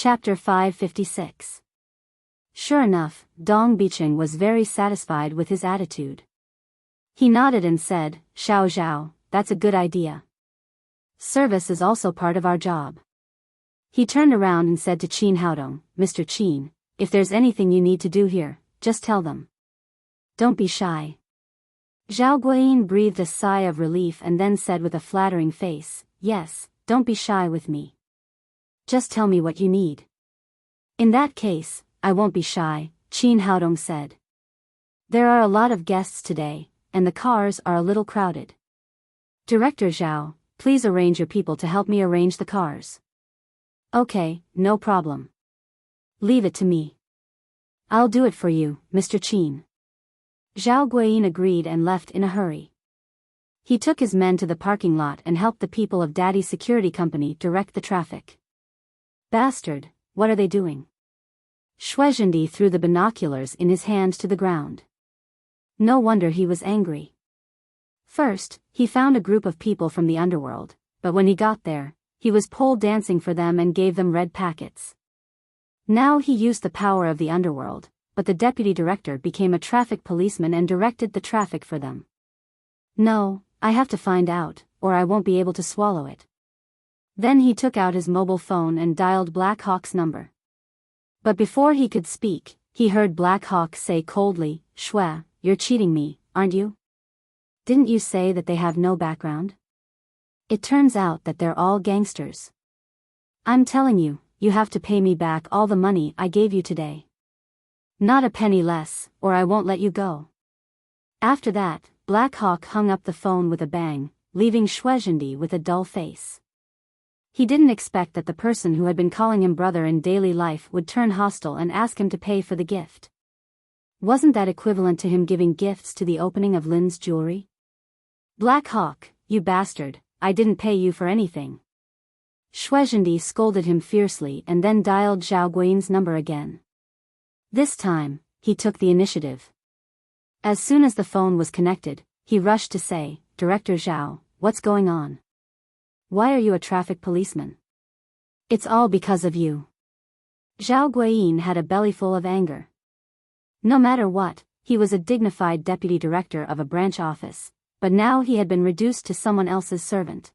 Chapter 556. Sure enough, Dong Bicheng was very satisfied with his attitude. He nodded and said, "Xiao Zhao, that's a good idea. Service is also part of our job." He turned around and said to Qin Haodong, "Mr. Qin, if there's anything you need to do here, just tell them. Don't be shy." Zhao Guoyin breathed a sigh of relief and then said with a flattering face, "Yes, don't be shy with me. Just tell me what you need." "In that case, I won't be shy," Qin Haodong said. "There are a lot of guests today, and the cars are a little crowded. Director Zhao, please arrange your people to help me arrange the cars." "Okay, no problem. Leave it to me. I'll do it for you, Mr. Qin." Zhao Guoyin agreed and left in a hurry. He took his men to the parking lot and helped the people of Daddy's security company direct the traffic. "Bastard, what are they doing?" Shuizhendi threw the binoculars in his hand to the ground. No wonder he was angry. First, he found a group of people from the underworld, but when he got there, he was pole dancing for them and gave them red packets. Now he used the power of the underworld, but the deputy director became a traffic policeman and directed the traffic for them. "No, I have to find out, or I won't be able to swallow it." Then he took out his mobile phone and dialed Black Hawk's number. But before he could speak, he heard Black Hawk say coldly, "Shui, you're cheating me, aren't you? Didn't you say that they have no background? It turns out that they're all gangsters. I'm telling you, you have to pay me back all the money I gave you today. Not a penny less, or I won't let you go." After that, Black Hawk hung up the phone with a bang, leaving Shuizhendi with a dull face. He didn't expect that the person who had been calling him brother in daily life would turn hostile and ask him to pay for the gift. Wasn't that equivalent to him giving gifts to the opening of Lin's jewelry? "Black Hawk, you bastard, I didn't pay you for anything." Shuizhendi scolded him fiercely and then dialed Zhao Guoyin's number again. This time, he took the initiative. As soon as the phone was connected, he rushed to say, "Director Zhao, what's going on? Why are you a traffic policeman? It's all because of you." Zhao Guoyin had a bellyful of anger. No matter what, he was a dignified deputy director of a branch office, but now he had been reduced to someone else's servant.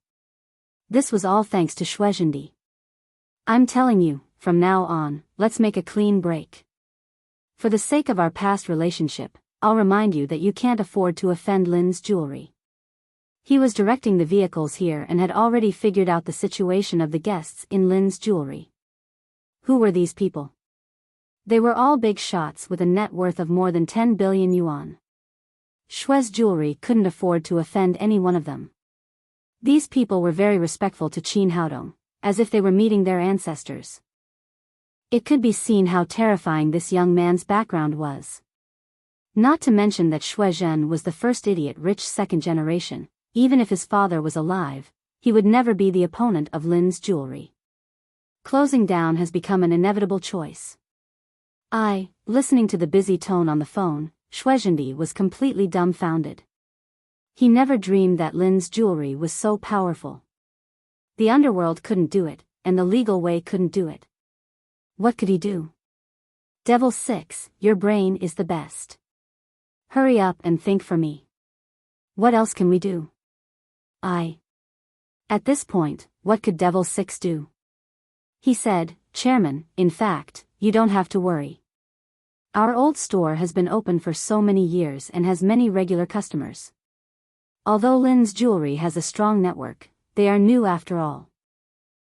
This was all thanks to Shuizhendi. "I'm telling you, from now on, let's make a clean break. For the sake of our past relationship, I'll remind you that you can't afford to offend Lin's jewelry." He was directing the vehicles here and had already figured out the situation of the guests in Lin's jewelry. Who were these people? They were all big shots with a net worth of more than 10 billion yuan. Shui's jewelry couldn't afford to offend any one of them. These people were very respectful to Qin Haodong, as if they were meeting their ancestors. It could be seen how terrifying this young man's background was. Not to mention that Shui Zhen was the first idiot rich second generation. Even if his father was alive, he would never be the opponent of Lin's jewelry. Closing down has become an inevitable choice. Listening to the busy tone on the phone, Shuizhendi was completely dumbfounded. He never dreamed that Lin's jewelry was so powerful. The underworld couldn't do it, and the legal way couldn't do it. What could he do? Devil 6, your brain is the best. Hurry up and think for me. What else can we do? At this point, what could Devil 6 do? He said, "Chairman, in fact, you don't have to worry. Our old store has been open for so many years and has many regular customers. Although Lin's jewelry has a strong network, they are new after all.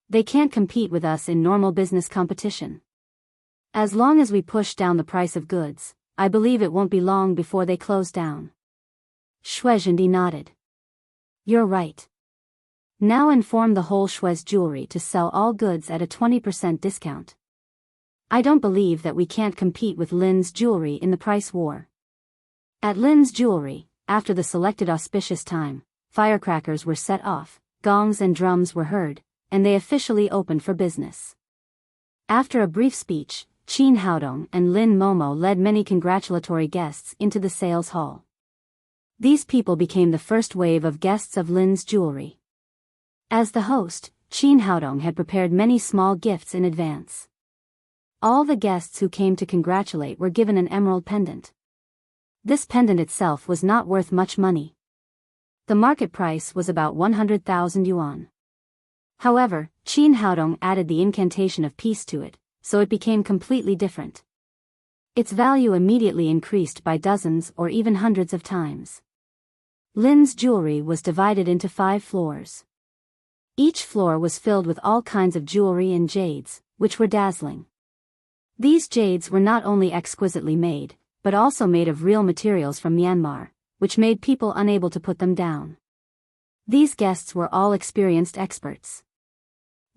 They can't compete with us in normal business competition. As long as we push down the price of goods, I believe it won't be long before they close down." Shuizhendi nodded. "You're right. Now inform the whole Shui's jewelry to sell all goods at a 20% discount. I don't believe that we can't compete with Lin's jewelry in the price war." At Lin's jewelry, after the selected auspicious time, firecrackers were set off, gongs and drums were heard, and they officially opened for business. After a brief speech, Qin Haodong and Lin Momo led many congratulatory guests into the sales hall. These people became the first wave of guests of Lin's jewelry. As the host, Qin Haodong had prepared many small gifts in advance. All the guests who came to congratulate were given an emerald pendant. This pendant itself was not worth much money. The market price was about 100,000 yuan. However, Qin Haodong added the incantation of peace to it, so it became completely different. Its value immediately increased by dozens or even hundreds of times. Lin's jewelry was divided into 5 floors. Each floor was filled with all kinds of jewelry and jades, which were dazzling. These jades were not only exquisitely made, but also made of real materials from Myanmar, which made people unable to put them down. These guests were all experienced experts.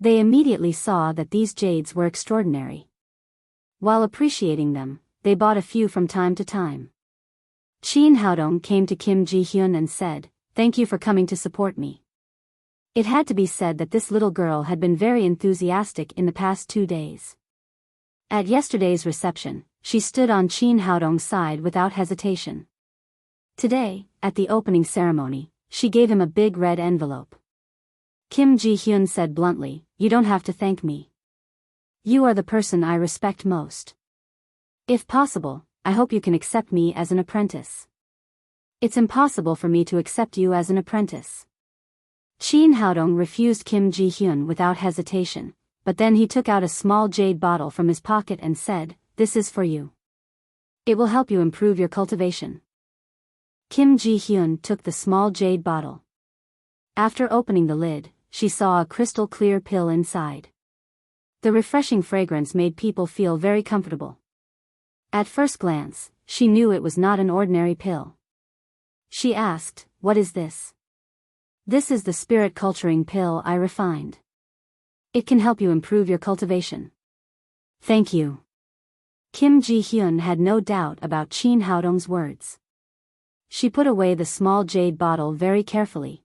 They immediately saw that these jades were extraordinary. While appreciating them, they bought a few from time to time. Qin Haodong came to Kim Ji-hyun and said, "Thank you for coming to support me." It had to be said that this little girl had been very enthusiastic in the past 2 days. At yesterday's reception, she stood on Qin Haodong's side without hesitation. Today, at the opening ceremony, she gave him a big red envelope. Kim Ji-hyun said bluntly, "You don't have to thank me. You are the person I respect most. If possible, I hope you can accept me as an apprentice." "It's impossible for me to accept you as an apprentice." Qin Haodong refused Kim Ji-hyun without hesitation, but then he took out a small jade bottle from his pocket and said, "This is for you. It will help you improve your cultivation." Kim Ji-hyun took the small jade bottle. After opening the lid, she saw a crystal clear pill inside. The refreshing fragrance made people feel very comfortable. At first glance, she knew it was not an ordinary pill. She asked, "What is this?" "This is the spirit culturing pill I refined. It can help you improve your cultivation." "Thank you." Kim Ji-hyun had no doubt about Qin Haodong's words. She put away the small jade bottle very carefully.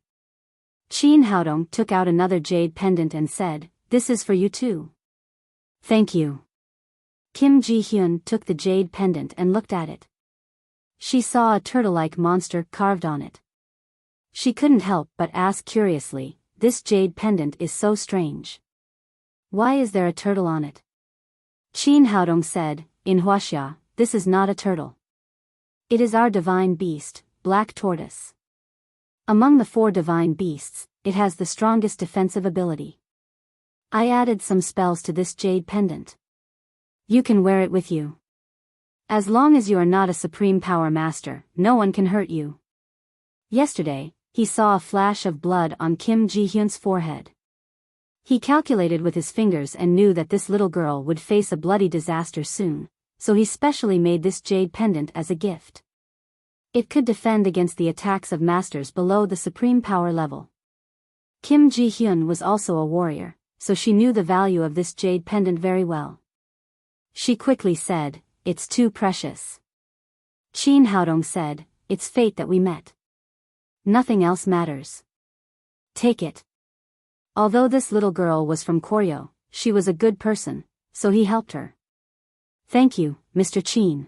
Qin Haodong took out another jade pendant and said, "This is for you too." "Thank you." Kim Ji-hyun took the jade pendant and looked at it. She saw a turtle-like monster carved on it. She couldn't help but ask curiously, "This jade pendant is so strange. Why is there a turtle on it?" Qin Haodong said, "In Huaxia, this is not a turtle. It is our divine beast, Black Tortoise. Among the 4 divine beasts, it has the strongest defensive ability. I added some spells to this jade pendant. You can wear it with you. As long as you are not a supreme power master, no one can hurt you." Yesterday, he saw a flash of blood on Kim Ji-hyun's forehead. He calculated with his fingers and knew that this little girl would face a bloody disaster soon, so he specially made this jade pendant as a gift. It could defend against the attacks of masters below the supreme power level. Kim Ji-hyun was also a warrior, so she knew the value of this jade pendant very well. She quickly said, "It's too precious." Qin Haodong said, "It's fate that we met. Nothing else matters. Take it." Although this little girl was from Koryo, she was a good person, so he helped her. "Thank you, Mr. Qin."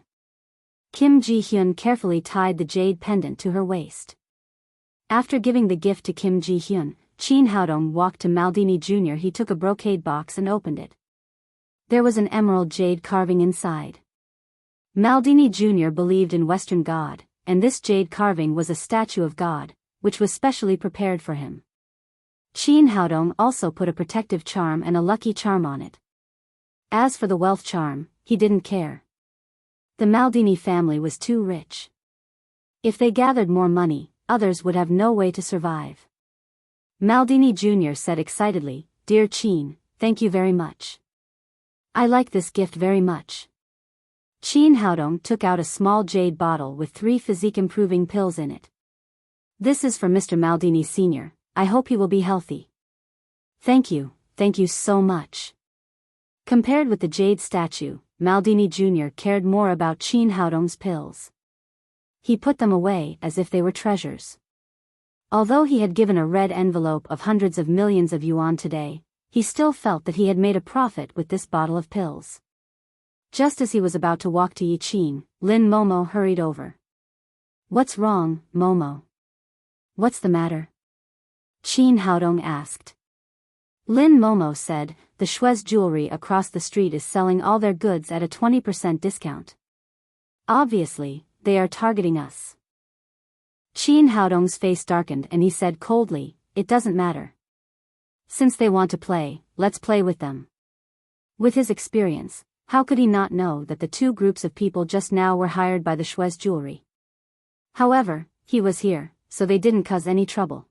Kim Ji-hyun carefully tied the jade pendant to her waist. After giving the gift to Kim Ji-hyun, Qin Haodong walked to Maldini Jr. He took a brocade box and opened it. There was an emerald jade carving inside. Maldini Jr. believed in Western God, and this jade carving was a statue of God, which was specially prepared for him. Qin Haodong also put a protective charm and a lucky charm on it. As for the wealth charm, he didn't care. The Maldini family was too rich. If they gathered more money, others would have no way to survive. Maldini Jr. said excitedly, "Dear Qin, thank you very much. I like this gift very much." Qin Haodong took out a small jade bottle with 3 physique-improving pills in it. "This is for Mr. Maldini Sr., I hope he will be healthy." Thank you so much." Compared with the jade statue, Maldini Jr. cared more about Qin Haodong's pills. He put them away as if they were treasures. Although he had given a red envelope of hundreds of millions of yuan today, he still felt that he had made a profit with this bottle of pills. Just as he was about to walk to Yi Qin, Lin Momo hurried over. "What's wrong, Momo? What's the matter?" Qin Haodong asked. Lin Momo said, the Shue's jewelry across the street is selling all their goods at a 20% discount. Obviously, they are targeting us. Qin Haodong's face darkened and he said coldly, it doesn't matter. Since they want to play, let's play with them. With his experience, how could he not know that the two groups of people just now were hired by the Shue's jewelry? However, he was here, so they didn't cause any trouble.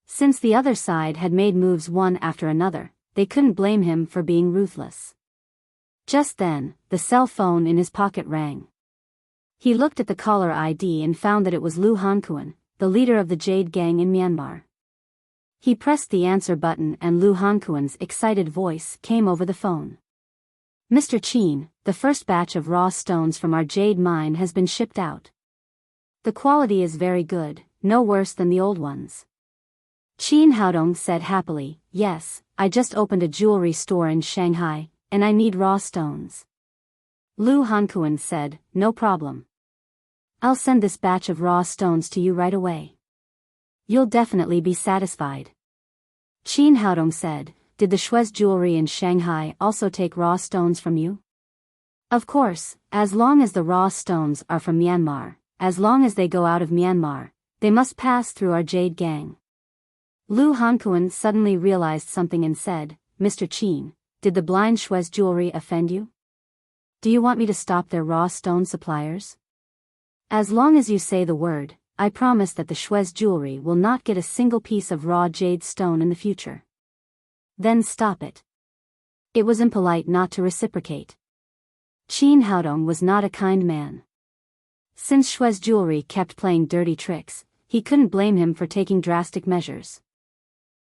Since the other side had made moves one after another, they couldn't blame him for being ruthless. Just then, the cell phone in his pocket rang. He looked at the caller ID and found that it was Lu Hankuan, the leader of the Jade Gang in Myanmar. He pressed the answer button and Lu Hankuan's excited voice came over the phone. Mr. Qin, the first batch of raw stones from our jade mine has been shipped out. The quality is very good, no worse than the old ones. Qin Haodong said happily, yes, I just opened a jewelry store in Shanghai, and I need raw stones. Lu Hankuan said, no problem. I'll send this batch of raw stones to you right away. You'll definitely be satisfied. Qin Haodong said, did the Shue's jewelry in Shanghai also take raw stones from you? Of course, as long as the raw stones are from Myanmar, as long as they go out of Myanmar, they must pass through our Jade Gang. Lu Hankuan suddenly realized something and said, Mr. Qin, did the blind Shue's jewelry offend you? Do you want me to stop their raw stone suppliers? As long as you say the word, I promise that the Shue's jewelry will not get a single piece of raw jade stone in the future. Then stop it. It was impolite not to reciprocate. Qin Haodong was not a kind man. Since Shue's jewelry kept playing dirty tricks, he couldn't blame him for taking drastic measures.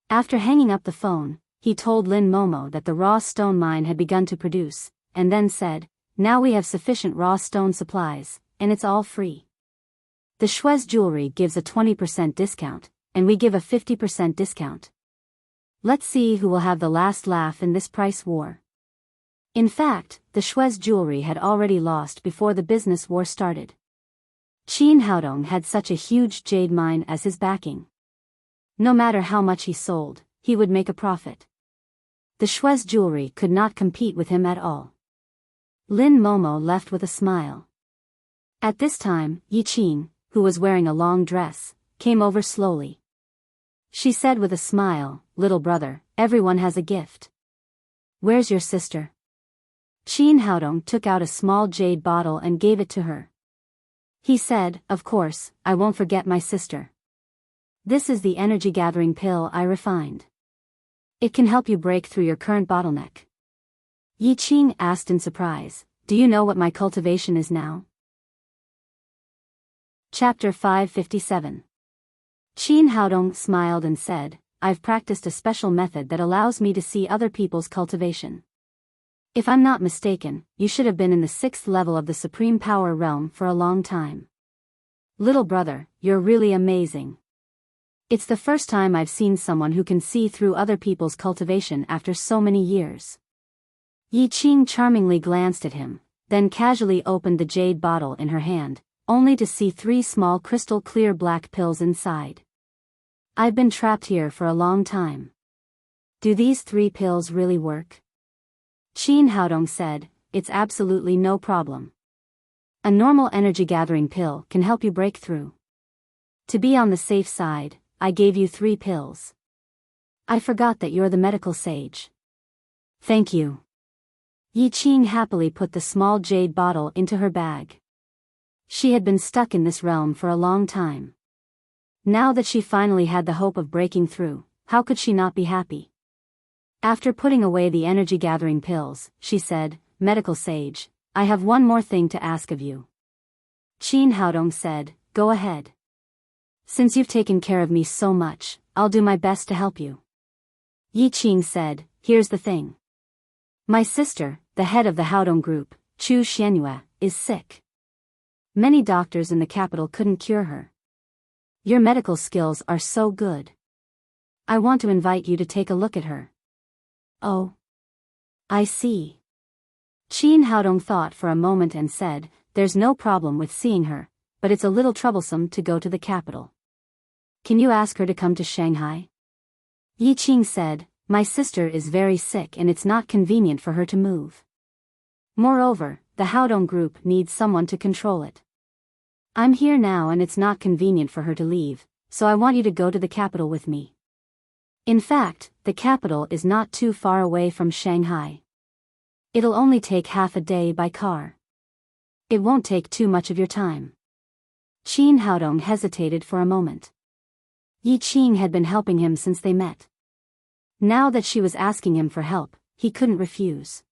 After hanging up the phone, he told Lin Momo that the raw stone mine had begun to produce, and then said, now we have sufficient raw stone supplies, and it's all free. The Shue's jewelry gives a 20% discount, and we give a 50% discount. Let's see who will have the last laugh in this price war. In fact, the Shue's jewelry had already lost before the business war started. Qin Haodong had such a huge jade mine as his backing. No matter how much he sold, he would make a profit. The Shue's jewelry could not compete with him at all. Lin Momo left with a smile. At this time, Yi Qin, who was wearing a long dress, came over slowly. She said with a smile, little brother, everyone has a gift. Where's your sister? Qin Haodong took out a small jade bottle and gave it to her. He said, of course, I won't forget my sister. This is the energy gathering pill I refined. It can help you break through your current bottleneck. Yi Qin asked in surprise, do you know what my cultivation is now? Chapter 557. Qin Haodong smiled and said, I've practiced a special method that allows me to see other people's cultivation. If I'm not mistaken, you should have been in the 6th level of the Supreme Power Realm for a long time. Little brother, you're really amazing. It's the first time I've seen someone who can see through other people's cultivation after so many years. Yi Qin charmingly glanced at him, then casually opened the jade bottle in her hand, only to see 3 small crystal clear black pills inside. I've been trapped here for a long time. Do these 3 pills really work? Qin Haodong said, it's absolutely no problem. A normal energy gathering pill can help you break through. To be on the safe side, I gave you 3 pills. I forgot that you're the medical sage. Thank you. Yi Qin happily put the small jade bottle into her bag. She had been stuck in this realm for a long time. Now that she finally had the hope of breaking through, how could she not be happy? After putting away the energy-gathering pills, she said, Medical Sage, I have one more thing to ask of you. Qin Haodong said, go ahead. Since you've taken care of me so much, I'll do my best to help you. Yi Qin said, here's the thing. My sister, the head of the Haodong group, Chu Xianyue, is sick. Many doctors in the capital couldn't cure her. Your medical skills are so good. I want to invite you to take a look at her. Oh. I see. Qin Haodong thought for a moment and said, there's no problem with seeing her, but it's a little troublesome to go to the capital. Can you ask her to come to Shanghai? Yi Qin said, my sister is very sick and it's not convenient for her to move. Moreover, the Haodong group needs someone to control it. I'm here now and it's not convenient for her to leave, so I want you to go to the capital with me. In fact, the capital is not too far away from Shanghai. It'll only take half a day by car. It won't take too much of your time. Qin Haodong hesitated for a moment. Yi Qing had been helping him since they met. Now that she was asking him for help, he couldn't refuse.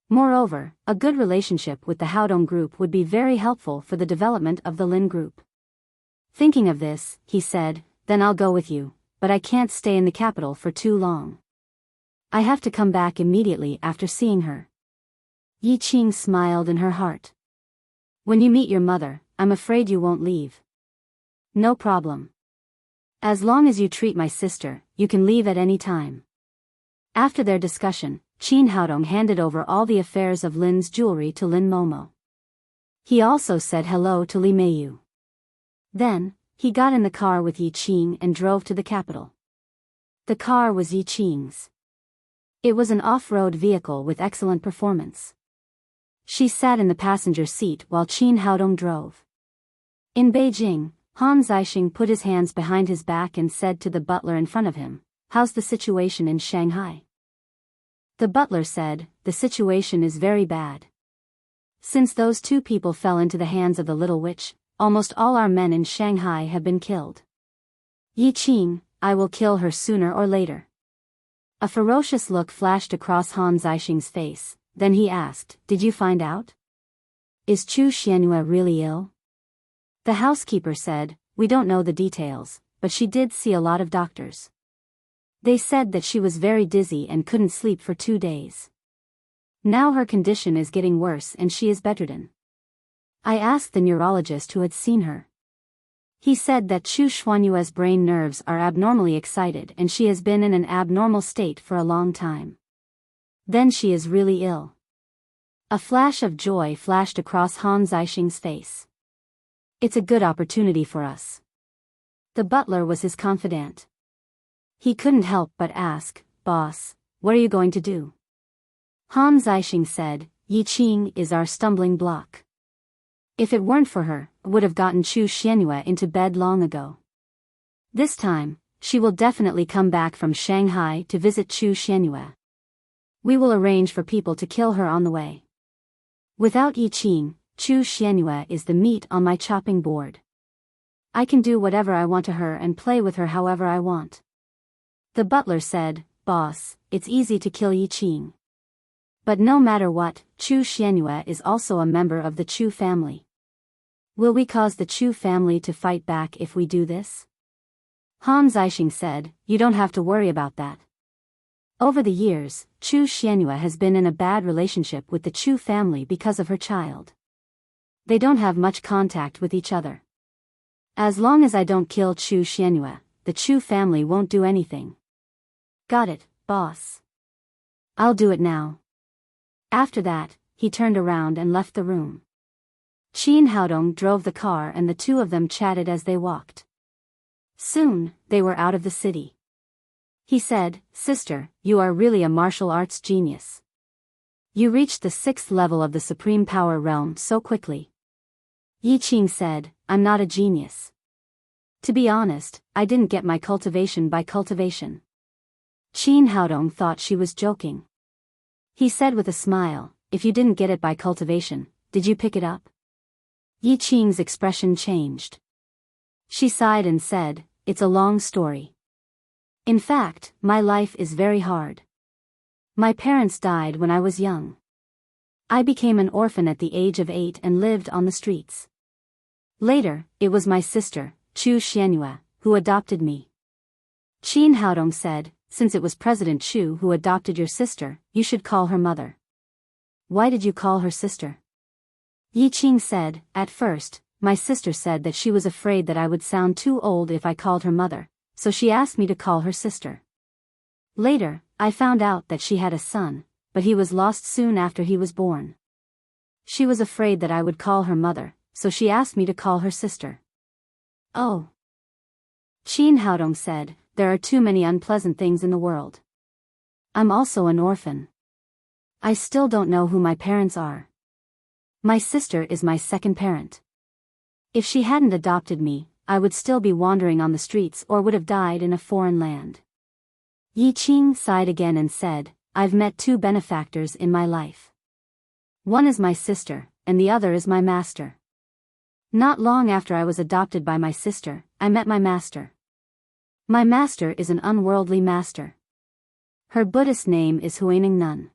Moreover, a good relationship with the Haodong group would be very helpful for the development of the Lin group. Thinking of this, he said, then I'll go with you, but I can't stay in the capital for too long. I have to come back immediately after seeing her. Yi Qing smiled in her heart. When you meet your mother, I'm afraid you won't leave. No problem. As long as you treat my sister, you can leave at any time. After their discussion, Qin Haodong handed over all the affairs of Lin's jewelry to Lin Momo. He also said hello to Li Meiyu. Then, he got in the car with Yi Qing and drove to the capital. The car was Yi Qing's. It was an off-road vehicle with excellent performance. She sat in the passenger seat while Qin Haodong drove. In Beijing, Han Zixing put his hands behind his back and said to the butler in front of him, "How's the situation in Shanghai?" The butler said, "The situation is very bad. Since those two people fell into the hands of the little witch, almost all our men in Shanghai have been killed. Yi Qing, I will kill her sooner or later." A ferocious look flashed across Han Zixing's face, then he asked, "Did you find out? Is Chu Xianyue really ill?" The housekeeper said, "We don't know the details, but she did see a lot of doctors. They said that she was very dizzy and couldn't sleep for 2 days. Now her condition is getting worse and she is bedridden." I asked the neurologist who had seen her. He said that Chu Xuanyue's brain nerves are abnormally excited and she has been in an abnormal state for a long time. Then she is really ill. A flash of joy flashed across Han Zixing's face. It's a good opportunity for us. The butler was his confidant. He couldn't help but ask, "Boss, what are you going to do?" Han Zixing said, "Yi Qing is our stumbling block. If it weren't for her, I would have gotten Chu Xianyue into bed long ago. This time, she will definitely come back from Shanghai to visit Chu Xianyue. We will arrange for people to kill her on the way. Without Yi Qing, Chu Xianyue is the meat on my chopping board. I can do whatever I want to her and play with her however I want." The butler said, "Boss, it's easy to kill Yi Qing. But no matter what, Chu Xianyue is also a member of the Chu family. Will we cause the Chu family to fight back if we do this?" Han Zixing said, "You don't have to worry about that. Over the years, Chu Xianyue has been in a bad relationship with the Chu family because of her child. They don't have much contact with each other. As long as I don't kill Chu Xianyue, the Chu family won't do anything." "Got it, boss. I'll do it now." After that, he turned around and left the room. Qin Haodong drove the car and the two of them chatted as they walked. Soon, they were out of the city. He said, "Sister, you are really a martial arts genius. You reached the 6th level of the Supreme Power Realm so quickly." Yi Qing said, "I'm not a genius. To be honest, I didn't get my cultivation by cultivation." Qin Haodong thought she was joking. He said with a smile, "If you didn't get it by cultivation, did you pick it up?" Yi Qing's expression changed. She sighed and said, "It's a long story. In fact, my life is very hard. My parents died when I was young. I became an orphan at the age of 8 and lived on the streets. Later, it was my sister, Chu Xianyue, who adopted me." Qin Haodong said, "Since it was President Chu who adopted your sister, you should call her mother." "Why did you call her sister?" Yi Qing said, "At first, my sister said that she was afraid that I would sound too old if I called her mother, so she asked me to call her sister. Later, I found out that she had a son, but he was lost soon after he was born. She was afraid that I would call her mother, so she asked me to call her sister." "Oh." Qin Haodong said, "There are too many unpleasant things in the world. I'm also an orphan. I still don't know who my parents are. My sister is my second parent. If she hadn't adopted me, I would still be wandering on the streets or would have died in a foreign land. Yi Qing sighed again and said, I've met two benefactors in my life. One is my sister, and the other is my master. Not long after I was adopted by my sister, I met my master. My master is an unworldly master. Her Buddhist name is Huineng Nun.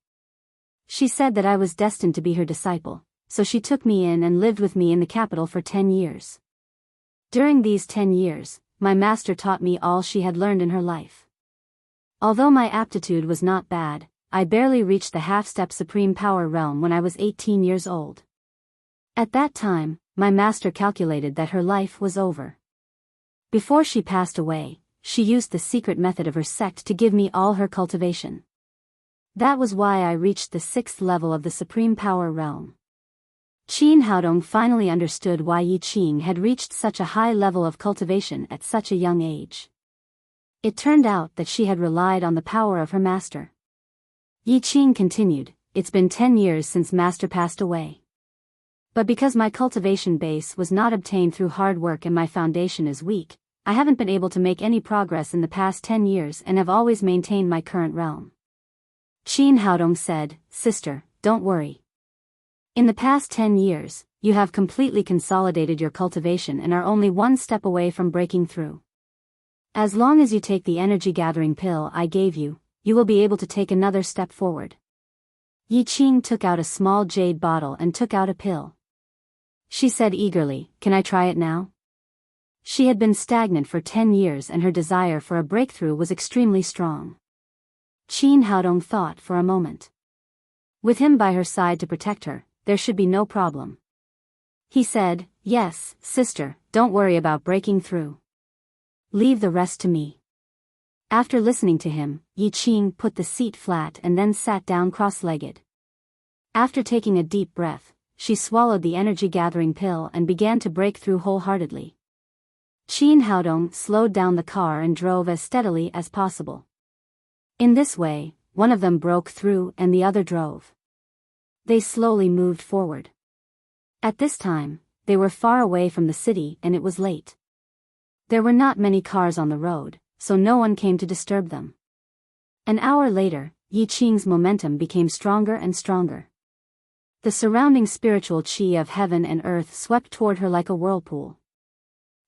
She said that I was destined to be her disciple, so she took me in and lived with me in the capital for 10 years. During these 10 years, my master taught me all she had learned in her life. Although my aptitude was not bad, I barely reached the half-step supreme power realm when I was 18 years old. At that time, my master calculated that her life was over. Before she passed away, she used the secret method of her sect to give me all her cultivation. That was why I reached the 6th level of the supreme power realm. Qin Haodong finally understood why Yi Qing had reached such a high level of cultivation at such a young age. It turned out that she had relied on the power of her master. Yi Qing continued, It's been 10 years since master passed away. But because my cultivation base was not obtained through hard work and my foundation is weak, I haven't been able to make any progress in the past 10 years and have always maintained my current realm. Qin Haodong said, Sister, don't worry. In the past 10 years, you have completely consolidated your cultivation and are only one step away from breaking through. As long as you take the energy gathering pill I gave you, you will be able to take another step forward. Yi Qing took out a small jade bottle and took out a pill. She said eagerly, Can I try it now? She had been stagnant for 10 years and her desire for a breakthrough was extremely strong. Qin Haodong thought for a moment. With him by her side to protect her, there should be no problem. He said, Yes, sister, don't worry about breaking through. Leave the rest to me. After listening to him, Yi Qing put the seat flat and then sat down cross-legged. After taking a deep breath, she swallowed the energy-gathering pill and began to break through wholeheartedly. Qin Haodong slowed down the car and drove as steadily as possible. In this way, one of them broke through and the other drove. They slowly moved forward. At this time, they were far away from the city and it was late. There were not many cars on the road, so no one came to disturb them. An hour later, Yi Qing's momentum became stronger and stronger. The surrounding spiritual qi of heaven and earth swept toward her like a whirlpool.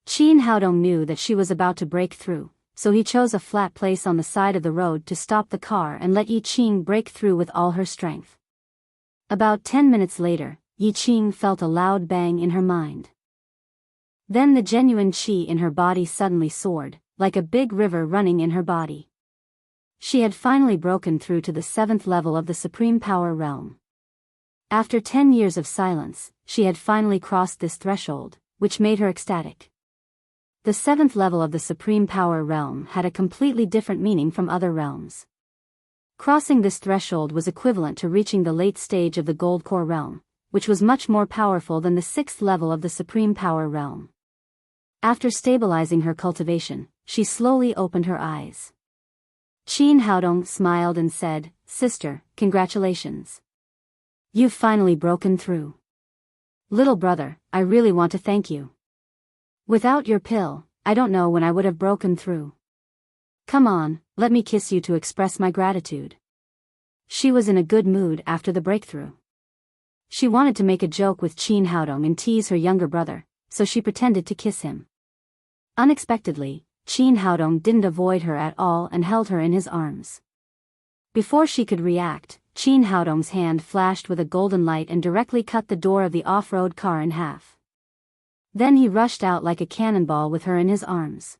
Qin Haodong knew that she was about to break through, so he chose a flat place on the side of the road to stop the car and let Yi Qing break through with all her strength. About 10 minutes later, Yi Qing felt a loud bang in her mind. Then the genuine qi in her body suddenly soared, like a big river running in her body. She had finally broken through to the 7th level of the supreme power realm. After 10 years of silence, she had finally crossed this threshold, which made her ecstatic. The 7th level of the supreme power realm had a completely different meaning from other realms. Crossing this threshold was equivalent to reaching the late stage of the gold core realm, which was much more powerful than the 6th level of the supreme power realm. After stabilizing her cultivation, she slowly opened her eyes. Qin Haodong smiled and said, Sister, congratulations. You've finally broken through. Little brother, I really want to thank you. Without your pill, I don't know when I would have broken through. Come on, let me kiss you to express my gratitude. She was in a good mood after the breakthrough. She wanted to make a joke with Qin Haodong and tease her younger brother, so she pretended to kiss him. Unexpectedly, Qin Haodong didn't avoid her at all and held her in his arms. Before she could react, Qin Haodong's hand flashed with a golden light and directly cut the door of the off-road car in half. Then he rushed out like a cannonball with her in his arms.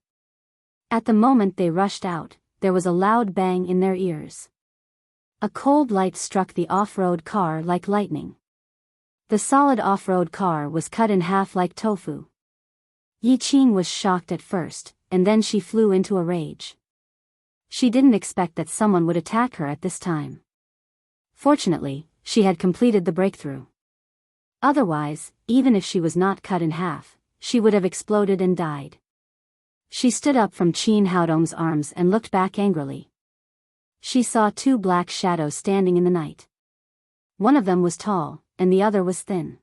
At the moment they rushed out, there was a loud bang in their ears. A cold light struck the off-road car like lightning. The solid off-road car was cut in half like tofu. Yi Qing was shocked at first, and then she flew into a rage. She didn't expect that someone would attack her at this time. Fortunately, she had completed the breakthrough. Otherwise, even if she was not cut in half, she would have exploded and died. She stood up from Qin Haodong's arms and looked back angrily. She saw two black shadows standing in the night. One of them was tall, and the other was thin.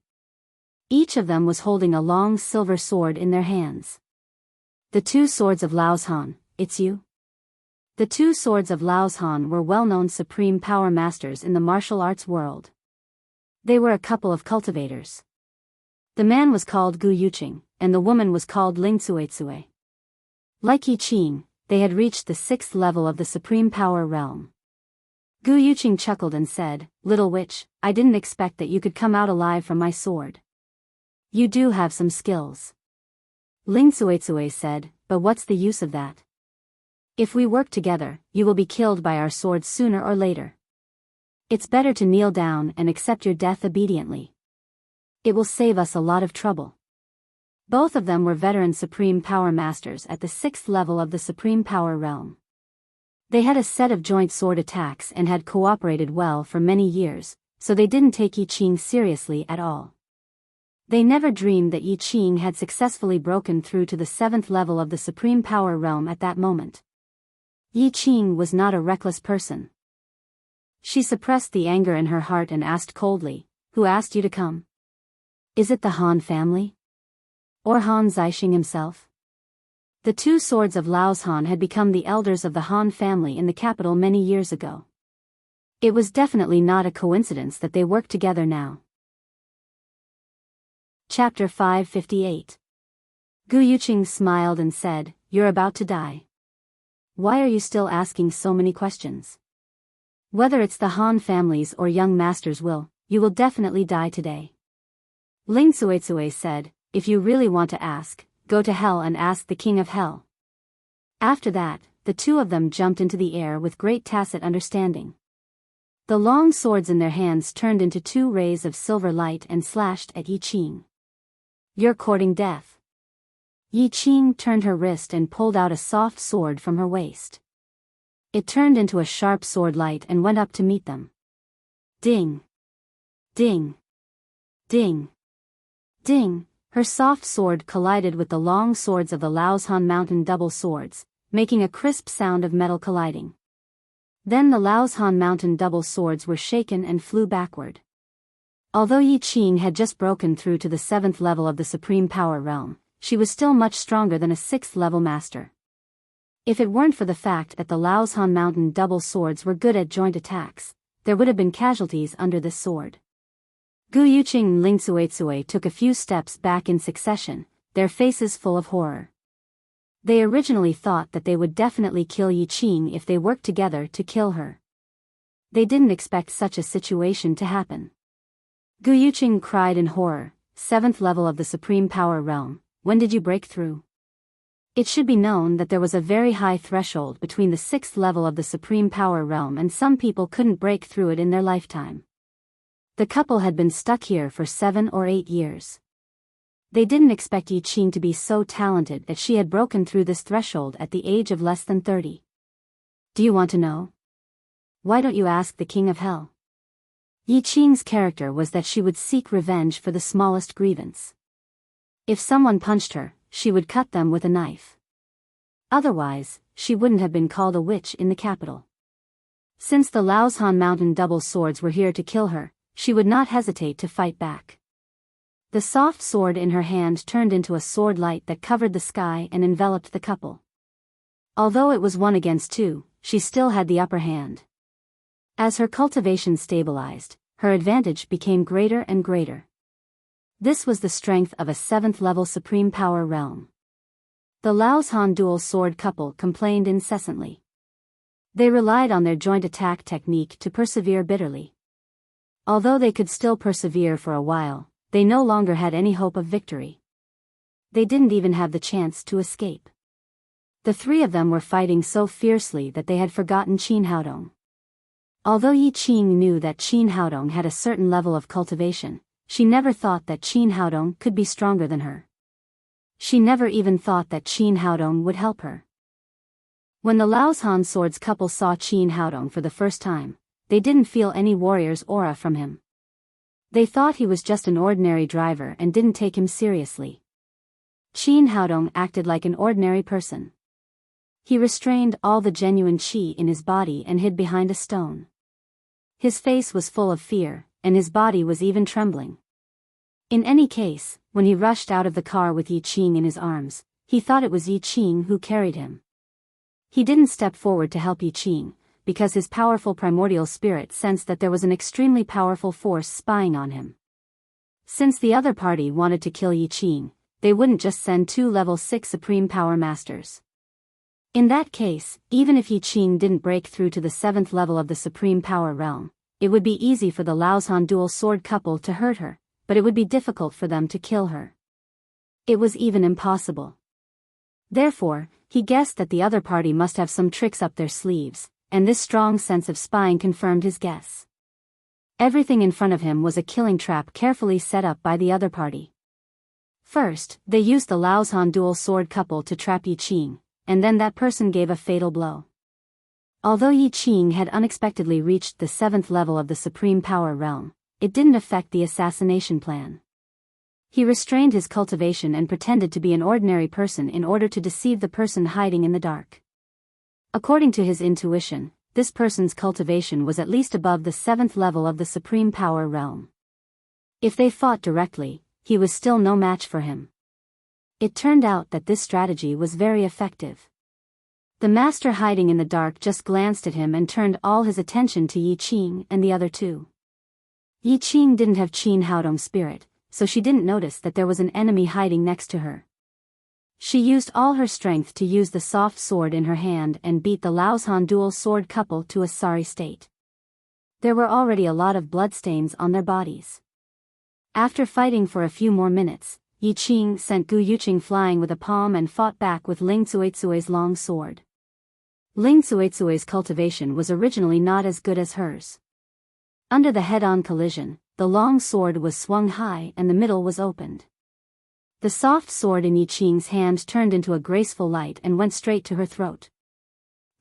Each of them was holding a long silver sword in their hands. The two swords of Laoshan, it's you? The two swords of Laoshan were well-known supreme power masters in the martial arts world. They were a couple of cultivators. The man was called Gu Yuqing, and the woman was called Ling Cuizui. Like Yi Qing, they had reached the 6th level of the supreme power realm. Gu Yuqing chuckled and said, "Little witch, I didn't expect that you could come out alive from my sword. You do have some skills." Ling Cuizui said, "But what's the use of that? If we work together, you will be killed by our swords sooner or later. It's better to kneel down and accept your death obediently. It will save us a lot of trouble." Both of them were veteran supreme power masters at the 6th level of the supreme power realm. They had a set of joint sword attacks and had cooperated well for many years, so they didn't take Yi Qing seriously at all. They never dreamed that Yi Qing had successfully broken through to the 7th level of the supreme power realm at that moment. Yi Qing was not a reckless person. She suppressed the anger in her heart and asked coldly, "Who asked you to come? Is it the Han family? Or Han Zixing himself?" The two swords of Laoshan had become the elders of the Han family in the capital many years ago. It was definitely not a coincidence that they worked together now. Chapter 558. Gu Yuqing smiled and said, "You're about to die. Why are you still asking so many questions? Whether it's the Han families or young master's will, you will definitely die today." Ling Cuizui said, "If you really want to ask, go to hell and ask the king of hell." After that, the two of them jumped into the air with great tacit understanding. The long swords in their hands turned into two rays of silver light and slashed at Yi Qing. "You're courting death." Yi Qing turned her wrist and pulled out a soft sword from her waist. It turned into a sharp sword light and went up to meet them. Ding! Ding! Ding! Ding! Her soft sword collided with the long swords of the Laoshan Mountain double swords, making a crisp sound of metal colliding. Then the Laoshan Mountain double swords were shaken and flew backward. Although Yi Qing had just broken through to the 7th level of the supreme power realm, she was still much stronger than a 6th level master. If it weren't for the fact that the Laoshan Mountain double swords were good at joint attacks, there would have been casualties under this sword. Gu Yuqing and Ling Cuizui took a few steps back in succession, their faces full of horror. They originally thought that they would definitely kill Yi Qing if they worked together to kill her. They didn't expect such a situation to happen. Gu Yuqing cried in horror, "7th level of the supreme power realm, when did you break through?" It should be known that there was a very high threshold between the 6th level of the supreme power realm and some people couldn't break through it in their lifetime. The couple had been stuck here for 7 or 8 years. They didn't expect Yi Qing to be so talented that she had broken through this threshold at the age of less than 30. Do you want to know? Why don't you ask the king of hell? Yi Qing's character was that she would seek revenge for the smallest grievance. If someone punched her, she would cut them with a knife. Otherwise, she wouldn't have been called a witch in the capital. Since the Laoshan Mountain double swords were here to kill her, she would not hesitate to fight back. The soft sword in her hand turned into a sword light that covered the sky and enveloped the couple. Although it was 1 against 2, she still had the upper hand. As her cultivation stabilized, her advantage became greater and greater. This was the strength of a 7th level supreme power realm. The Laoshan dual sword couple complained incessantly. They relied on their joint attack technique to persevere bitterly. Although they could still persevere for a while, they no longer had any hope of victory. They didn't even have the chance to escape. The three of them were fighting so fiercely that they had forgotten Qin Haodong. Although Yi Qing knew that Qin Haodong had a certain level of cultivation, she never thought that Qin Haodong could be stronger than her. She never even thought that Qin Haodong would help her. When the Laoshan swords couple saw Qin Haodong for the first time, they didn't feel any warrior's aura from him. They thought he was just an ordinary driver and didn't take him seriously. Qin Haodong acted like an ordinary person. He restrained all the genuine qi in his body and hid behind a stone. His face was full of fear, and his body was even trembling. In any case, when he rushed out of the car with Yi Qing in his arms, he thought it was Yi Qing who carried him. He didn't step forward to help Yi Qing, because his powerful primordial spirit sensed that there was an extremely powerful force spying on him. Since the other party wanted to kill Yi Qing, they wouldn't just send 2 level 6 Supreme Power Masters. In that case, even if Yi Qing didn't break through to the 7th level of the Supreme Power Realm, it would be easy for the Laozhan dual sword couple to hurt her, but it would be difficult for them to kill her. It was even impossible. Therefore, he guessed that the other party must have some tricks up their sleeves, and this strong sense of spying confirmed his guess. Everything in front of him was a killing trap carefully set up by the other party. First, they used the Laozhan dual sword couple to trap Yi Qing, and then that person gave a fatal blow. Although Yi Qing had unexpectedly reached the 7th level of the Supreme Power Realm, it didn't affect the assassination plan. He restrained his cultivation and pretended to be an ordinary person in order to deceive the person hiding in the dark. According to his intuition, this person's cultivation was at least above the 7th level of the Supreme Power Realm. If they fought directly, he was still no match for him. It turned out that this strategy was very effective. The master hiding in the dark just glanced at him and turned all his attention to Yi Qing and the other two. Yi Qing didn't have Qin Haodong spirit, so she didn't notice that there was an enemy hiding next to her. She used all her strength to use the soft sword in her hand and beat the Laozhan dual sword couple to a sorry state. There were already a lot of bloodstains on their bodies. After fighting for a few more minutes, Yi Qing sent Gu Yuqing flying with a palm and fought back with Ling Cuicui's long sword. Ling Cuicui's cultivation was originally not as good as hers. Under the head-on collision, the long sword was swung high and the middle was opened. The soft sword in Yi Qing's hand turned into a graceful light and went straight to her throat.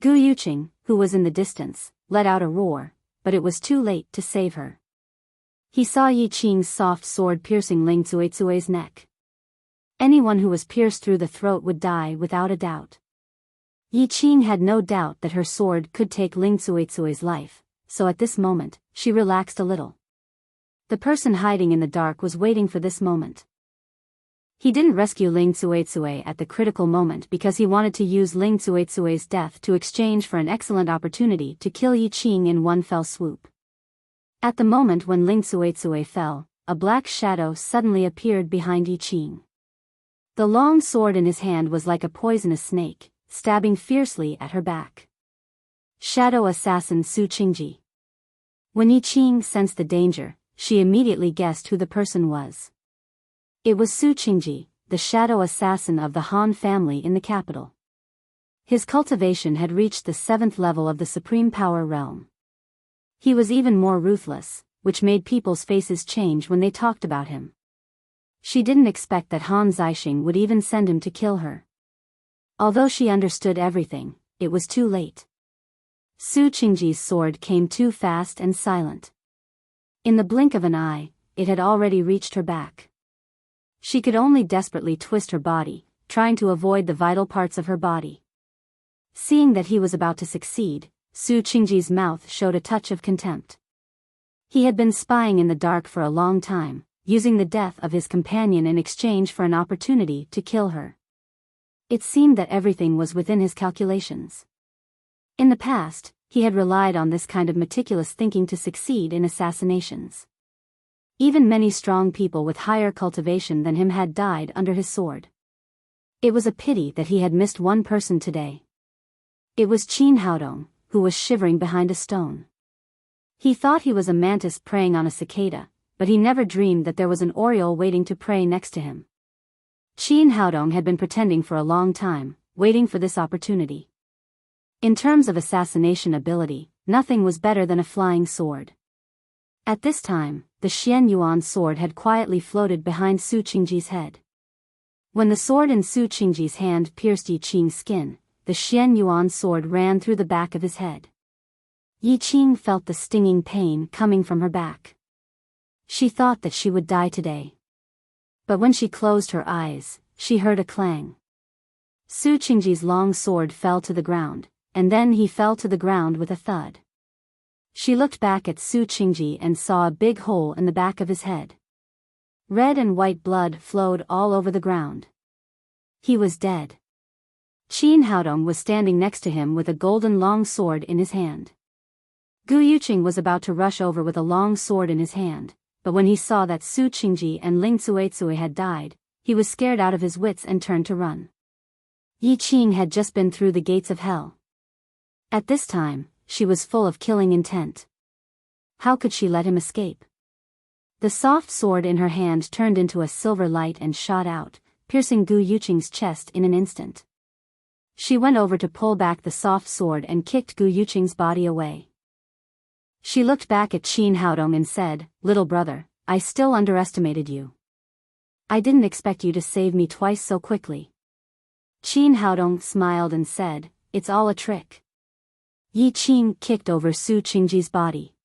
Gu Yuqing, who was in the distance, let out a roar, but it was too late to save her. He saw Yi Qing's soft sword piercing Ling Cuicui's neck. Anyone who was pierced through the throat would die without a doubt. Yi Qing had no doubt that her sword could take Ling Cuicui's life, so at this moment, she relaxed a little. The person hiding in the dark was waiting for this moment. He didn't rescue Ling Cuicui at the critical moment because he wanted to use Ling Cuicui's death to exchange for an excellent opportunity to kill Yi Qing in one fell swoop. At the moment when Ling Cuicui fell, a black shadow suddenly appeared behind Yi Qing. The long sword in his hand was like a poisonous snake, stabbing fiercely at her back. Shadow assassin Su Qingji. When Yi Qing sensed the danger, she immediately guessed who the person was. It was Su Qingji, the shadow assassin of the Han family in the capital. His cultivation had reached the 7th level of the Supreme Power Realm. He was even more ruthless, which made people's faces change when they talked about him. She didn't expect that Han Zixing would even send him to kill her. Although she understood everything, it was too late. Su Qingji's sword came too fast and silent. In the blink of an eye, it had already reached her back. She could only desperately twist her body, trying to avoid the vital parts of her body. Seeing that he was about to succeed, Su Qingji's mouth showed a touch of contempt. He had been spying in the dark for a long time, using the death of his companion in exchange for an opportunity to kill her. It seemed that everything was within his calculations. In the past, he had relied on this kind of meticulous thinking to succeed in assassinations. Even many strong people with higher cultivation than him had died under his sword. It was a pity that he had missed one person today. It was Qin Haodong, who was shivering behind a stone. He thought he was a mantis preying on a cicada, but he never dreamed that there was an oriole waiting to prey next to him. Qin Haodong had been pretending for a long time, waiting for this opportunity. In terms of assassination ability, nothing was better than a flying sword. At this time, the Xian Yuan sword had quietly floated behind Su Qingji's head. When the sword in Su Qingji's hand pierced Yi Qing's skin, the Xian Yuan sword ran through the back of his head. Yi Qing felt the stinging pain coming from her back. She thought that she would die today. But when she closed her eyes, she heard a clang. Su Qingji's long sword fell to the ground, and then he fell to the ground with a thud. She looked back at Su Qingji and saw a big hole in the back of his head. Red and white blood flowed all over the ground. He was dead. Qin Haodong was standing next to him with a golden long sword in his hand. Gu Yuqing was about to rush over with a long sword in his hand, but when he saw that Su Qingji and Ling Cuizui had died, he was scared out of his wits and turned to run. Yi Qing had just been through the gates of hell. At this time, she was full of killing intent. How could she let him escape? The soft sword in her hand turned into a silver light and shot out, piercing Gu Yuqing's chest in an instant. She went over to pull back the soft sword and kicked Gu Yuqing's body away. She looked back at Qin Haodong and said, "Little brother, I still underestimated you. I didn't expect you to save me twice so quickly." Qin Haodong smiled and said, "It's all a trick." Yi Qing kicked over Su Qingji's body.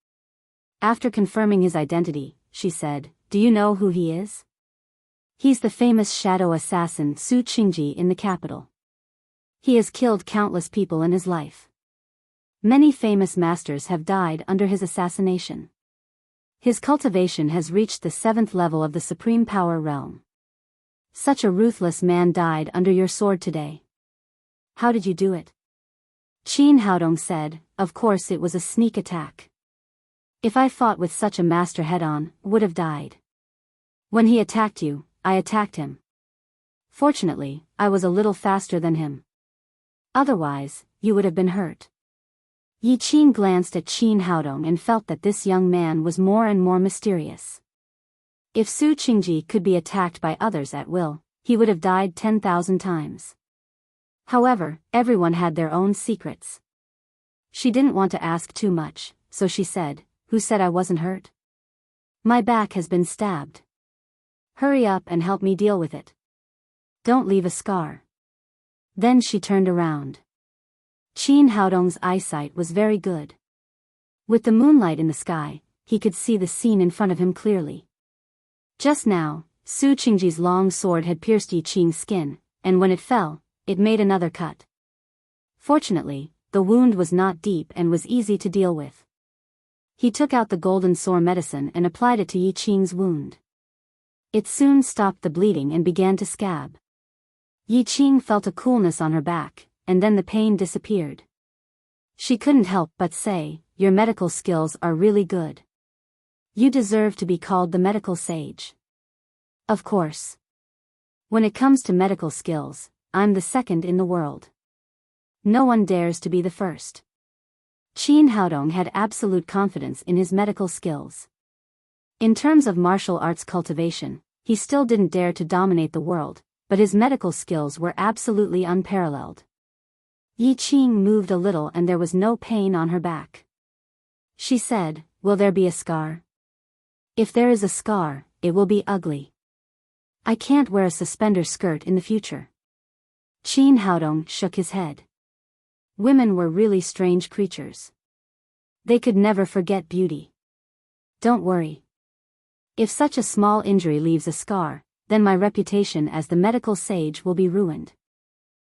After confirming his identity, she said, "Do you know who he is?" "He's the famous shadow assassin Su Qingji in the capital. He has killed countless people in his life. Many famous masters have died under his assassination. His cultivation has reached the 7th level of the supreme power realm. Such a ruthless man died under your sword today. How did you do it?" Qin Haodong said, "Of course it was a sneak attack. If I fought with such a master head-on, would have died. When he attacked you, I attacked him. Fortunately, I was a little faster than him. Otherwise, you would have been hurt." Yi Qing glanced at Qin Haodong and felt that this young man was more and more mysterious. If Su Qingji could be attacked by others at will, he would have died 10,000 times. However, everyone had their own secrets. She didn't want to ask too much, so she said, "Who said I wasn't hurt? My back has been stabbed. Hurry up and help me deal with it. Don't leave a scar." Then she turned around. Qin Haodong's eyesight was very good. With the moonlight in the sky, he could see the scene in front of him clearly. Just now, Su Qingji's long sword had pierced Yi Qing's skin, and when it fell, it made another cut. Fortunately, the wound was not deep and was easy to deal with. He took out the golden sore medicine and applied it to Yi Qing's wound. It soon stopped the bleeding and began to scab. Yi Qing felt a coolness on her back, and then the pain disappeared. She couldn't help but say, "Your medical skills are really good. You deserve to be called the medical sage." Of course. When it comes to medical skills, I'm the second in the world. No one dares to be the first. Qin Haodong had absolute confidence in his medical skills. In terms of martial arts cultivation, he still didn't dare to dominate the world, but his medical skills were absolutely unparalleled. Yi Qing moved a little and there was no pain on her back. She said, "Will there be a scar? If there is a scar, it will be ugly. I can't wear a suspender skirt in the future." Qin Haodong shook his head. Women were really strange creatures. They could never forget beauty. "Don't worry. If such a small injury leaves a scar, then my reputation as the medical sage will be ruined."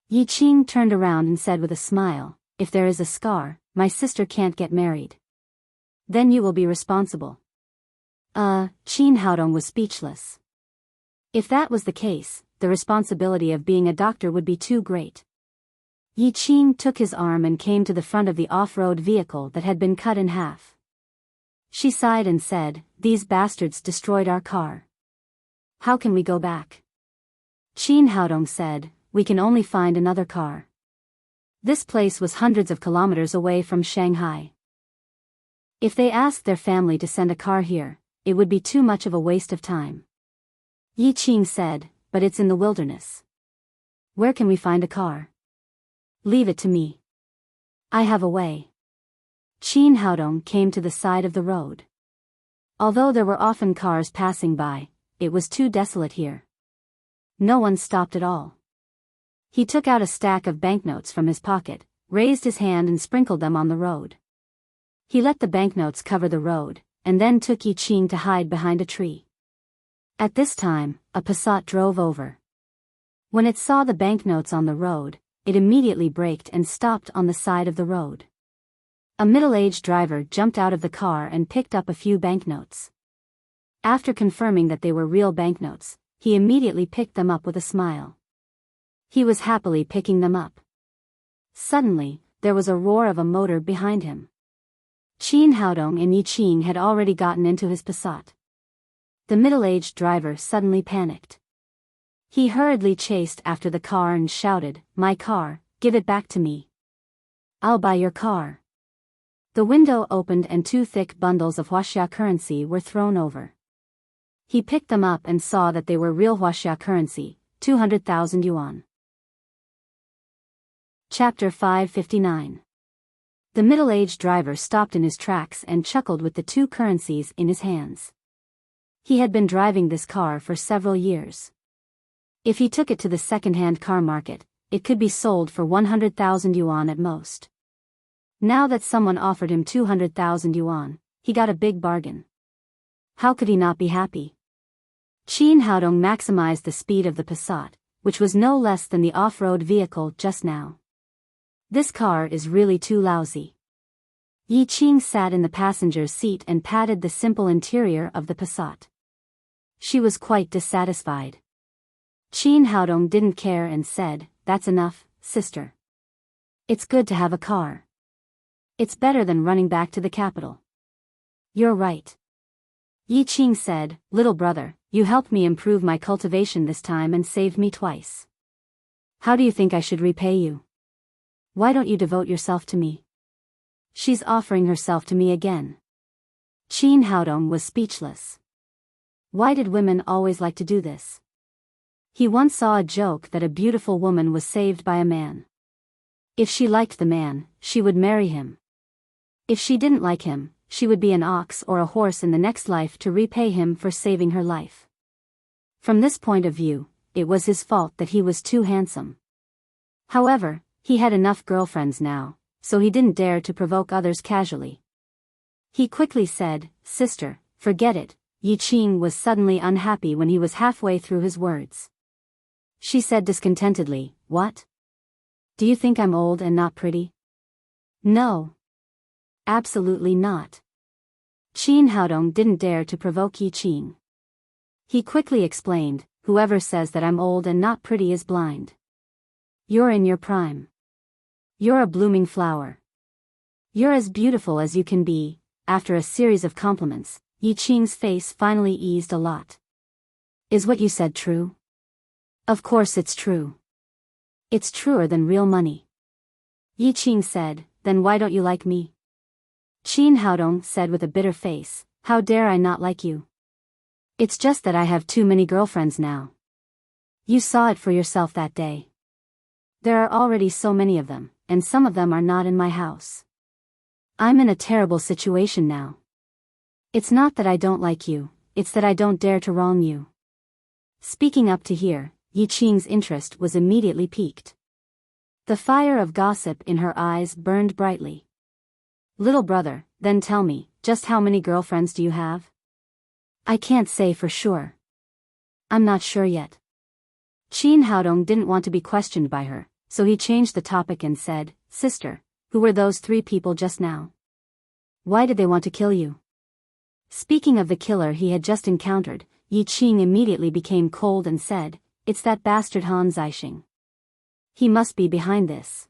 Yi Qing turned around and said with a smile, "If there is a scar, my sister can't get married. Then you will be responsible." Qin Haodong was speechless. If that was the case, the responsibility of being a doctor would be too great. Yi Qing took his arm and came to the front of the off-road vehicle that had been cut in half. She sighed and said, "These bastards destroyed our car. How can we go back?" Qin Haodong said, "We can only find another car. This place was hundreds of kilometers away from Shanghai. If they asked their family to send a car here, it would be too much of a waste of time." Yi Qing said, "But it's in the wilderness. Where can we find a car?" "Leave it to me. I have a way." Qin Haodong came to the side of the road. Although there were often cars passing by, it was too desolate here. No one stopped at all. He took out a stack of banknotes from his pocket, raised his hand and sprinkled them on the road. He let the banknotes cover the road, and then took Yi Qing to hide behind a tree. At this time, a Passat drove over. When it saw the banknotes on the road, it immediately braked and stopped on the side of the road. A middle-aged driver jumped out of the car and picked up a few banknotes. After confirming that they were real banknotes, he immediately picked them up with a smile. He was happily picking them up. Suddenly, there was a roar of a motor behind him. Qin Haodong and Yi Qing had already gotten into his Passat. The middle-aged driver suddenly panicked. He hurriedly chased after the car and shouted, "My car, give it back to me. I'll buy your car." The window opened and 2 thick bundles of Huaxia currency were thrown over. He picked them up and saw that they were real Huaxia currency, 200,000 yuan. Chapter 559. The middle-aged driver stopped in his tracks and chuckled with the 2 currencies in his hands. He had been driving this car for several years. If he took it to the second-hand car market, it could be sold for 100,000 yuan at most. Now that someone offered him 200,000 yuan, he got a big bargain. How could he not be happy? Qin Haodong maximized the speed of the Passat, which was no less than the off-road vehicle just now. This car is really too lousy. Yi Qing sat in the passenger's seat and patted the simple interior of the Passat. She was quite dissatisfied. Qin Haodong didn't care and said, "That's enough, sister. It's good to have a car. It's better than running back to the capital." "You're right." Yi Qing said, "Little brother, you helped me improve my cultivation this time and saved me twice. How do you think I should repay you? Why don't you devote yourself to me?" "She's offering herself to me again." Qin Haodong was speechless. Why did women always like to do this? He once saw a joke that a beautiful woman was saved by a man. If she liked the man, she would marry him. If she didn't like him, she would be an ox or a horse in the next life to repay him for saving her life. From this point of view, it was his fault that he was too handsome. However, he had enough girlfriends now, so he didn't dare to provoke others casually. He quickly said, "Sister, forget it." Yi Qing was suddenly unhappy when he was halfway through his words. She said discontentedly, "What? Do you think I'm old and not pretty?" "No. Absolutely not." Qin Haodong didn't dare to provoke Yi Qing. He quickly explained, "Whoever says that I'm old and not pretty is blind. You're in your prime. You're a blooming flower. You're as beautiful as you can be." After a series of compliments, Yi Qing's face finally eased a lot. "Is what you said true?" "Of course it's true. It's truer than real money." Yi Qing said, "Then why don't you like me?" Qin Haodong said with a bitter face, "How dare I not like you? It's just that I have too many girlfriends now. You saw it for yourself that day. There are already so many of them, and some of them are not in my house. I'm in a terrible situation now. It's not that I don't like you, it's that I don't dare to wrong you." Speaking up to here, Yi Qing's interest was immediately piqued. The fire of gossip in her eyes burned brightly. "Little brother, then tell me, just how many girlfriends do you have?" "I can't say for sure. I'm not sure yet." Qin Haodong didn't want to be questioned by her, so he changed the topic and said, "Sister, who were those 3 people just now? Why did they want to kill you?" Speaking of the killer he had just encountered, Yi Qing immediately became cold and said, "It's that bastard Han Zixing. He must be behind this."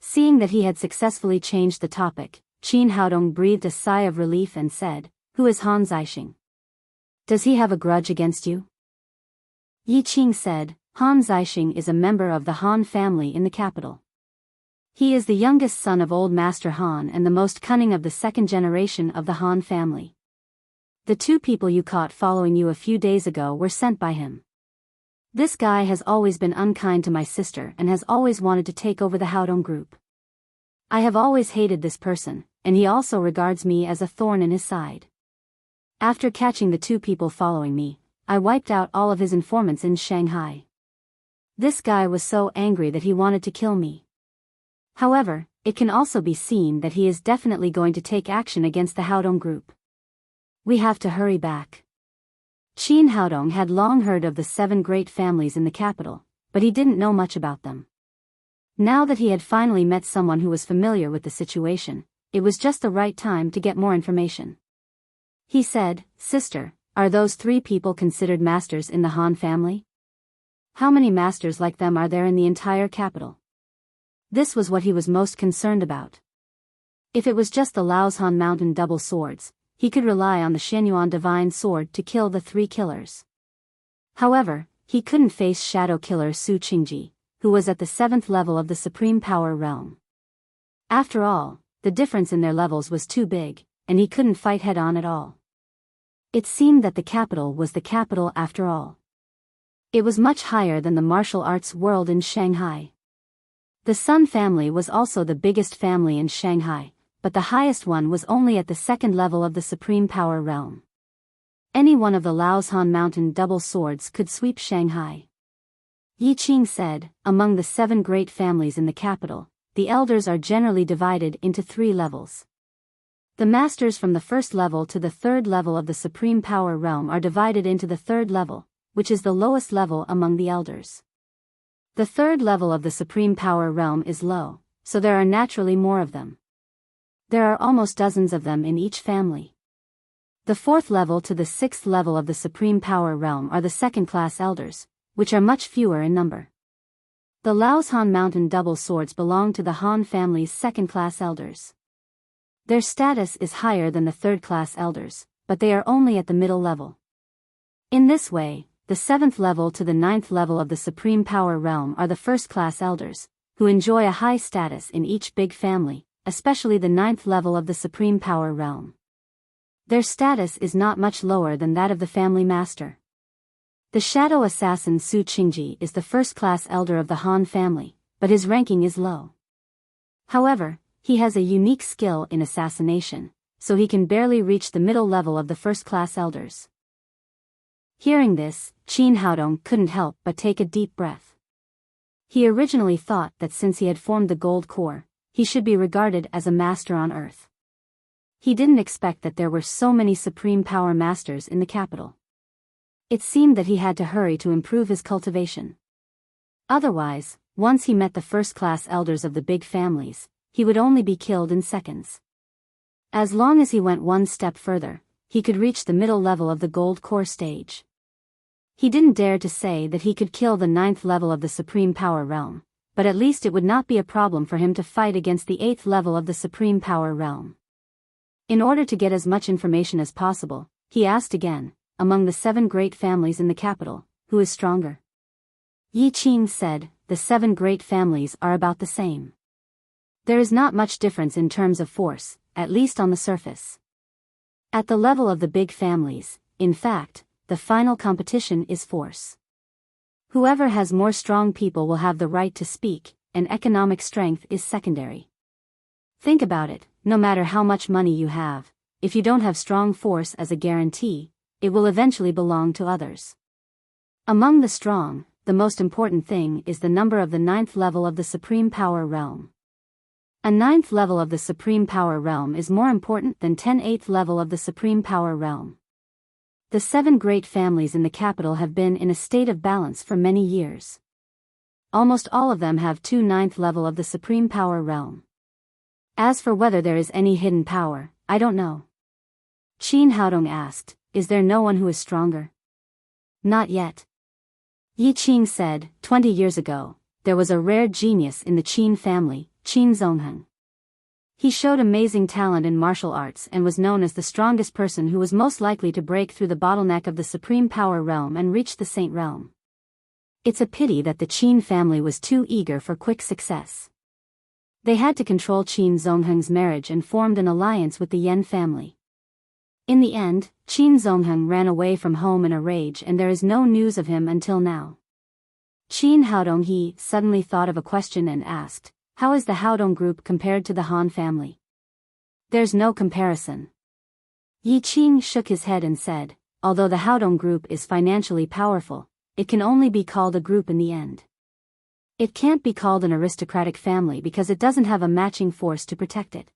Seeing that he had successfully changed the topic, Qin Haodong breathed a sigh of relief and said, "Who is Han Zixing? Does he have a grudge against you?" Yi Qing said, "Han Zixing is a member of the Han family in the capital. He is the youngest son of old Master Han and the most cunning of the 2nd generation of the Han family. The 2 people you caught following you a few days ago were sent by him. This guy has always been unkind to my sister and has always wanted to take over the Haodong group. I have always hated this person, and he also regards me as a thorn in his side. After catching the 2 people following me, I wiped out all of his informants in Shanghai. This guy was so angry that he wanted to kill me. However, it can also be seen that he is definitely going to take action against the Haodong group. We have to hurry back." Qin Haodong had long heard of the 7 great families in the capital, but he didn't know much about them. Now that he had finally met someone who was familiar with the situation, it was just the right time to get more information. He said, "Sister, are those 3 people considered masters in the Han family? How many masters like them are there in the entire capital?" This was what he was most concerned about. If it was just the Laozhan Mountain double swords, he could rely on the Xianyuan divine sword to kill the 3 killers. However, he couldn't face Shadow Killer Su Qingji, who was at the 7th level of the Supreme Power Realm. After all, the difference in their levels was too big, and he couldn't fight head-on at all. It seemed that the capital was the capital after all. It was much higher than the martial arts world in Shanghai. The Sun family was also the biggest family in Shanghai, but the highest one was only at the 2nd level of the Supreme Power Realm. Any one of the Laozhan Mountain double swords could sweep Shanghai. Yi Qing said, "Among the 7 great families in the capital, the elders are generally divided into 3 levels. The masters from the 1st level to the 3rd level of the Supreme Power Realm are divided into the 3rd level, which is the lowest level among the elders. The 3rd level of the Supreme Power Realm is low, so there are naturally more of them. There are almost dozens of them in each family. The 4th level to the 6th level of the Supreme Power Realm are the 2nd-class elders, which are much fewer in number. The Laozhan Mountain double swords belong to the Han family's 2nd-class elders. Their status is higher than the 3rd-class elders, but they are only at the middle level. In this way, the 7th level to the 9th level of the Supreme Power Realm are the 1st-class elders, who enjoy a high status in each big family, especially the 9th level of the Supreme Power Realm. Their status is not much lower than that of the family master. The shadow assassin Su Qingji is the 1st-class elder of the Han family, but his ranking is low. However, he has a unique skill in assassination, so he can barely reach the middle level of the 1st-class elders." Hearing this, Qin Haodong couldn't help but take a deep breath. He originally thought that since he had formed the gold core, he should be regarded as a master on Earth. He didn't expect that there were so many supreme power masters in the capital. It seemed that he had to hurry to improve his cultivation. Otherwise, once he met the 1st-class elders of the big families, he would only be killed in seconds. As long as he went one step further, he could reach the middle level of the gold core stage. He didn't dare to say that he could kill the 9th level of the Supreme Power Realm, but at least it would not be a problem for him to fight against the 8th level of the Supreme Power Realm. In order to get as much information as possible, he asked again, "Among the 7 great families in the capital, who is stronger?" Yi Qing said, "The 7 great families are about the same. There is not much difference in terms of force, at least on the surface. At the level of the big families, in fact, the final competition is force. Whoever has more strong people will have the right to speak, and economic strength is secondary. Think about it, no matter how much money you have, if you don't have strong force as a guarantee, it will eventually belong to others. Among the strong, the most important thing is the number of the 9th level of the Supreme Power Realm. A 9th level of the Supreme Power Realm is more important than 10 8th level of the Supreme Power Realm. The 7 great families in the capital have been in a state of balance for many years. Almost all of them have 2 9th level of the Supreme Power Realm. As for whether there is any hidden power, I don't know." Qin Haodong asked, "Is there no one who is stronger?" "Not yet." Yi Qing said, 20 years ago, there was a rare genius in the Qin family, Qin Zongheng. He showed amazing talent in martial arts and was known as the strongest person who was most likely to break through the bottleneck of the Supreme Power Realm and reach the Saint Realm. It's a pity that the Qin family was too eager for quick success. They had to control Qin Zongheng's marriage and formed an alliance with the Yan family. In the end, Qin Zongheng ran away from home in a rage and there is no news of him until now. Qin Haodong he suddenly thought of a question and asked, "How is the Haodong group compared to the Han family?" "There's no comparison." Yi Qing shook his head and said, "Although the Haodong group is financially powerful, it can only be called a group in the end. It can't be called an aristocratic family because it doesn't have a matching force to protect it.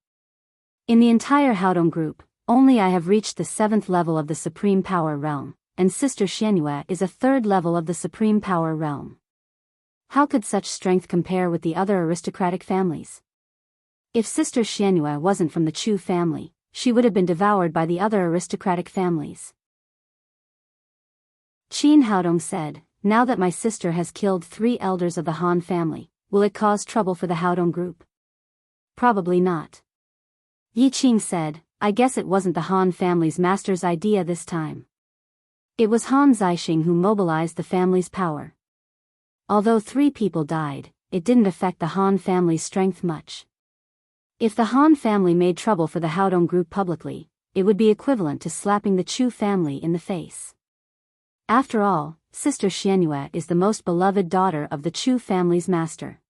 In the entire Haodong group, only I have reached the 7th level of the Supreme Power Realm, and Sister Xianyue is a 3rd level of the Supreme Power Realm. How could such strength compare with the other aristocratic families? If Sister Xianyue wasn't from the Chu family, she would have been devoured by the other aristocratic families. Qin Haodong said, "Now that my sister has killed 3 elders of the Han family, will it cause trouble for the Haodong group?" "Probably not." Yi Qing said, "I guess it wasn't the Han family's master's idea this time. It was Han Zixing who mobilized the family's power. Although 3 people died, it didn't affect the Han family's strength much. If the Han family made trouble for the Haodong group publicly, it would be equivalent to slapping the Chu family in the face. After all, Sister Xianyue is the most beloved daughter of the Chu family's master.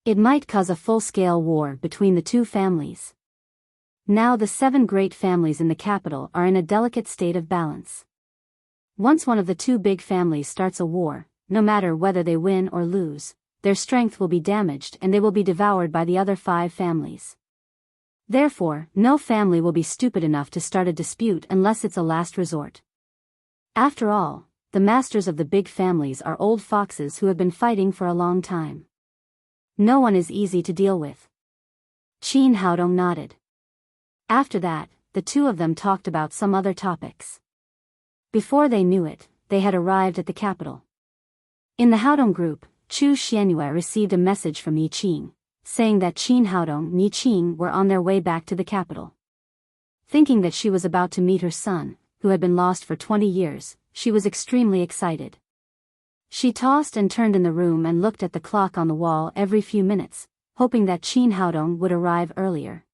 It might cause a full-scale war between the 2 families. Now the 7 great families in the capital are in a delicate state of balance. Once one of the 2 big families starts a war, no matter whether they win or lose, their strength will be damaged and they will be devoured by the other 5 families. Therefore, no family will be stupid enough to start a dispute unless it's a last resort. After all, the masters of the big families are old foxes who have been fighting for a long time. No one is easy to deal with. Qin Haodong nodded. After that, the 2 of them talked about some other topics. Before they knew it, they had arrived at the capital. In the Haodong group, Chu Xianyue received a message from Yi Qing, saying that Qin Haodong and Yi Qing were on their way back to the capital. Thinking that she was about to meet her son, who had been lost for 20 years, she was extremely excited. She tossed and turned in the room and looked at the clock on the wall every few minutes, hoping that Qin Haodong would arrive earlier.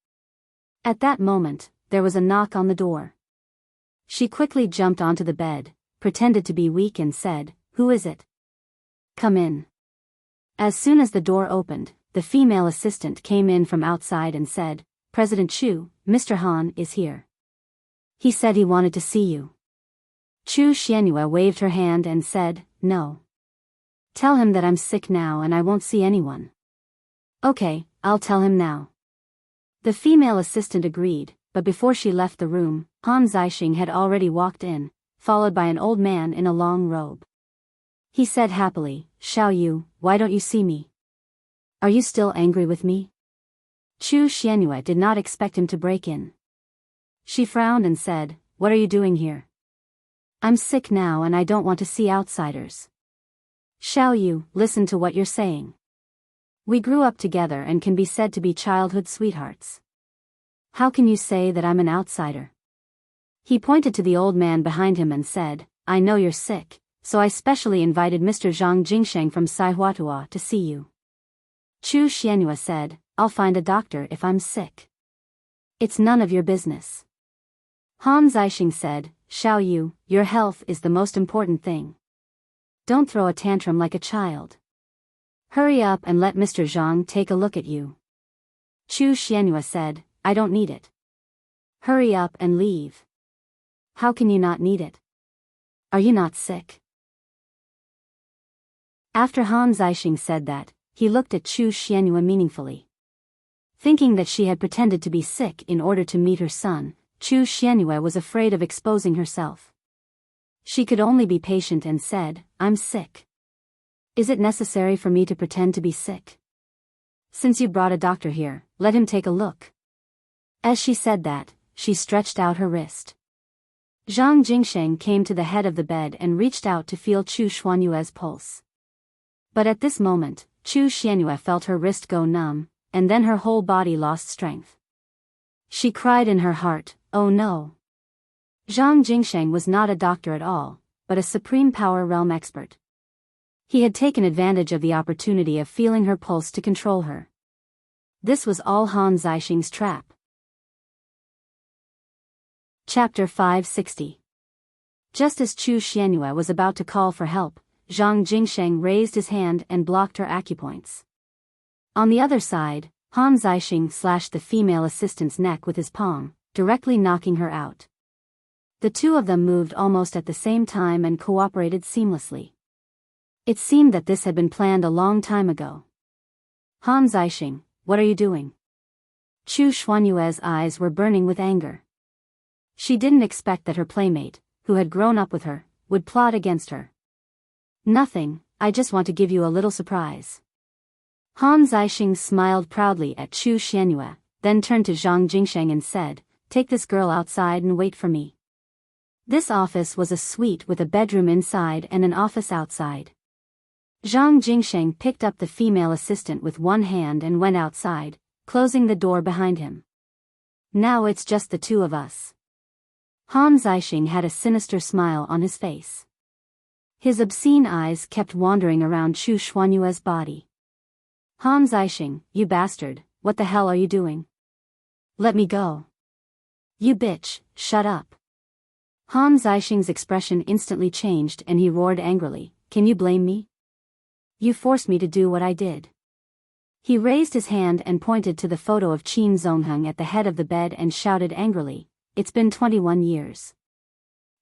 At that moment, there was a knock on the door. She quickly jumped onto the bed, pretended to be weak and said, "Who is it? Come in." As soon as the door opened, the female assistant came in from outside and said, "President Chu, Mr. Han is here. He said he wanted to see you." Chu Xianyue waved her hand and said, "No. Tell him that I'm sick now and I won't see anyone." "Okay, I'll tell him now." The female assistant agreed, but before she left the room, Han Zixing had already walked in, followed by an old man in a long robe. He said happily, "Xiao Yu, why don't you see me? Are you still angry with me?" Chu Xianyue did not expect him to break in. She frowned and said, "What are you doing here?" "I'm sick now and I don't want to see outsiders." "Xiao Yu, listen to what you're saying. We grew up together and can be said to be childhood sweethearts. How can you say that I'm an outsider?" He pointed to the old man behind him and said, "I know you're sick, so I specially invited Mr. Zhang Jingsheng from Saihuatua to see you." Chu Xianyue said, "I'll find a doctor if I'm sick." "It's none of your business." Han Zixing said, "Xiao Yu, your health is the most important thing. Don't throw a tantrum like a child. Hurry up and let Mr. Zhang take a look at you." Chu Xianyue said, "I don't need it." "Hurry up and leave." "How can you not need it? Are you not sick?" After Han Zixing said that, he looked at Chu Xianyue meaningfully. Thinking that she had pretended to be sick in order to meet her son, Chu Xianyue was afraid of exposing herself. She could only be patient and said, "I'm sick. Is it necessary for me to pretend to be sick? Since you brought a doctor here, let him take a look." As she said that, she stretched out her wrist. Zhang Jingsheng came to the head of the bed and reached out to feel Chu Xuanyue's pulse. But at this moment, Chu Xianyue felt her wrist go numb, and then her whole body lost strength. She cried in her heart, "Oh no." Zhang Jingsheng was not a doctor at all, but a supreme power realm expert. He had taken advantage of the opportunity of feeling her pulse to control her. This was all Han Zixing's trap. Chapter 560. Just as Chu Xianyue was about to call for help, Zhang Jingsheng raised his hand and blocked her acupoints. On the other side, Han Zixing slashed the female assistant's neck with his palm, directly knocking her out. The 2 of them moved almost at the same time and cooperated seamlessly. It seemed that this had been planned a long time ago. "Han Zixing, what are you doing?" Chu Xuanyue's eyes were burning with anger. She didn't expect that her playmate, who had grown up with her, would plot against her. "Nothing, I just want to give you a little surprise. Han Zixing smiled proudly at Chu Xianyue, then turned to Zhang Jingsheng and said, "Take this girl outside and wait for me." This office was a suite with a bedroom inside and an office outside. Zhang Jingsheng picked up the female assistant with one hand and went outside, closing the door behind him. "Now it's just the two of us." Han Zixing had a sinister smile on his face. His obscene eyes kept wandering around Chu Xuanyue's body. "Han Zixing, you bastard, what the hell are you doing? Let me go." "You bitch, shut up." Han Zixing's expression instantly changed and he roared angrily, "Can you blame me? You forced me to do what I did." He raised his hand and pointed to the photo of Qin Zongheng at the head of the bed and shouted angrily, "It's been 21 years.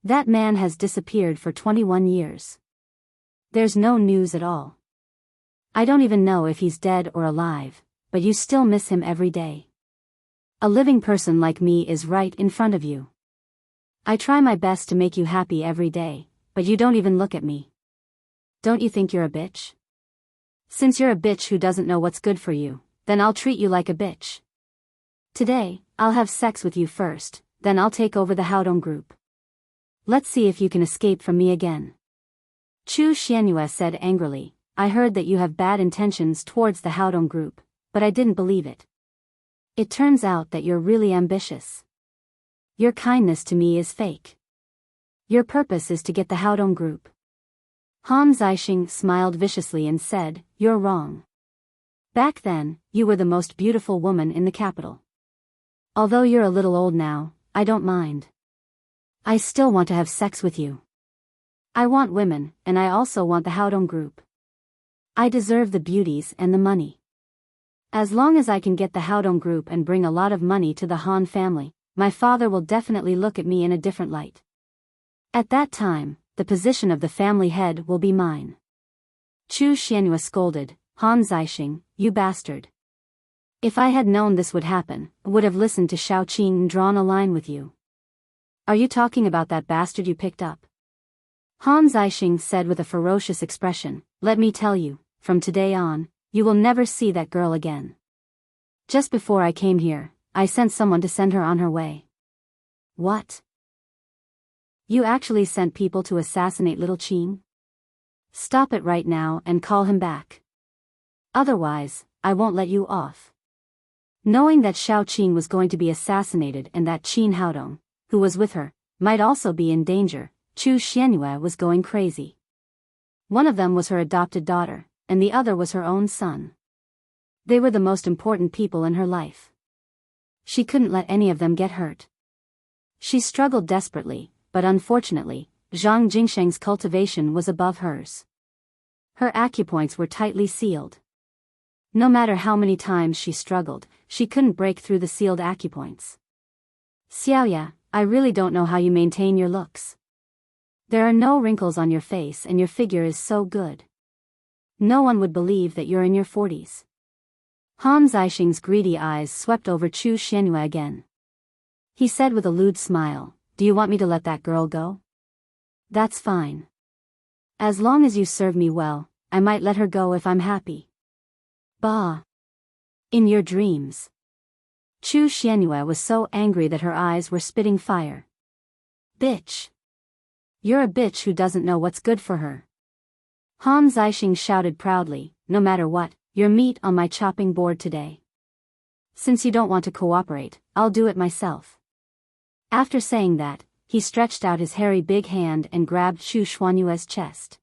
That man has disappeared for 21 years. There's no news at all. I don't even know if he's dead or alive, but you still miss him every day. A living person like me is right in front of you. I try my best to make you happy every day, but you don't even look at me. Don't you think you're a bitch? Since you're a bitch who doesn't know what's good for you, then I'll treat you like a bitch. Today, I'll have sex with you first, then I'll take over the Haodong group. Let's see if you can escape from me again." Chu Xianyue said angrily, "I heard that you have bad intentions towards the Haodong group, but I didn't believe it. It turns out that you're really ambitious. Your kindness to me is fake. Your purpose is to get the Haodong group." Han Zixing smiled viciously and said, "You're wrong. Back then, you were the most beautiful woman in the capital. Although you're a little old now, I don't mind. I still want to have sex with you. I want women, and I also want the Haodong group. I deserve the beauties and the money. As long as I can get the Haodong group and bring a lot of money to the Han family, my father will definitely look at me in a different light. At that time, the position of the family head will be mine." Chu Xianyue scolded, "Han Zixing, you bastard. If I had known this would happen, I would have listened to Shao Qing and drawn a line with you." "Are you talking about that bastard you picked up?" Han Zixing said with a ferocious expression, "Let me tell you, from today on, you will never see that girl again. Just before I came here, I sent someone to send her on her way." "What? You actually sent people to assassinate little Qing? Stop it right now and call him back. Otherwise, I won't let you off." Knowing that Shao Qing was going to be assassinated and that Qin Haodong, who was with her, might also be in danger, Chu Xianyue was going crazy. One of them was her adopted daughter, and the other was her own son. They were the most important people in her life. She couldn't let any of them get hurt. She struggled desperately, but unfortunately, Zhang Jingsheng's cultivation was above hers. Her acupoints were tightly sealed. No matter how many times she struggled, she couldn't break through the sealed acupoints. "Xiaoya, I really don't know how you maintain your looks. There are no wrinkles on your face and your figure is so good. No one would believe that you're in your 40s. Han Zixing's greedy eyes swept over Chu Xianyue again. He said with a lewd smile, "Do you want me to let that girl go? That's fine. As long as you serve me well, I might let her go if I'm happy." "Bah! In your dreams." Chu Xianyue was so angry that her eyes were spitting fire. "Bitch! You're a bitch who doesn't know what's good for her." Han Zixing shouted proudly, "No matter what, you're meat on my chopping board today. Since you don't want to cooperate, I'll do it myself." After saying that, he stretched out his hairy big hand and grabbed Chu Xuanyue's chest.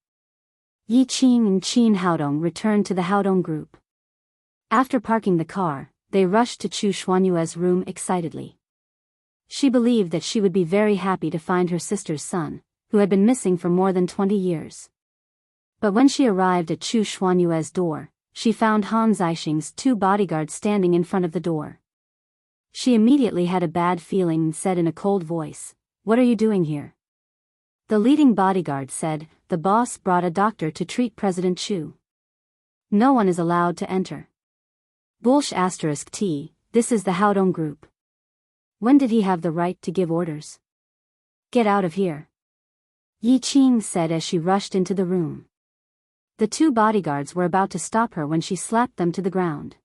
Yi Qing and Qin Haodong returned to the Haodong group. After parking the car, they rushed to Chu Xuanyue's room excitedly. She believed that she would be very happy to find her sister's son, who had been missing for more than 20 years. But when she arrived at Chu Xuanyue's door, she found Han Zixing's 2 bodyguards standing in front of the door. She immediately had a bad feeling and said in a cold voice, "What are you doing here?" The leading bodyguard said, "The boss brought a doctor to treat President Chu. No one is allowed to enter." Bullsh *T, this is the Haodong group. When did he have the right to give orders? Get out of here. Yi Qing said as she rushed into the room. The two bodyguards were about to stop her when she slapped them to the ground.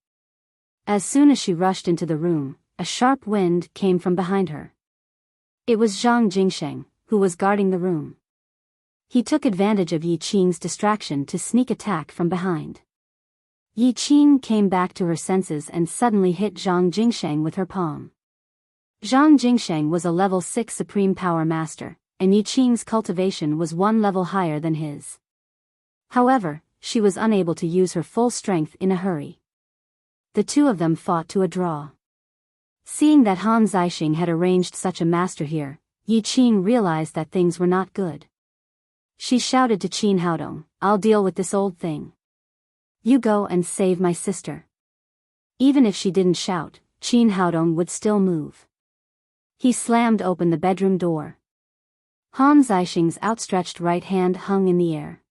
As soon as she rushed into the room, a sharp wind came from behind her. It was Zhang Jingsheng, who was guarding the room. He took advantage of Yi Qing's distraction to sneak attack from behind. Yi Qing came back to her senses and suddenly hit Zhang Jingsheng with her palm. Zhang Jingsheng was a level 6 Supreme Power Master, and Yi Qing's cultivation was one level higher than his. However, she was unable to use her full strength in a hurry. The two of them fought to a draw. Seeing that Han Zixing had arranged such a master here, Yi Qing realized that things were not good. She shouted to Qin Haodong, "I'll deal with this old thing. You go and save my sister." Even if she didn't shout, Qin Haodong would still move. He slammed open the bedroom door. Han Zixing's outstretched right hand hung in the air.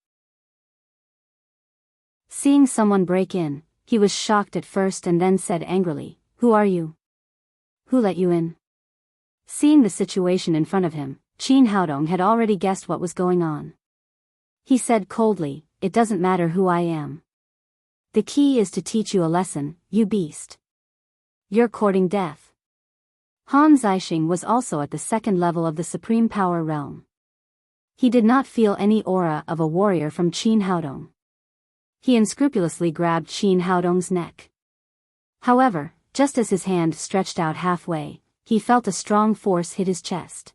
Seeing someone break in, he was shocked at first and then said angrily, "Who are you? Who let you in?" Seeing the situation in front of him, Qin Haodong had already guessed what was going on. He said coldly, "It doesn't matter who I am. The key is to teach you a lesson, you beast. You're courting death." Han Zixing was also at the second level of the Supreme Power Realm. He did not feel any aura of a warrior from Qin Haodong. He unscrupulously grabbed Qin Haodong's neck. However, just as his hand stretched out halfway, he felt a strong force hit his chest.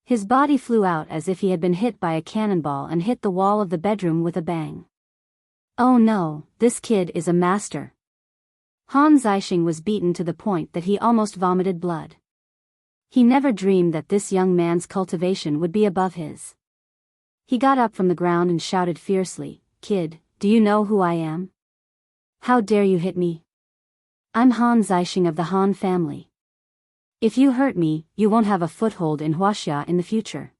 His body flew out as if he had been hit by a cannonball and hit the wall of the bedroom with a bang. "Oh no, this kid is a master." Han Zixing was beaten to the point that he almost vomited blood. He never dreamed that this young man's cultivation would be above his. He got up from the ground and shouted fiercely, "Kid, do you know who I am? How dare you hit me? I'm Han Zixing of the Han family. If you hurt me, you won't have a foothold in Huaxia in the future."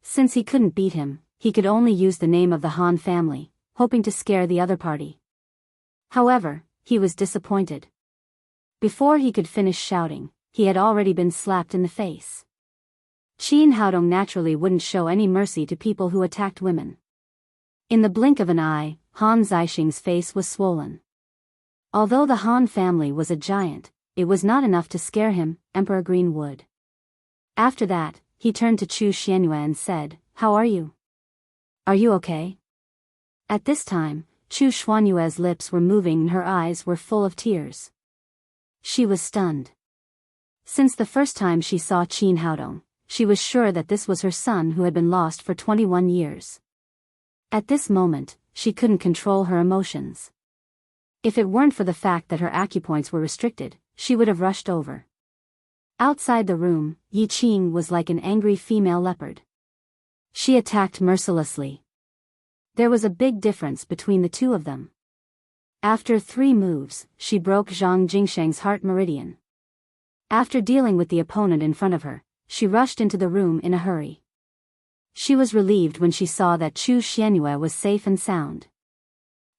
Since he couldn't beat him, he could only use the name of the Han family, hoping to scare the other party. However, he was disappointed. Before he could finish shouting, he had already been slapped in the face. Qin Haodong naturally wouldn't show any mercy to people who attacked women. In the blink of an eye, Han Zixing's face was swollen. Although the Han family was a giant, it was not enough to scare him, Emperor Green would. After that, he turned to Chu Xianyue and said, "How are you? Are you okay?" At this time, Chu Xuanyue's lips were moving and her eyes were full of tears. She was stunned. Since the first time she saw Qin Haodong, she was sure that this was her son who had been lost for 21 years. At this moment, she couldn't control her emotions. If it weren't for the fact that her acupoints were restricted, she would have rushed over. Outside the room, Yi Qing was like an angry female leopard. She attacked mercilessly. There was a big difference between the two of them. After 3 moves, she broke Zhang Jingsheng's heart meridian. After dealing with the opponent in front of her, she rushed into the room in a hurry. She was relieved when she saw that Chu Xianyue was safe and sound.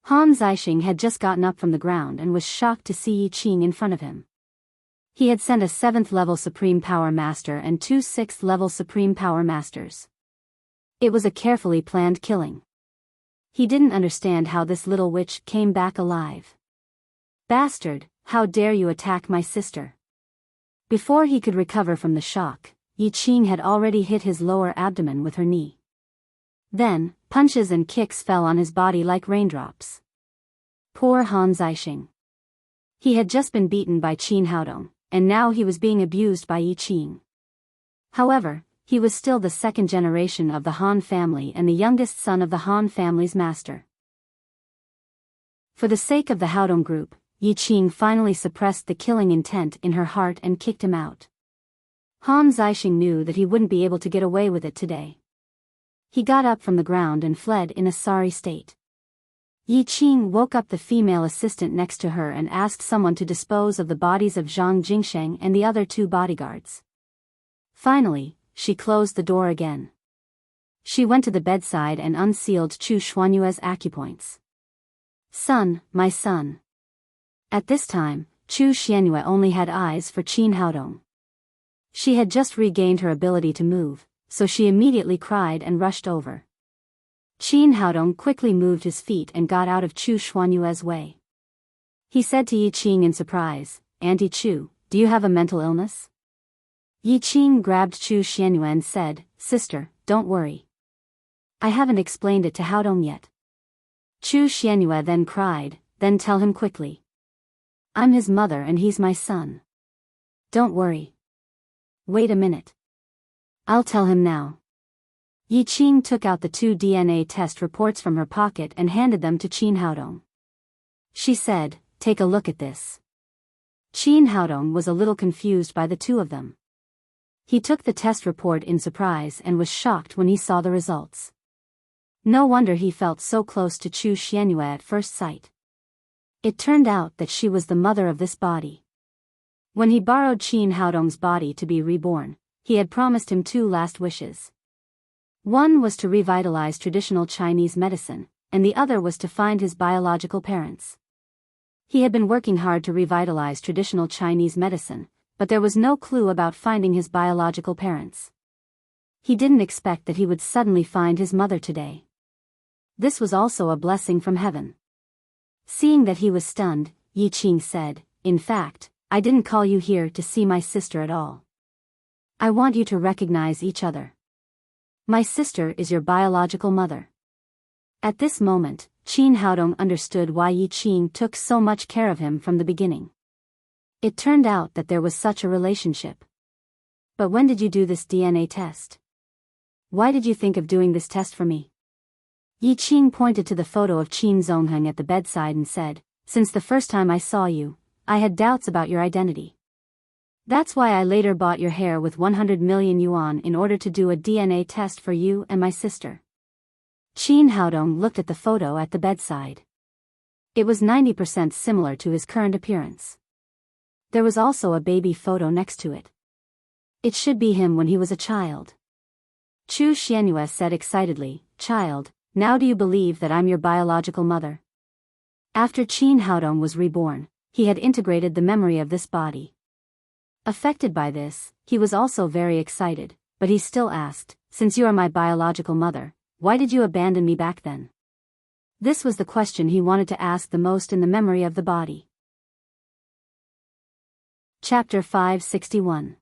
Han Zixing had just gotten up from the ground and was shocked to see Yi Qing in front of him. He had sent a 7th level Supreme Power Master and 2 6th level Supreme Power Masters. It was a carefully planned killing. He didn't understand how this little witch came back alive. "Bastard, how dare you attack my sister?" Before he could recover from the shock, Yi Qing had already hit his lower abdomen with her knee. Then, punches and kicks fell on his body like raindrops. Poor Han Zixing. He had just been beaten by Qin Haodong, and now he was being abused by Yi Qing. However, he was still the second generation of the Han family and the youngest son of the Han family's master. For the sake of the Haodong group, Yi Qing finally suppressed the killing intent in her heart and kicked him out. Han Zixing knew that he wouldn't be able to get away with it today. He got up from the ground and fled in a sorry state. Yi Qing woke up the female assistant next to her and asked someone to dispose of the bodies of Zhang Jingsheng and the other 2 bodyguards. Finally, she closed the door again. She went to the bedside and unsealed Chu Xuanyue's acupoints. "Son, my son." At this time, Chu Xianyue only had eyes for Qin Haodong. She had just regained her ability to move, so she immediately cried and rushed over. Qin Haodong quickly moved his feet and got out of Chu Xuanyue's way. He said to Yi Qing in surprise, "Auntie Chu, do you have a mental illness?" Yi Qing grabbed Chu Xuanyue and said, "Sister, don't worry. I haven't explained it to Haodong yet." Chu Xuanyue then cried, "Then tell him quickly. I'm his mother and he's my son. Don't worry. Wait a minute. I'll tell him now." Yi Qing took out the 2 DNA test reports from her pocket and handed them to Qin Haodong. She said, "Take a look at this." Qin Haodong was a little confused by the 2 of them. He took the test report in surprise and was shocked when he saw the results. No wonder he felt so close to Chu Xuanyue at first sight. It turned out that she was the mother of this body. When he borrowed Qin Haodong's body to be reborn, he had promised him 2 last wishes. One was to revitalize traditional Chinese medicine, and the other was to find his biological parents. He had been working hard to revitalize traditional Chinese medicine, but there was no clue about finding his biological parents. He didn't expect that he would suddenly find his mother today. This was also a blessing from heaven. Seeing that he was stunned, Yi Qing said, "In fact, I didn't call you here to see my sister at all. I want you to recognize each other. My sister is your biological mother." At this moment, Qin Haodong understood why Yi Qing took so much care of him from the beginning. It turned out that there was such a relationship. "But when did you do this DNA test? Why did you think of doing this test for me?" Yi Qing pointed to the photo of Qin Zongheng at the bedside and said, "Since the first time I saw you, I had doubts about your identity. That's why I later bought your hair with 100 million yuan in order to do a DNA test for you and my sister." Qin Haodong looked at the photo at the bedside. It was 90% similar to his current appearance. There was also a baby photo next to it. It should be him when he was a child. Chu Xuanyue said excitedly, "Child, now do you believe that I'm your biological mother?" After Qin Haodong was reborn, he had integrated the memory of this body. Affected by this, he was also very excited, but he still asked, "Since you are my biological mother, why did you abandon me back then?" This was the question he wanted to ask the most in the memory of the body. Chapter 561.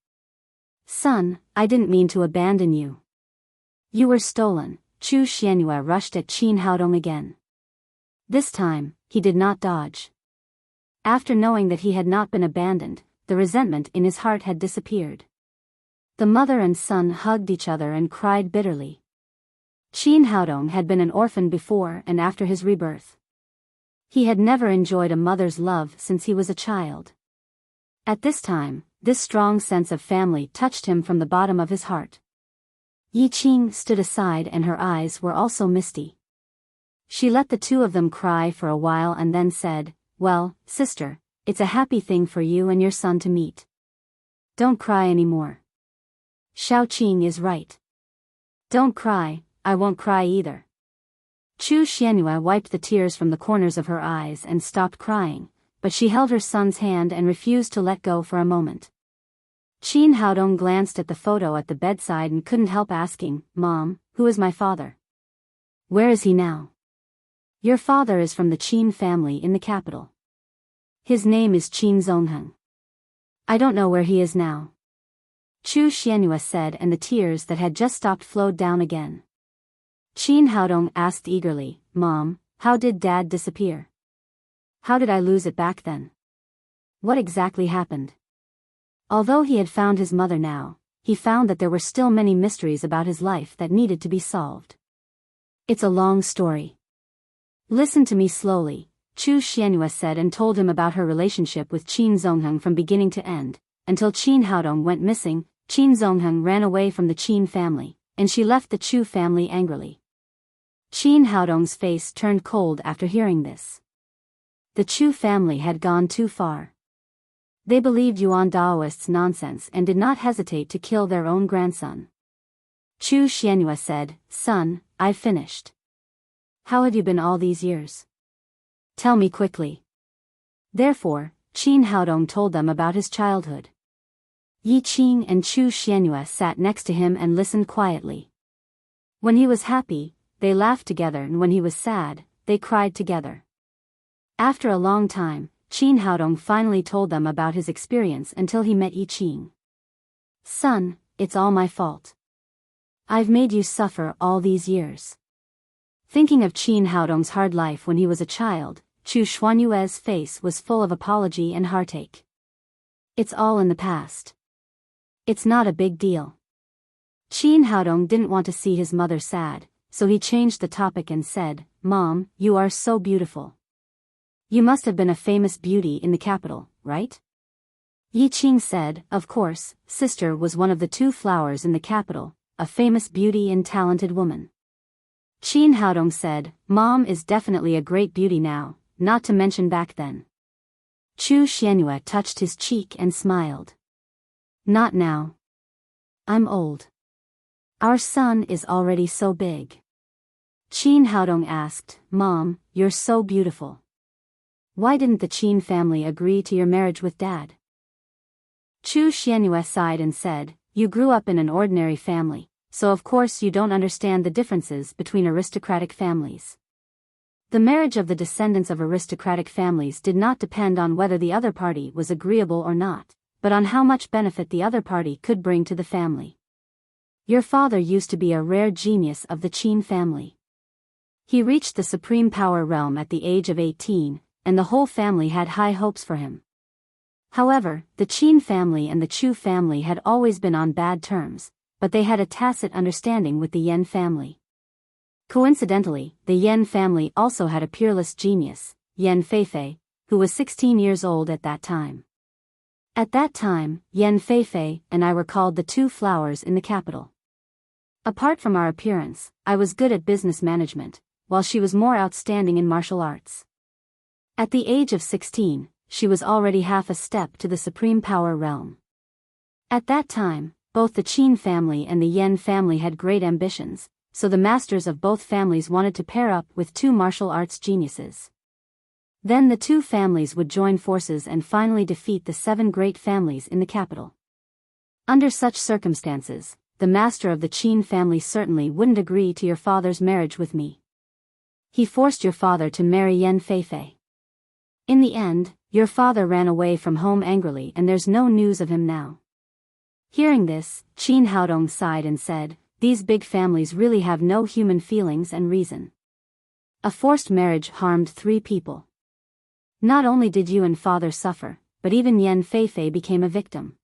"Son, I didn't mean to abandon you. You were stolen." Chu Xuanyue rushed at Qin Haodong again. This time, he did not dodge. After knowing that he had not been abandoned, the resentment in his heart had disappeared. The mother and son hugged each other and cried bitterly. Qin Haodong had been an orphan before and after his rebirth. He had never enjoyed a mother's love since he was a child. At this time, this strong sense of family touched him from the bottom of his heart. Yi Qing stood aside and her eyes were also misty. She let the 2 of them cry for a while and then said, "Well, sister, it's a happy thing for you and your son to meet. Don't cry anymore. Xiao Qing is right. Don't cry, I won't cry either." Chu Xuanyue wiped the tears from the corners of her eyes and stopped crying, but she held her son's hand and refused to let go for a moment. Qin Haodong glanced at the photo at the bedside and couldn't help asking, "Mom, who is my father? Where is he now?" "Your father is from the Qin family in the capital. His name is Qin Zongheng. I don't know where he is now." Chu Xuanyue said, and the tears that had just stopped flowed down again. Qin Haodong asked eagerly, "Mom, how did Dad disappear? How did I lose it back then? What exactly happened?" Although he had found his mother now, he found that there were still many mysteries about his life that needed to be solved. "It's a long story. Listen to me slowly," Chu Xuanyue said, and told him about her relationship with Qin Zongheng from beginning to end. Until Qin Haodong went missing, Qin Zongheng ran away from the Qin family, and she left the Chu family angrily. Qin Haodong's face turned cold after hearing this. The Chu family had gone too far. They believed Yuan Daoists' nonsense and did not hesitate to kill their own grandson. Chu Xuanyue said, "Son, I've finished. How have you been all these years? Tell me quickly." Therefore, Qin Haodong told them about his childhood. Yi Qing and Chu Xuanyue sat next to him and listened quietly. When he was happy, they laughed together, and when he was sad, they cried together. After a long time, Qin Haodong finally told them about his experience until he met Yi Qing. Son, it's all my fault. I've made you suffer all these years. Thinking of Qin Haodong's hard life when he was a child, Chu Xuanyue's face was full of apology and heartache. It's all in the past. It's not a big deal. Qin Haodong didn't want to see his mother sad, so he changed the topic and said, Mom, you are so beautiful. You must have been a famous beauty in the capital, right? Yi Qing said, Of course, sister was one of the 2 flowers in the capital, a famous beauty and talented woman. Qin Haodong said, Mom is definitely a great beauty now, not to mention back then. Chu Xianyue touched his cheek and smiled. Not now. I'm old. Our son is already so big. Qin Haodong asked, Mom, you're so beautiful. Why didn't the Qin family agree to your marriage with Dad? Chu Xianyue sighed and said, You grew up in an ordinary family, so of course you don't understand the differences between aristocratic families. The marriage of the descendants of aristocratic families did not depend on whether the other party was agreeable or not, but on how much benefit the other party could bring to the family. Your father used to be a rare genius of the Qin family. He reached the supreme power realm at the age of 18, and the whole family had high hopes for him. However, the Qin family and the Chu family had always been on bad terms, but they had a tacit understanding with the Yan family. Coincidentally, the Yan family also had a peerless genius, Yan Feifei, who was 16 years old at that time. At that time, Yan Feifei and I were called the 2 flowers in the capital. Apart from our appearance, I was good at business management, while she was more outstanding in martial arts. At the age of 16, she was already half a step to the supreme power realm. At that time, both the Qin family and the Yan family had great ambitions, so the masters of both families wanted to pair up with 2 martial arts geniuses. Then the 2 families would join forces and finally defeat the 7 great families in the capital. Under such circumstances, the master of the Qin family certainly wouldn't agree to your father's marriage with me. He forced your father to marry Yan Feifei. In the end, your father ran away from home angrily and there's no news of him now. Hearing this, Qin Haodong sighed and said, These big families really have no human feelings and reason. A forced marriage harmed 3 people. Not only did you and father suffer, but even Yan Feifei became a victim.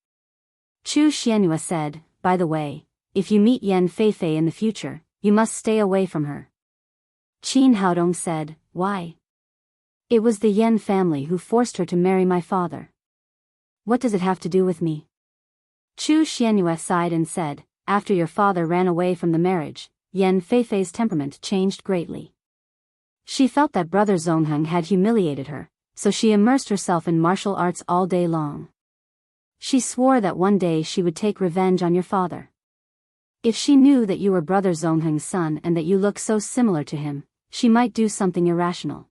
Chu Xianyue said, By the way, if you meet Yan Feifei in the future, you must stay away from her. Qin Haodong said, Why? It was the Yan family who forced her to marry my father. What does it have to do with me? Chu Xianyue sighed and said, After your father ran away from the marriage, Yan Feifei's temperament changed greatly. She felt that brother Zongheng had humiliated her, so she immersed herself in martial arts all day long. She swore that one day she would take revenge on your father. If she knew that you were brother Zongheng's son and that you look so similar to him, she might do something irrational.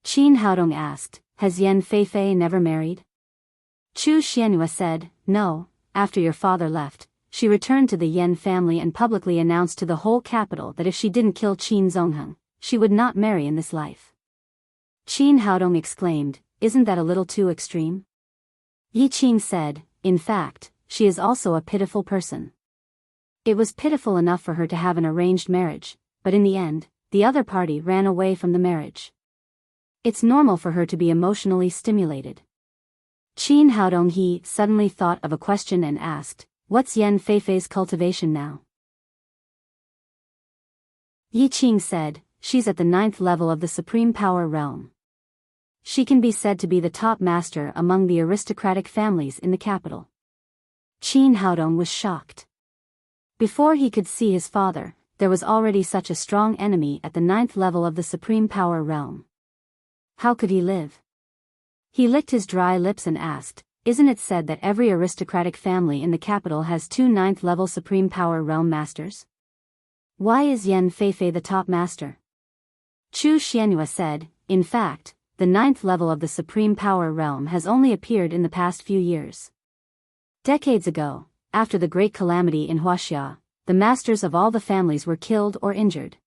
Qin Haodong asked, Has Yan Feifei never married? Chu Xianyue said, No, after your father left, she returned to the Yan family and publicly announced to the whole capital that if she didn't kill Qin Zongheng, she would not marry in this life. Qin Haodong exclaimed, Isn't that a little too extreme? Yi Qing said, In fact, she is also a pitiful person. It was pitiful enough for her to have an arranged marriage, but in the end, the other party ran away from the marriage. It's normal for her to be emotionally stimulated. Qin Haodong he suddenly thought of a question and asked, What's Yan Feifei's cultivation now? Yi Qing said, She's at the 9th level of the supreme power realm. She can be said to be the top master among the aristocratic families in the capital. Qin Haodong was shocked. Before he could see his father, there was already such a strong enemy at the 9th level of the supreme power realm. How could he live? He licked his dry lips and asked, Isn't it said that every aristocratic family in the capital has 2 9th-level supreme power realm masters? Why is Yan Feifei the top master? Chu Xianyue said, In fact, the 9th level of the supreme power realm has only appeared in the past few years. Decades ago, after the great calamity in Huaxia, the masters of all the families were killed or injured.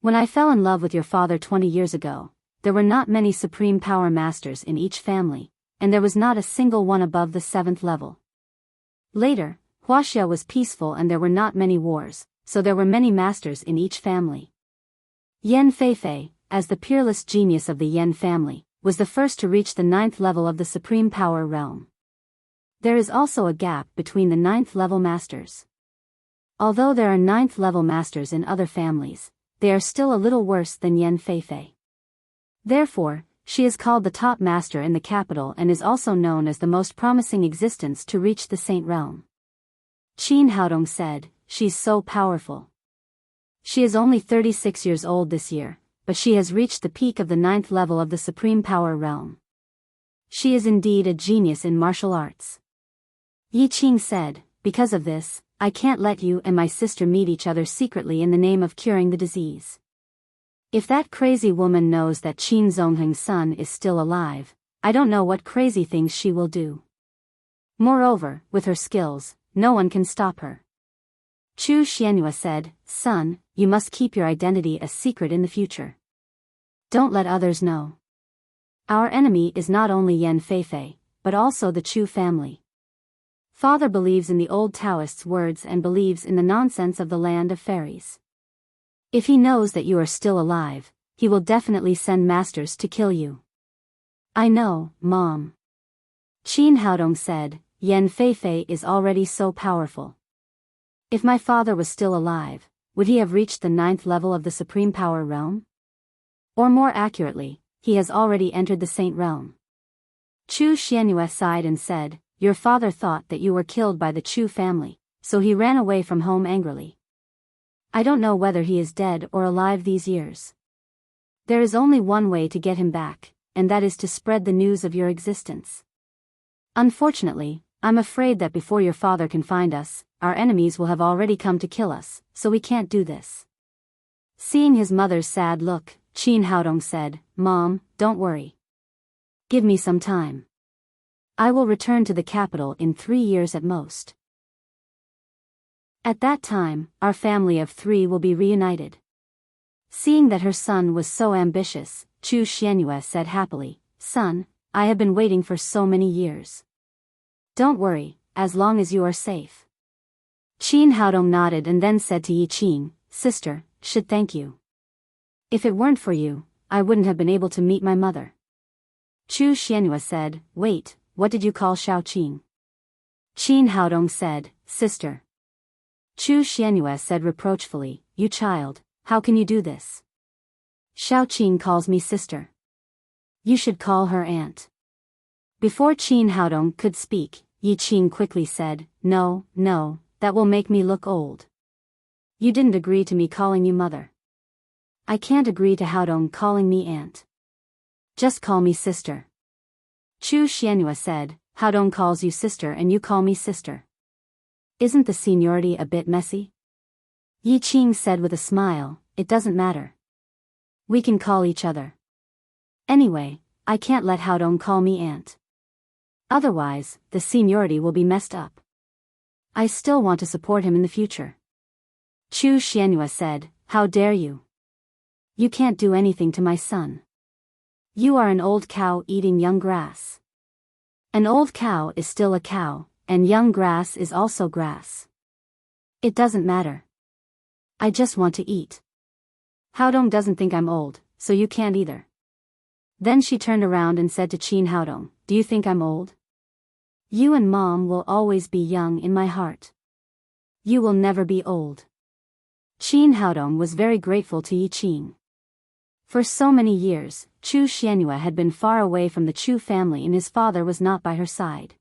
When I fell in love with your father 20 years ago, there were not many supreme power masters in each family, and there was not a single one above the 7th level. Later, Huaxia was peaceful and there were not many wars, so there were many masters in each family. Yan Feifei, as the peerless genius of the Yan family, was the first to reach the 9th level of the supreme power realm. There is also a gap between the 9th level masters. Although there are 9th level masters in other families, they are still a little worse than Yan Feifei. Therefore, she is called the top master in the capital and is also known as the most promising existence to reach the saint realm. Qin Haodong said, "She's so powerful. She is only 36 years old this year, but she has reached the peak of the 9th level of the supreme power realm. She is indeed a genius in martial arts." Yi Qing said, "Because of this, I can't let you and my sister meet each other secretly in the name of curing the disease. If that crazy woman knows that Qin Zongheng's son is still alive, I don't know what crazy things she will do. Moreover, with her skills, no one can stop her." Chu Xianyue said, "Son, you must keep your identity a secret in the future. Don't let others know. Our enemy is not only Yan Feifei, but also the Chu family. Father believes in the old Taoists' words and believes in the nonsense of the land of fairies. If he knows that you are still alive, he will definitely send masters to kill you." "I know, Mom." Qin Haodong said, "Yan Feifei is already so powerful. If my father was still alive, would he have reached the 9th level of the supreme power realm? Or more accurately, he has already entered the saint realm." Chu Xianyue sighed and said, "Your father thought that you were killed by the Chu family, so he ran away from home angrily. I don't know whether he is dead or alive these years. There is only one way to get him back, and that is to spread the news of your existence. Unfortunately, I'm afraid that before your father can find us, our enemies will have already come to kill us, so we can't do this." Seeing his mother's sad look, Qin Haodong said, "Mom, don't worry. Give me some time. I will return to the capital in 3 years at most. At that time, our family of 3 will be reunited." Seeing that her son was so ambitious, Chu Xianyue said happily, "Son, I have been waiting for so many years. Don't worry, as long as you are safe." Qin Haodong nodded and then said to Yi Qing, "Sister, should thank you. If it weren't for you, I wouldn't have been able to meet my mother." Chu Xianyue said, "Wait, what did you call Shao Qing?" Qin Haodong said, "Sister." Chu Xianyue said reproachfully, "You child, how can you do this? Shao Qing calls me sister. You should call her aunt." Before Qin Haodong could speak, Yi Qing quickly said, "No, no, that will make me look old. You didn't agree to me calling you mother. I can't agree to Haodong calling me aunt. Just call me sister." Chu Xianyue said, "Haodong calls you sister and you call me sister. Isn't the seniority a bit messy?" Yi Qing said with a smile, "It doesn't matter. We can call each other. Anyway, I can't let Haodong call me aunt. Otherwise, the seniority will be messed up. I still want to support him in the future." Chu Xianyue said, "How dare you? You can't do anything to my son. You are an old cow eating young grass. An old cow is still a cow, and young grass is also grass. It doesn't matter. I just want to eat. Haodong doesn't think I'm old, so you can't either." Then she turned around and said to Qin Haodong, "Do you think I'm old? You and Mom will always be young in my heart. You will never be old." Qin Haodong was very grateful to Yi Qing. For so many years, Chu Xianyue had been far away from the Chu family and his father was not by her side.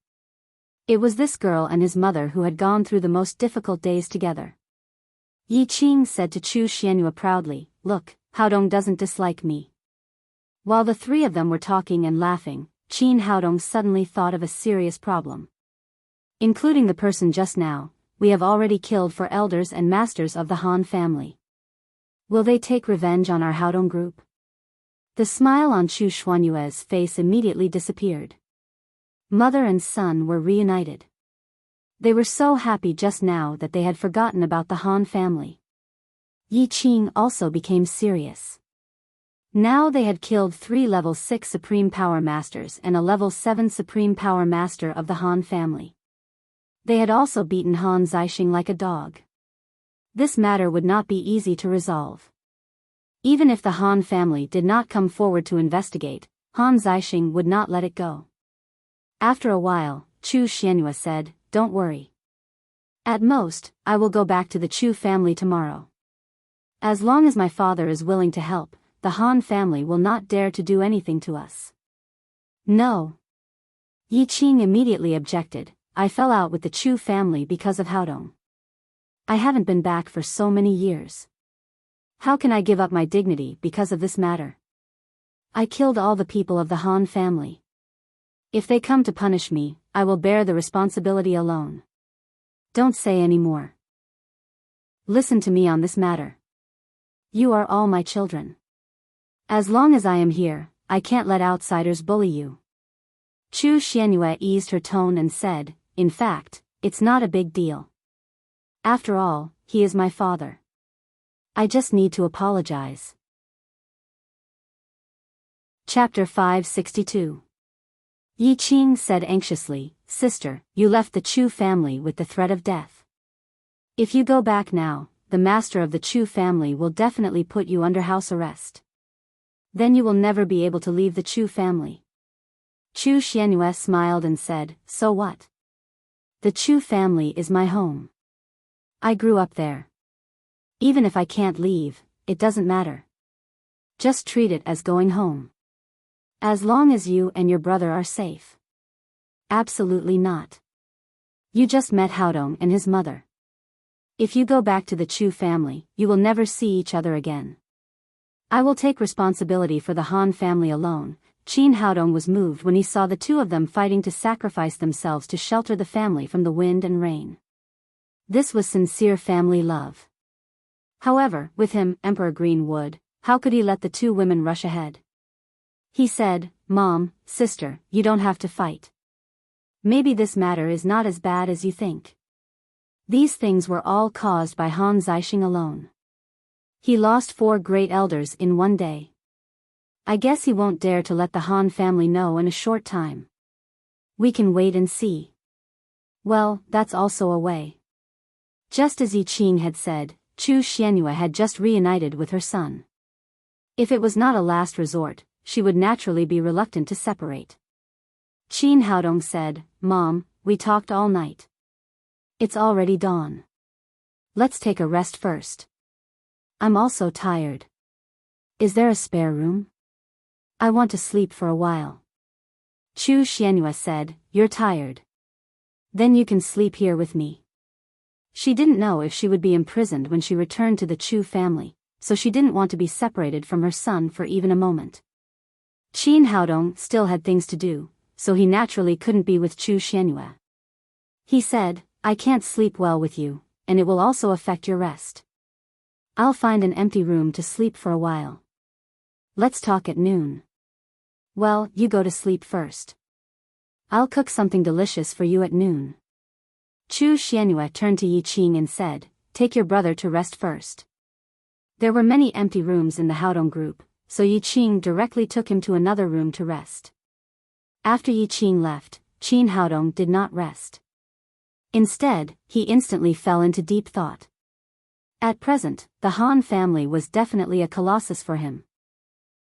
It was this girl and his mother who had gone through the most difficult days together. Yi Qing said to Chu Xianyue proudly, "Look, Haodong doesn't dislike me." While the 3 of them were talking and laughing, Qin Haodong suddenly thought of a serious problem. Including the person just now, we have already killed 4 elders and masters of the Han family. Will they take revenge on our Haodong group? The smile on Chu Xuanyue's face immediately disappeared. Mother and son were reunited. They were so happy just now that they had forgotten about the Han family. Yi Qing also became serious. Now they had killed 3 level 6 Supreme Power Masters and a level 7 Supreme Power Master of the Han family. They had also beaten Han Zixing like a dog. This matter would not be easy to resolve. Even if the Han family did not come forward to investigate, Han Zixing would not let it go. After a while, Chu Xianyue said, "Don't worry. At most, I will go back to the Chu family tomorrow. As long as my father is willing to help, the Han family will not dare to do anything to us." "No." Yi Qing immediately objected, "I fell out with the Chu family because of Haodong. I haven't been back for so many years. How can I give up my dignity because of this matter? I killed all the people of the Han family. If they come to punish me, I will bear the responsibility alone. Don't say any more. Listen to me on this matter. You are all my children. As long as I am here, I can't let outsiders bully you." Chu Xianyue eased her tone and said, "In fact, it's not a big deal. After all, he is my father. I just need to apologize." Chapter 562. Yi Qing said anxiously, "Sister, you left the Chu family with the threat of death. If you go back now, the master of the Chu family will definitely put you under house arrest. Then you will never be able to leave the Chu family." Chu Xianyue smiled and said, "So what? The Chu family is my home. I grew up there. Even if I can't leave, it doesn't matter. Just treat it as going home. As long as you and your brother are safe." "Absolutely not. You just met Haodong and his mother. If you go back to the Chu family, you will never see each other again. I will take responsibility for the Han family alone." Qin Haodong was moved when he saw the two of them fighting to sacrifice themselves to shelter the family from the wind and rain. This was sincere family love. However, with him, Emperor Greenwood, how could he let the two women rush ahead? He said, "Mom, sister, you don't have to fight. Maybe this matter is not as bad as you think. These things were all caused by Han Zixing alone. He lost 4 great elders in one day. I guess he won't dare to let the Han family know in a short time. We can wait and see." Well, that's also a way. Just as Yi Qing had said, Chu Xianyue had just reunited with her son. If it was not a last resort, she would naturally be reluctant to separate. Qin Haodong said, "Mom, we talked all night. It's already dawn. Let's take a rest first. I'm also tired. Is there a spare room? I want to sleep for a while." Chu Xianyue said, "You're tired. Then you can sleep here with me." She didn't know if she would be imprisoned when she returned to the Chu family, so she didn't want to be separated from her son for even a moment. Qin Haodong still had things to do, so he naturally couldn't be with Chu Xianyue. He said, "I can't sleep well with you, and it will also affect your rest. I'll find an empty room to sleep for a while. Let's talk at noon." "Well, you go to sleep first. I'll cook something delicious for you at noon." Chu Xianyue turned to Yi Qing and said, "Take your brother to rest first." There were many empty rooms in the Haodong group, so Yi Qing directly took him to another room to rest. After Yi Qing left, Qin Haodong did not rest. Instead, he instantly fell into deep thought. At present, the Han family was definitely a colossus for him.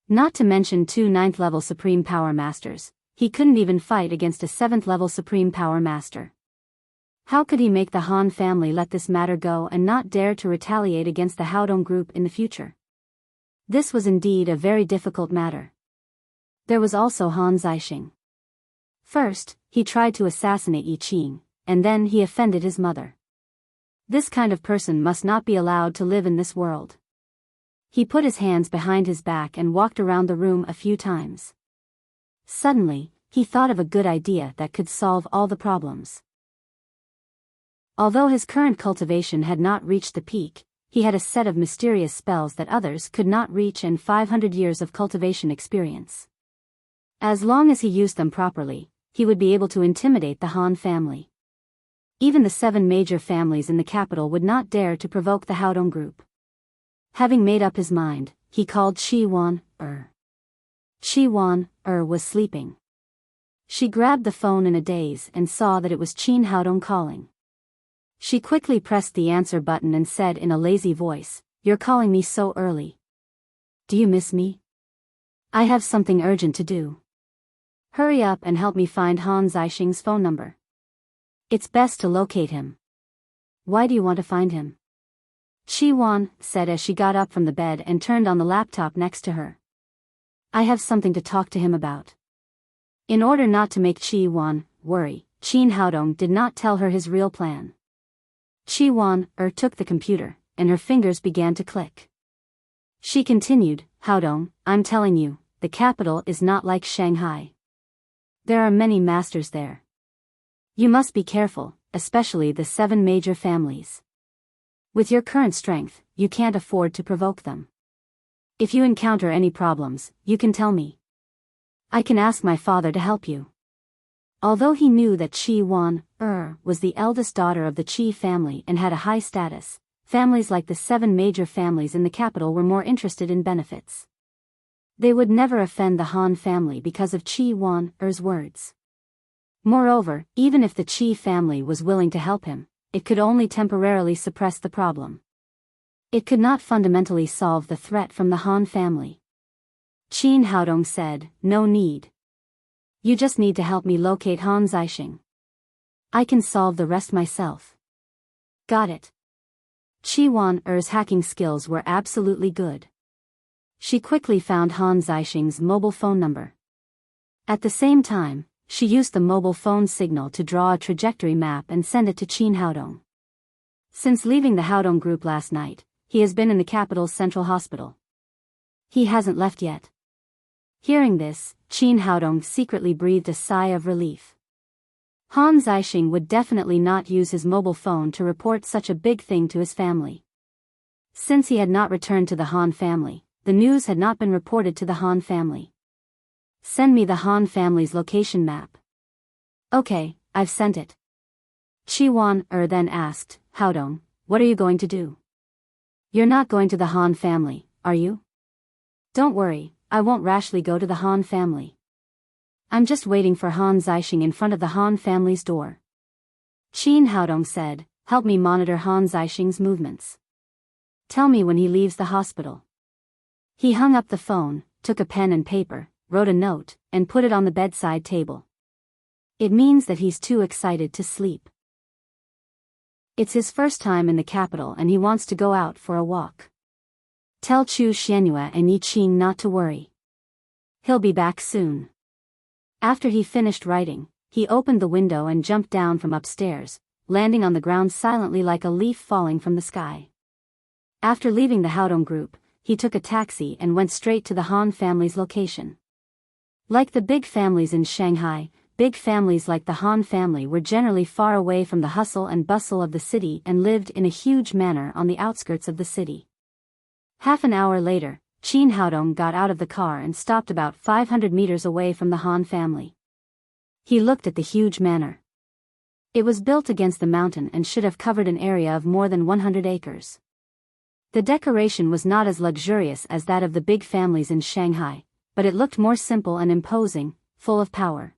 Not to mention 2 9th-level Supreme Power Masters, he couldn't even fight against a 7th-level Supreme Power Master. How could he make the Han family let this matter go and not dare to retaliate against the Haodong group in the future? This was indeed a very difficult matter. There was also Han Zixing. First, he tried to assassinate Yi Qing, and then he offended his mother. This kind of person must not be allowed to live in this world. He put his hands behind his back and walked around the room a few times. Suddenly, he thought of a good idea that could solve all the problems. Although his current cultivation had not reached the peak, he had a set of mysterious spells that others could not reach and 500 years of cultivation experience. As long as he used them properly, he would be able to intimidate the Han family. Even the 7 major families in the capital would not dare to provoke the Haodong group. Having made up his mind, he called Chi-wan-er. Chi-wan-er was sleeping. She grabbed the phone in a daze and saw that it was Chin Haodong calling. She quickly pressed the answer button and said in a lazy voice, "You're calling me so early. Do you miss me? I have something urgent to do. Hurry up and help me find Han Zixing's phone number. It's best to locate him." "Why do you want to find him?" Chi-wan said as she got up from the bed and turned on the laptop next to her. "I have something to talk to him about." In order not to make Chi-wan worry, Chin Haodong did not tell her his real plan. Chi-wan took the computer, and her fingers began to click. She continued, "Haodong, I'm telling you, the capital is not like Shanghai. There are many masters there. You must be careful, especially the 7 major families. With your current strength, you can't afford to provoke them. If you encounter any problems, you can tell me. I can ask my father to help you." Although he knew that Chi-wan was the eldest daughter of the Qi family and had a high status, families like the 7 major families in the capital were more interested in benefits. They would never offend the Han family because of Chi-wan-er's words. Moreover, even if the Qi family was willing to help him, it could only temporarily suppress the problem. It could not fundamentally solve the threat from the Han family. Chin Haodong said, "No need. You just need to help me locate Han Zixing. I can solve the rest myself." "Got it." Chi-wan-er's hacking skills were absolutely good. She quickly found Han Zixing's mobile phone number. At the same time, she used the mobile phone signal to draw a trajectory map and send it to Chin Haodong. Since leaving the Haodong group last night, he has been in the capital's central hospital. He hasn't left yet. Hearing this, Chin Haodong secretly breathed a sigh of relief. Han Zixing would definitely not use his mobile phone to report such a big thing to his family. Since he had not returned to the Han family, the news had not been reported to the Han family. "Send me the Han family's location map." "Okay, I've sent it." Chi-wan then asked, "Haodong, what are you going to do? You're not going to the Han family, are you?" "Don't worry, I won't rashly go to the Han family. I'm just waiting for Han Zixing in front of the Han family's door." Chin Haodong said, "Help me monitor Han Zixing's movements. Tell me when he leaves the hospital." He hung up the phone, took a pen and paper, wrote a note, and put it on the bedside table. It means that he's too excited to sleep. It's his first time in the capital and he wants to go out for a walk. Tell Chu Xianyue and Yi Qing not to worry. He'll be back soon. After he finished writing, he opened the window and jumped down from upstairs, landing on the ground silently like a leaf falling from the sky. After leaving the Haodong group, he took a taxi and went straight to the Han family's location. Like the big families in Shanghai, big families like the Han family were generally far away from the hustle and bustle of the city and lived in a huge manor on the outskirts of the city. Half an hour later, Chin Haodong got out of the car and stopped about 500 meters away from the Han family. He looked at the huge manor. It was built against the mountain and should have covered an area of more than 100 acres. The decoration was not as luxurious as that of the big families in Shanghai, but it looked more simple and imposing, full of power.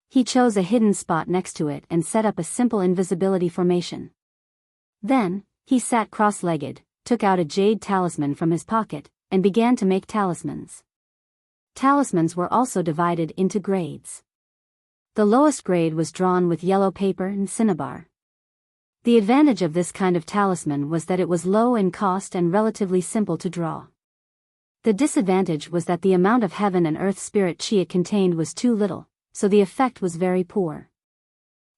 He chose a hidden spot next to it and set up a simple invisibility formation. Then, he sat cross-legged, took out a jade talisman from his pocket, and began to make talismans. Talismans were also divided into grades. The lowest grade was drawn with yellow paper and cinnabar. The advantage of this kind of talisman was that it was low in cost and relatively simple to draw. The disadvantage was that the amount of heaven and earth spirit qi it contained was too little, so the effect was very poor.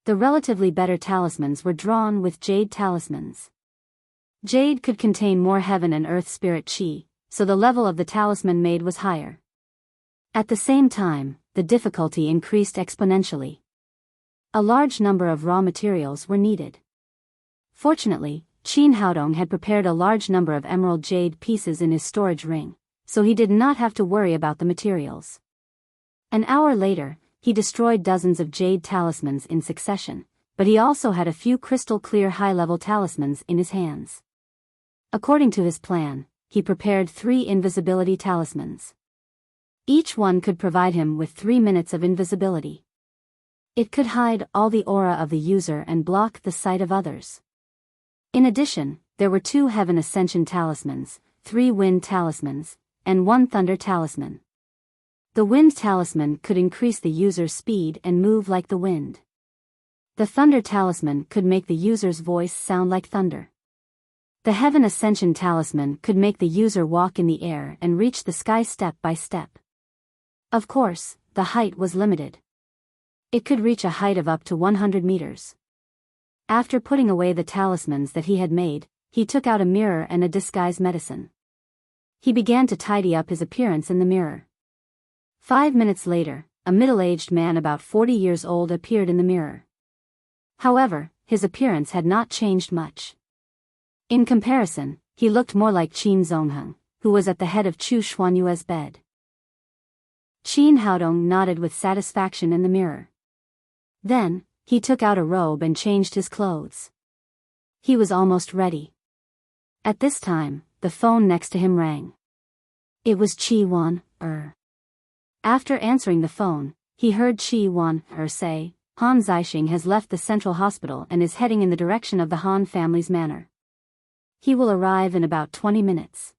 The relatively better talismans were drawn with jade talismans. Jade could contain more heaven and earth spirit qi, so the level of the talisman made was higher. At the same time, the difficulty increased exponentially. A large number of raw materials were needed. Fortunately, Chin Haodong had prepared a large number of emerald jade pieces in his storage ring, so he did not have to worry about the materials. An hour later, he destroyed dozens of jade talismans in succession, but he also had a few crystal clear high-level talismans in his hands. According to his plan, he prepared 3 invisibility talismans. Each one could provide him with 3 minutes of invisibility. It could hide all the aura of the user and block the sight of others. In addition, there were 2 heaven ascension talismans, 3 wind talismans, and 1 thunder talisman. The wind talisman could increase the user's speed and move like the wind. The thunder talisman could make the user's voice sound like thunder. The heaven ascension talisman could make the user walk in the air and reach the sky step by step. Of course, the height was limited. It could reach a height of up to 100 meters. After putting away the talismans that he had made, he took out a mirror and a disguise medicine. He began to tidy up his appearance in the mirror. 5 minutes later, a middle-aged man about 40 years old appeared in the mirror. However, his appearance had not changed much. In comparison, he looked more like Qin Zongheng, who was at the head of Chu Xuanyue's bed. Qin Haodong nodded with satisfaction in the mirror. Then, he took out a robe and changed his clothes. He was almost ready. At this time, the phone next to him rang. It was Qi Wan-er. After answering the phone, he heard Qi Wan-er say, Han Zixing has left the central hospital and is heading in the direction of the Han family's manor. He will arrive in about 20 minutes.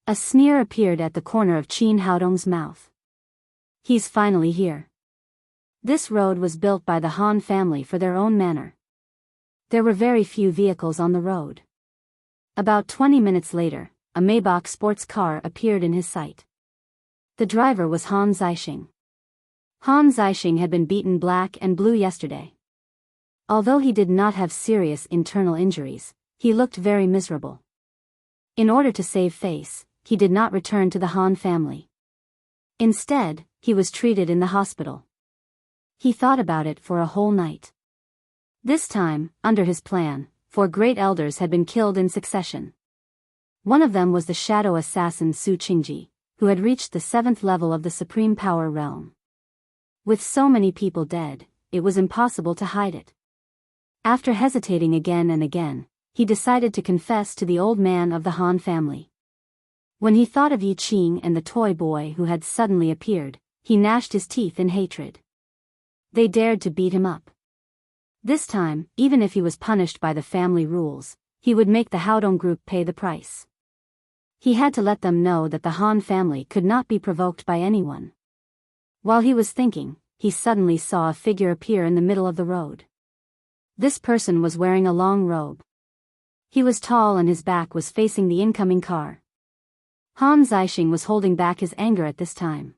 A sneer appeared at the corner of Qin Haodong's mouth. He's finally here. This road was built by the Han family for their own manor. There were very few vehicles on the road. About 20 minutes later, a Maybach sports car appeared in his sight. The driver was Han Zixing. Han Zixing had been beaten black and blue yesterday. Although he did not have serious internal injuries, he looked very miserable. In order to save face, he did not return to the Han family. Instead, he was treated in the hospital. He thought about it for a whole night. This time, under his plan, 4 great elders had been killed in succession. One of them was the shadow assassin Su Qingji, who had reached the 7th level of the supreme power realm. With so many people dead, it was impossible to hide it. After hesitating again and again, he decided to confess to the old man of the Han family. When he thought of Yi Qing and the toy boy who had suddenly appeared, he gnashed his teeth in hatred. They dared to beat him up. This time, even if he was punished by the family rules, he would make the Haodong group pay the price. He had to let them know that the Han family could not be provoked by anyone. While he was thinking, he suddenly saw a figure appear in the middle of the road. This person was wearing a long robe. He was tall and his back was facing the incoming car. Han Zixing was holding back his anger at this time.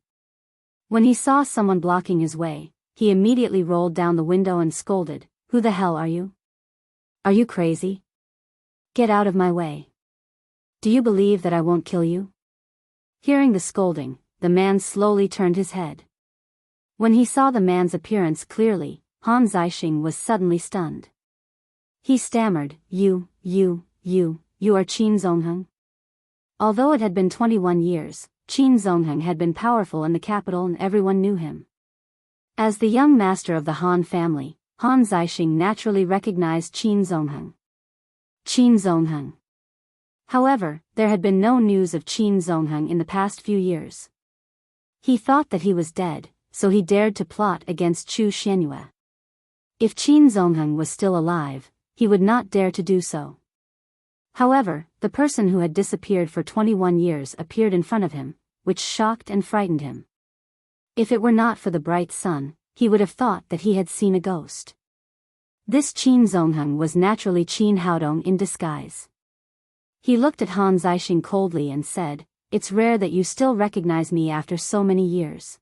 When he saw someone blocking his way, he immediately rolled down the window and scolded, "Who the hell are you? Are you crazy? Get out of my way. Do you believe that I won't kill you?" Hearing the scolding, the man slowly turned his head. When he saw the man's appearance clearly, Han Zixing was suddenly stunned. He stammered, You are Qin Zongheng?" Although it had been 21 years, Qin Zongheng had been powerful in the capital and everyone knew him. As the young master of the Han family, Han Zixing naturally recognized Qin Zongheng. Qin Zongheng. However, there had been no news of Qin Zongheng in the past few years. He thought that he was dead, so he dared to plot against Chu Xuanyue. If Qin Zongheng was still alive, he would not dare to do so. However, the person who had disappeared for 21 years appeared in front of him, which shocked and frightened him. If it were not for the bright sun, he would have thought that he had seen a ghost. This Qin Zongheng was naturally Qin Haodong in disguise. He looked at Han Zixing coldly and said, "It's rare that you still recognize me after so many years."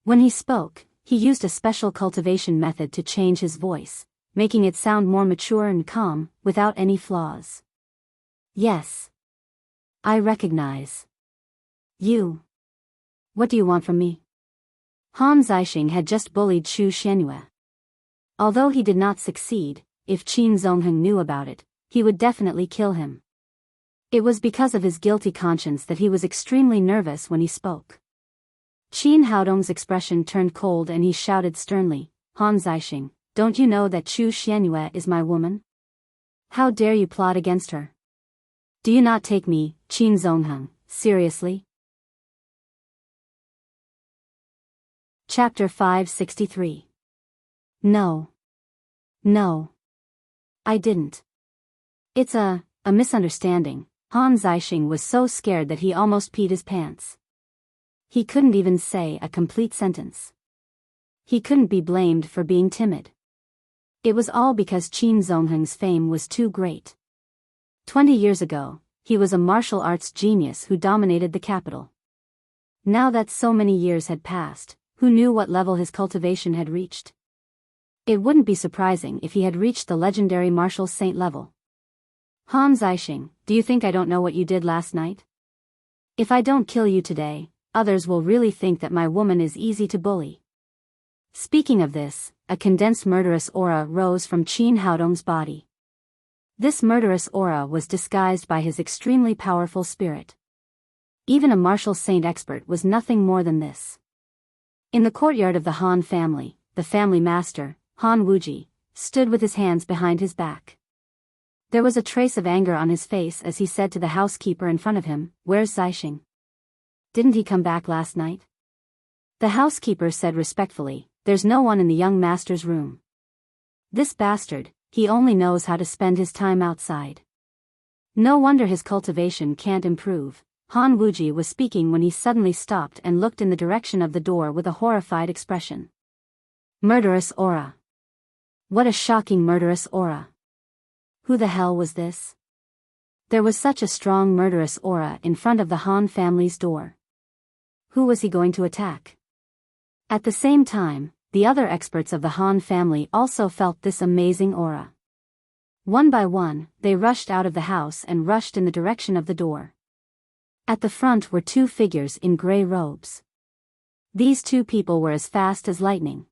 When he spoke, he used a special cultivation method to change his voice, making it sound more mature and calm, without any flaws. "Yes. I recognize you. What do you want from me?" Han Zixing had just bullied Chu Xuanyue. Although he did not succeed, if Qin Zongheng knew about it, he would definitely kill him. It was because of his guilty conscience that he was extremely nervous when he spoke. Qin Haodong's expression turned cold and he shouted sternly, "Han Zixing, don't you know that Chu Xuanyue is my woman? How dare you plot against her? Do you not take me, Qin Zongheng, seriously? Chapter 563. No. No. I didn't. It's a misunderstanding. Han Zixing was so scared that he almost peed his pants. He couldn't even say a complete sentence. He couldn't be blamed for being timid. It was all because Qin Zongheng's fame was too great. 20 years ago, he was a martial arts genius who dominated the capital. Now that so many years had passed, who knew what level his cultivation had reached? It wouldn't be surprising if he had reached the legendary martial saint level. Han Zixing, do you think I don't know what you did last night? If I don't kill you today, others will really think that my woman is easy to bully. Speaking of this, a condensed murderous aura rose from Qin Haodong's body. This murderous aura was disguised by his extremely powerful spirit. Even a martial saint expert was nothing more than this. In the courtyard of the Han family, the family master, Han Wuji, stood with his hands behind his back. There was a trace of anger on his face as he said to the housekeeper in front of him, "Where's Zixing? Didn't he come back last night?" The housekeeper said respectfully, "There's no one in the young master's room. This bastard, he only knows how to spend his time outside. No wonder his cultivation can't improve." Han Wuji was speaking when he suddenly stopped and looked in the direction of the door with a horrified expression. Murderous aura. What a shocking murderous aura. Who the hell was this? There was such a strong murderous aura in front of the Han family's door. Who was he going to attack? At the same time, the other experts of the Han family also felt this amazing aura. One by one, they rushed out of the house and rushed in the direction of the door. At the front were two figures in gray robes. These two people were as fast as lightning.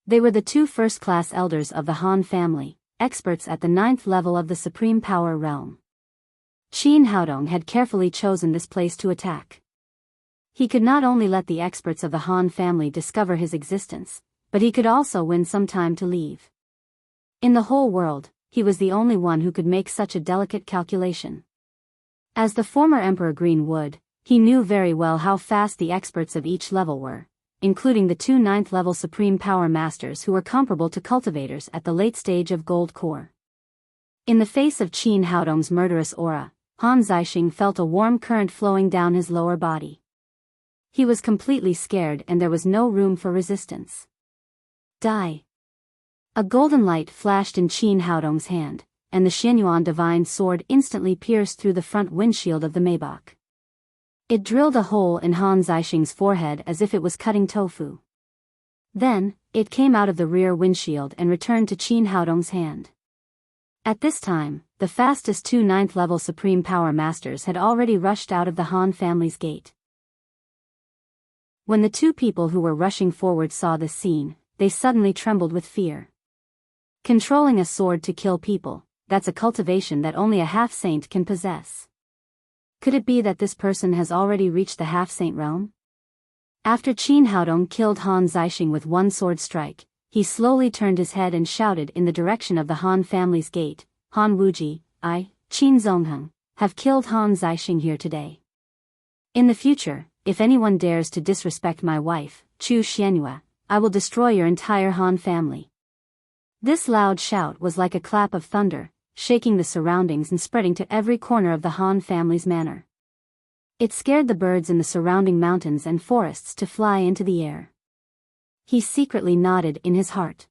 They were the two first-class elders of the Han family, experts at the 9th level of the Supreme Power Realm. Qin Haodong had carefully chosen this place to attack. He could not only let the experts of the Han family discover his existence, but he could also win some time to leave. In the whole world, he was the only one who could make such a delicate calculation. As the former Emperor Greenwood, he knew very well how fast the experts of each level were, including the two 9th level Supreme Power Masters who were comparable to cultivators at the late stage of Gold Core. In the face of Qin Haodong's murderous aura, Han Zixing felt a warm current flowing down his lower body. He was completely scared and there was no room for resistance. Die! A golden light flashed in Qin Haodong's hand, and the Xianyuan divine sword instantly pierced through the front windshield of the Maybach. It drilled a hole in Han Zixing's forehead as if it was cutting tofu. Then, it came out of the rear windshield and returned to Qin Haodong's hand. At this time, the fastest two 9th level Supreme Power Masters had already rushed out of the Han family's gate. When the two people who were rushing forward saw this scene, they suddenly trembled with fear. Controlling a sword to kill people, that's a cultivation that only a half-saint can possess. Could it be that this person has already reached the half-saint realm? After Qin Haodong killed Han Zixing with one sword strike, he slowly turned his head and shouted in the direction of the Han family's gate, "Han Wuji, I, Qin Zongheng, have killed Han Zixing here today. In the future, if anyone dares to disrespect my wife, Chu Xianyue, I will destroy your entire Han family." This loud shout was like a clap of thunder, shaking the surroundings and spreading to every corner of the Han family's manor. It scared the birds in the surrounding mountains and forests to fly into the air. He secretly nodded in his heart.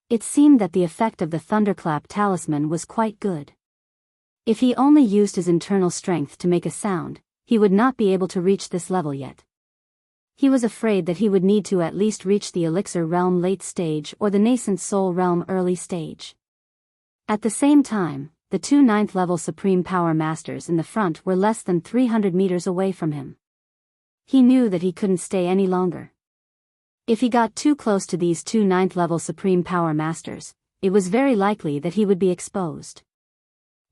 It seemed that the effect of the thunderclap talisman was quite good. If he only used his internal strength to make a sound, he would not be able to reach this level yet. He was afraid that he would need to at least reach the Elixir Realm late stage or the Nascent Soul Realm early stage. At the same time, the two 9th level Supreme Power Masters in the front were less than 300 meters away from him. He knew that he couldn't stay any longer. If he got too close to these two 9th level Supreme Power Masters, it was very likely that he would be exposed.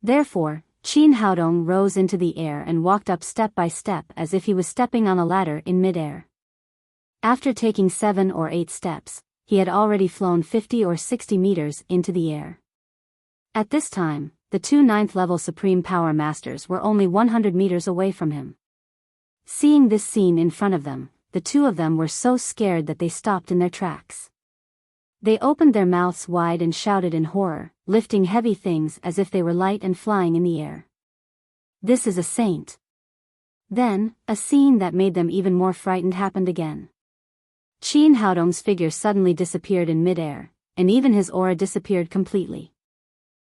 Therefore, Qin Haodong rose into the air and walked up step by step as if he was stepping on a ladder in mid-air. After taking 7 or 8 steps, he had already flown 50 or 60 meters into the air. At this time, the two ninth-level Supreme Power Masters were only 100 meters away from him. Seeing this scene in front of them, the two of them were so scared that they stopped in their tracks. They opened their mouths wide and shouted in horror, lifting heavy things as if they were light and flying in the air. "This is a saint." Then, a scene that made them even more frightened happened again. Qin Haodong's figure suddenly disappeared in midair, and even his aura disappeared completely.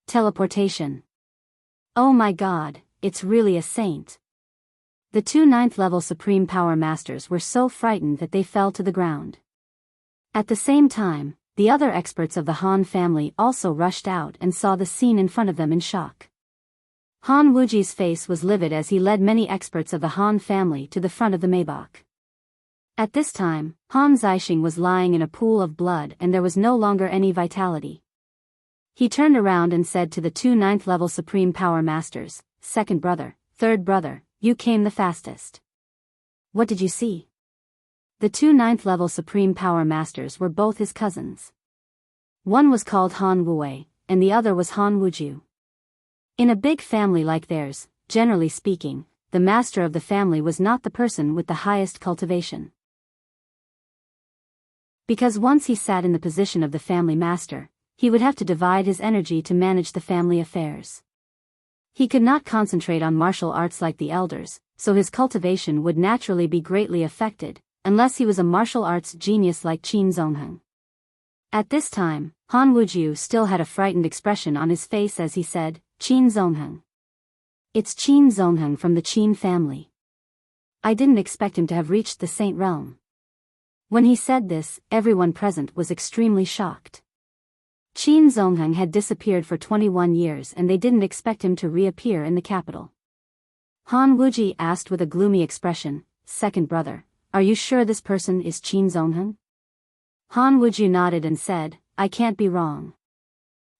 Teleportation. Oh my god, it's really a saint. The two ninth-level Supreme Power Masters were so frightened that they fell to the ground. At the same time, the other experts of the Han family also rushed out and saw the scene in front of them in shock. Han Wuji's face was livid as he led many experts of the Han family to the front of the Maybach. At this time, Han Zixing was lying in a pool of blood and there was no longer any vitality. He turned around and said to the two ninth-level Supreme Power Masters, "Second brother, third brother, you came the fastest. What did you see?" The two ninth-level Supreme Power Masters were both his cousins. One was called Han Wuwei, and the other was Han Wuju. In a big family like theirs, generally speaking, the master of the family was not the person with the highest cultivation. Because once he sat in the position of the family master, he would have to divide his energy to manage the family affairs. He could not concentrate on martial arts like the elders, so his cultivation would naturally be greatly affected, unless he was a martial arts genius like Qin Zongheng. At this time, Han Wuju still had a frightened expression on his face as he said, "Qin Zongheng. It's Qin Zongheng from the Qin family. I didn't expect him to have reached the Saint Realm." When he said this, everyone present was extremely shocked. Qin Zongheng had disappeared for 21 years and they didn't expect him to reappear in the capital. Han Wuji asked with a gloomy expression, "Second brother, are you sure this person is Qin Zongheng?" Han Wuju nodded and said, "I can't be wrong.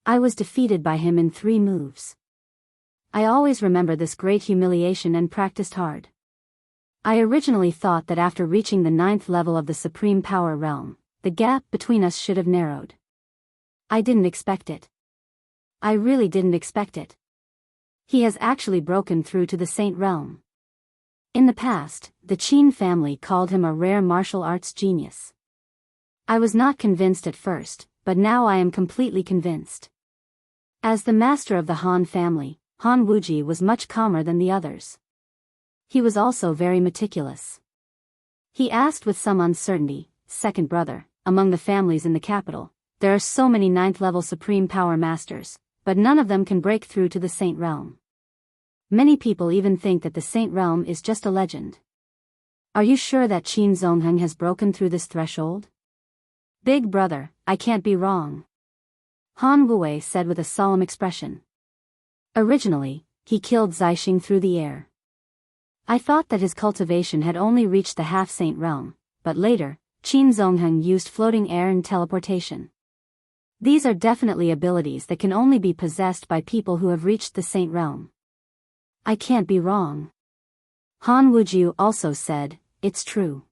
I was defeated by him in 3 moves. I always remember this great humiliation and practiced hard. I originally thought that after reaching the 9th level of the Supreme Power Realm, the gap between us should have narrowed. I didn't expect it. I really didn't expect it. He has actually broken through to the Saint Realm." In the past, the Qin family called him a rare martial arts genius. I was not convinced at first, but now I am completely convinced. As the master of the Han family, Han Wuji was much calmer than the others. He was also very meticulous. He asked with some uncertainty, "Second brother, among the families in the capital, there are so many 9th-level Supreme Power Masters, but none of them can break through to the Saint Realm. Many people even think that the Saint Realm is just a legend. Are you sure that Qin Zongheng has broken through this threshold?" "Big brother, I can't be wrong," Han Wuwei said with a solemn expression. "Originally, he killed Zixing through the air. I thought that his cultivation had only reached the half-saint realm, but later, Qin Zongheng used floating air and teleportation. These are definitely abilities that can only be possessed by people who have reached the saint realm. I can't be wrong." Han Wuju also said, "It's true.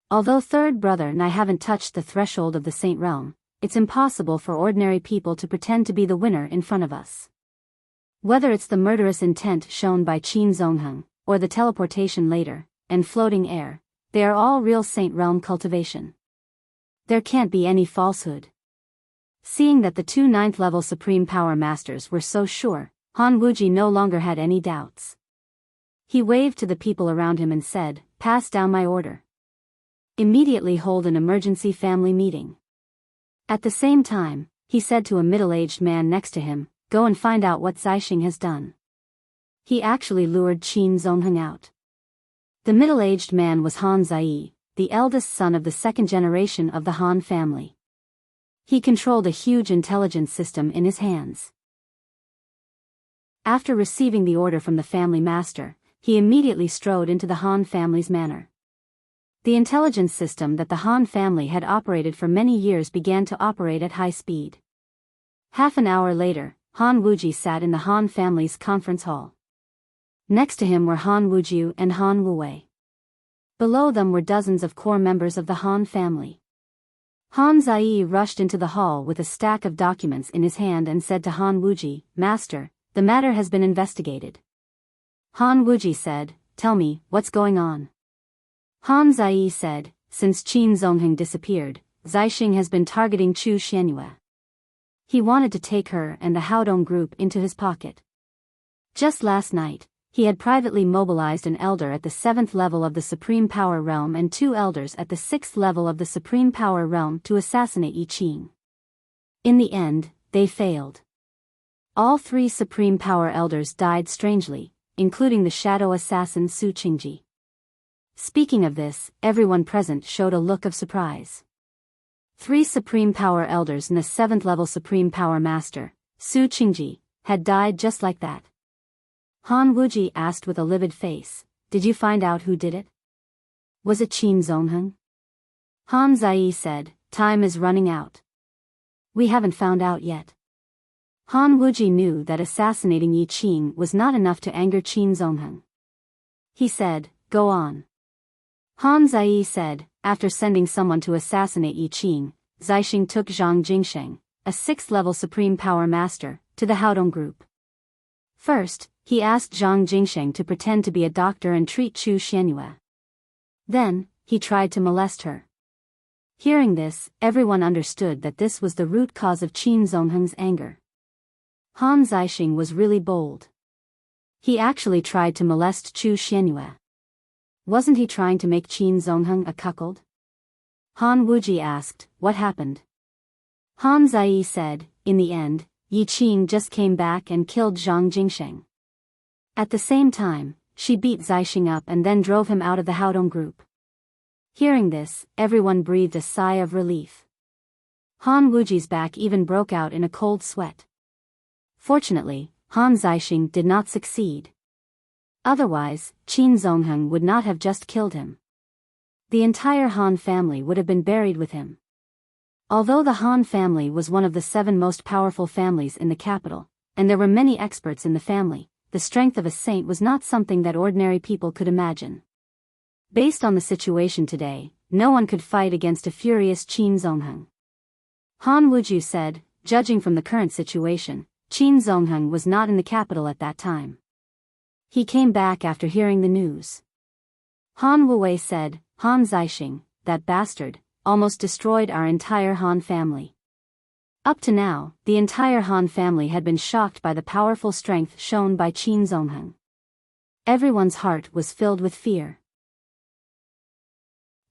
Although third brother and I haven't touched the threshold of the saint realm, it's impossible for ordinary people to pretend to be the winner in front of us. Whether it's the murderous intent shown by Qin Zongheng, or the teleportation later, and floating air, they are all real Saint Realm cultivation. There can't be any falsehood." Seeing that the two 9th-level Supreme Power Masters were so sure, Han Wuji no longer had any doubts. He waved to the people around him and said, "Pass down my order. Immediately hold an emergency family meeting." At the same time, he said to a middle-aged man next to him, "Go and find out what Zixing has done." He actually lured Qin Zongheng out. The middle-aged man was Han Zai, the eldest son of the second generation of the Han family. He controlled a huge intelligence system in his hands. After receiving the order from the family master, he immediately strode into the Han family's manor. The intelligence system that the Han family had operated for many years began to operate at high speed. Half an hour later, Han Wuji sat in the Han family's conference hall. Next to him were Han Wuju and Han Wuwei. Below them were dozens of core members of the Han family. Han Zai rushed into the hall with a stack of documents in his hand and said to Han Wuji, "Master, the matter has been investigated." Han Wuji said, "Tell me, what's going on?" Han Zai said, "Since Qin Zongheng disappeared, Zixing has been targeting Chu Xianyue. He wanted to take her and the Haodong group into his pocket. Just last night, he had privately mobilized an elder at the 7th level of the Supreme Power Realm and 2 elders at the 6th level of the Supreme Power Realm to assassinate Yi Qing. In the end, they failed. All 3 Supreme Power elders died strangely, including the shadow assassin Su Qingji. Speaking of this, everyone present showed a look of surprise. 3 Supreme Power elders and a 7th level Supreme Power Master, Su Qingji, had died just like that. Han Wuji asked with a livid face, "Did you find out who did it? Was it Qin Zongheng?" Han Zai said, "Time is running out. We haven't found out yet." Han Wuji knew that assassinating Yi Qing was not enough to anger Qin Zongheng. He said, "Go on." Han Zai said, after sending someone to assassinate Yi Qing, Zixing took Zhang Jingsheng, a 6th level Supreme Power Master, to the Haodong group. First, he asked Zhang Jingsheng to pretend to be a doctor and treat Chu Xianyue. Then, he tried to molest her. Hearing this, everyone understood that this was the root cause of Qin Zongheng's anger. Han Zixing was really bold. He actually tried to molest Chu Xianyue. Wasn't he trying to make Qin Zongheng a cuckold? Han Wuji asked, "What happened?" Han Zai said, "In the end, Yi Qing just came back and killed Zhang Jingsheng. At the same time, she beat Zixing up and then drove him out of the Haodong group." Hearing this, everyone breathed a sigh of relief. Han Wuji's back even broke out in a cold sweat. Fortunately, Han Zixing did not succeed. Otherwise, Qin Zongheng would not have just killed him. The entire Han family would have been buried with him. Although the Han family was one of the 7 most powerful families in the capital, and there were many experts in the family, the strength of a saint was not something that ordinary people could imagine. Based on the situation today, no one could fight against a furious Qin Zongheng. Han Wuju said, "Judging from the current situation, Qin Zongheng was not in the capital at that time. He came back after hearing the news." Han Wuwei said, "Han Zixing, that bastard, almost destroyed our entire Han family." Up to now, the entire Han family had been shocked by the powerful strength shown by Qin Zongheng. Everyone's heart was filled with fear.